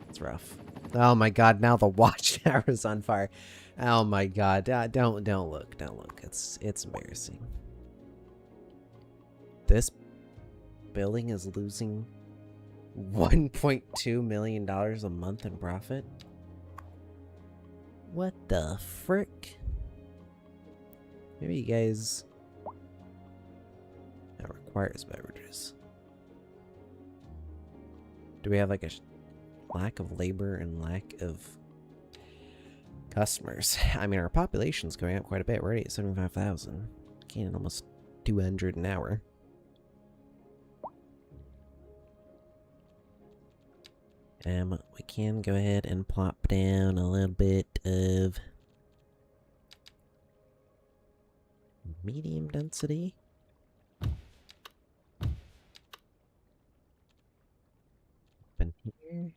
It's rough. Oh my god, now the watchtower is on fire. Oh my god, don't look. It's embarrassing. This building is losing $1.2 million a month in profit? What the frick? Maybe you guys... That requires beverages. Do we have like a lack of labor and lack of customers? I mean, our population's going up quite a bit. We're already at 75,000. Getting almost 200 an hour. We can go ahead and plop down a little bit of medium density. Open here.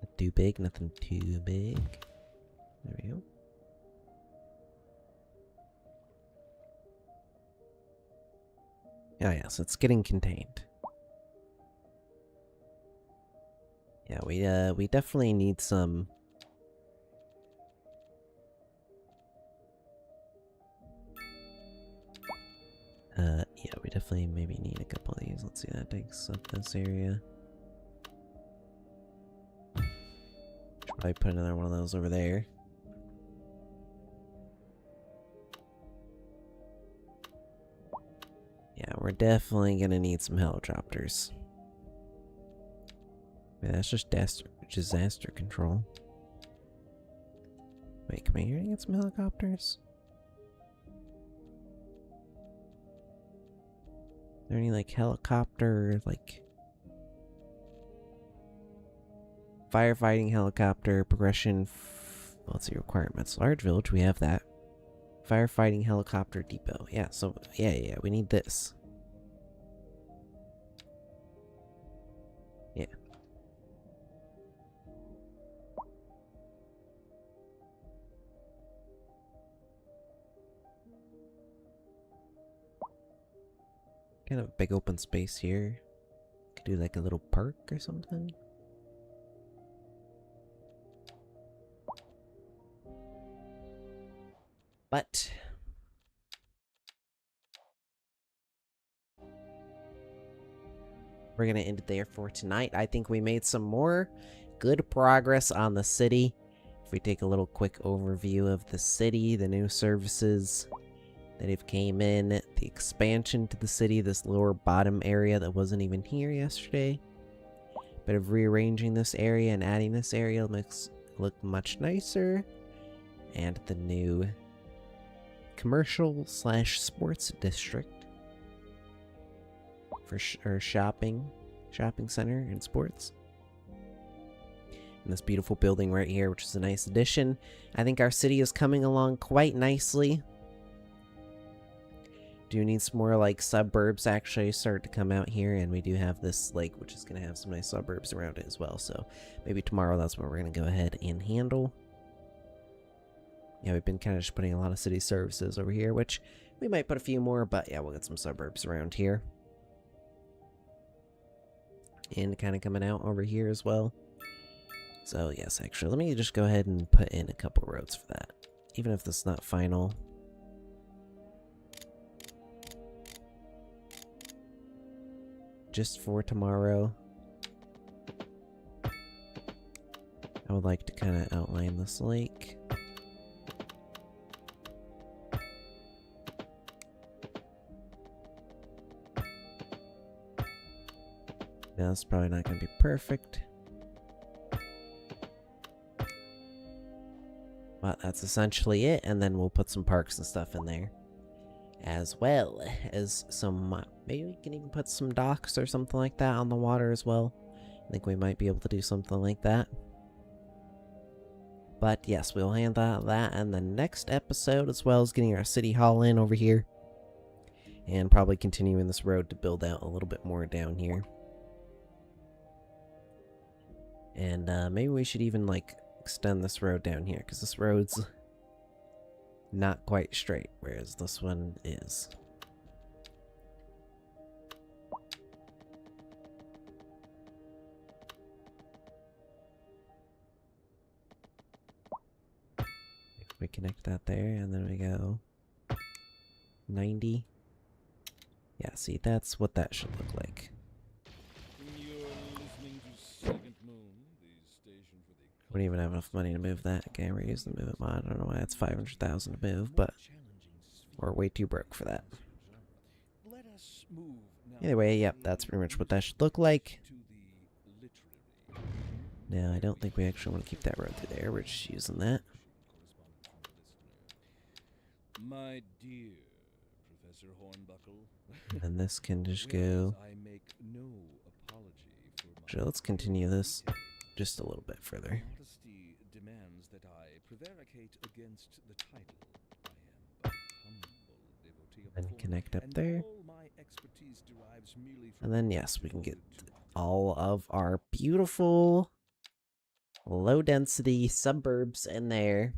Not too big, nothing too big. There we Oh yes, it's getting contained. Yeah, we definitely need some. Yeah, we definitely maybe need a couple of these. Let's see, that takes up this area. Should probably put another one of those over there. Yeah, we're definitely gonna need some helicopters. Wait, that's just disaster control. Wait, come here to get some helicopters? Is there any, like, helicopter, like... Firefighting helicopter, progression... What's the requirements? Large village, we have that. Firefighting helicopter depot. Yeah, so, yeah, we need this. Yeah. Kind of a big open space here. Could do like a little park or something. But we're gonna end it there for tonight. I think we made some more good progress on the city. If we take a little quick overview of the city, the new services that have came in, the expansion to the city, this lower bottom area that wasn't even here yesterday. Bit of rearranging this area and adding this area makes it look much nicer. And the new commercial/sports district for shopping center and sports. And this beautiful building right here, which is a nice addition. I think our city is coming along quite nicely. Do need some more like suburbs actually start to come out here, and we do have this lake which is going to have some nice suburbs around it as well, so maybe tomorrow that's what we're going to go ahead and handle. Yeah, we've been kind of just putting a lot of city services over here, which we might put a few more, but yeah, we'll get some suburbs around here. And kind of coming out over here as well. So yes, actually, let me just go ahead and put in a couple roads for that. Even if this is not final. Just for tomorrow, I would like to kind of outline this lake. Now, it's probably not going to be perfect. But that's essentially it, and then we'll put some parks and stuff in there. As well as some, maybe we can even put some docks or something like that on the water as well. I think we might be able to do something like that. But yes, we'll handle that in the next episode, as well as getting our city hall in over here. And probably continuing this road to build out a little bit more down here. And maybe we should even like extend this road down here, because this road's not quite straight, whereas this one is. We connect that there, and then we go 90. Yeah, see, that's what that should look like. You're listening to Second Moon, the station for the We don't even have enough money to move that. Okay, we're using the move it mod. I don't know why that's 500,000 to move, but we're way too broke for that. Let us move now. Anyway, yep, that's pretty much what that should look like. To the literary. Now, I don't think we actually want to keep that road through there. We're just using that. My dear Professor Hornbuckle. And this can just go. I make no apology for my Actually, let's continue this just a little bit further. modesty demands that I prevaricate against the title. I am but a humble devotee of Then the form, connect up and there. all my expertise derives merely from And then, yes, we can get all of our beautiful, low-density suburbs in there.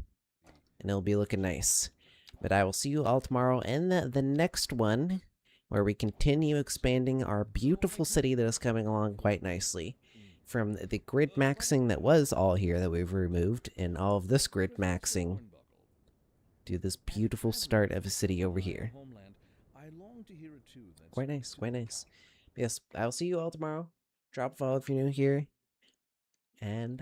And it'll be looking nice. But I will see you all tomorrow in the next one. where we continue expanding our beautiful city that is coming along quite nicely. From the grid maxing that was all here that we've removed, and all of this grid maxing, to this beautiful start of a city over here. Quite nice, quite nice. Yes, I'll see you all tomorrow. Drop a follow if you're new here. And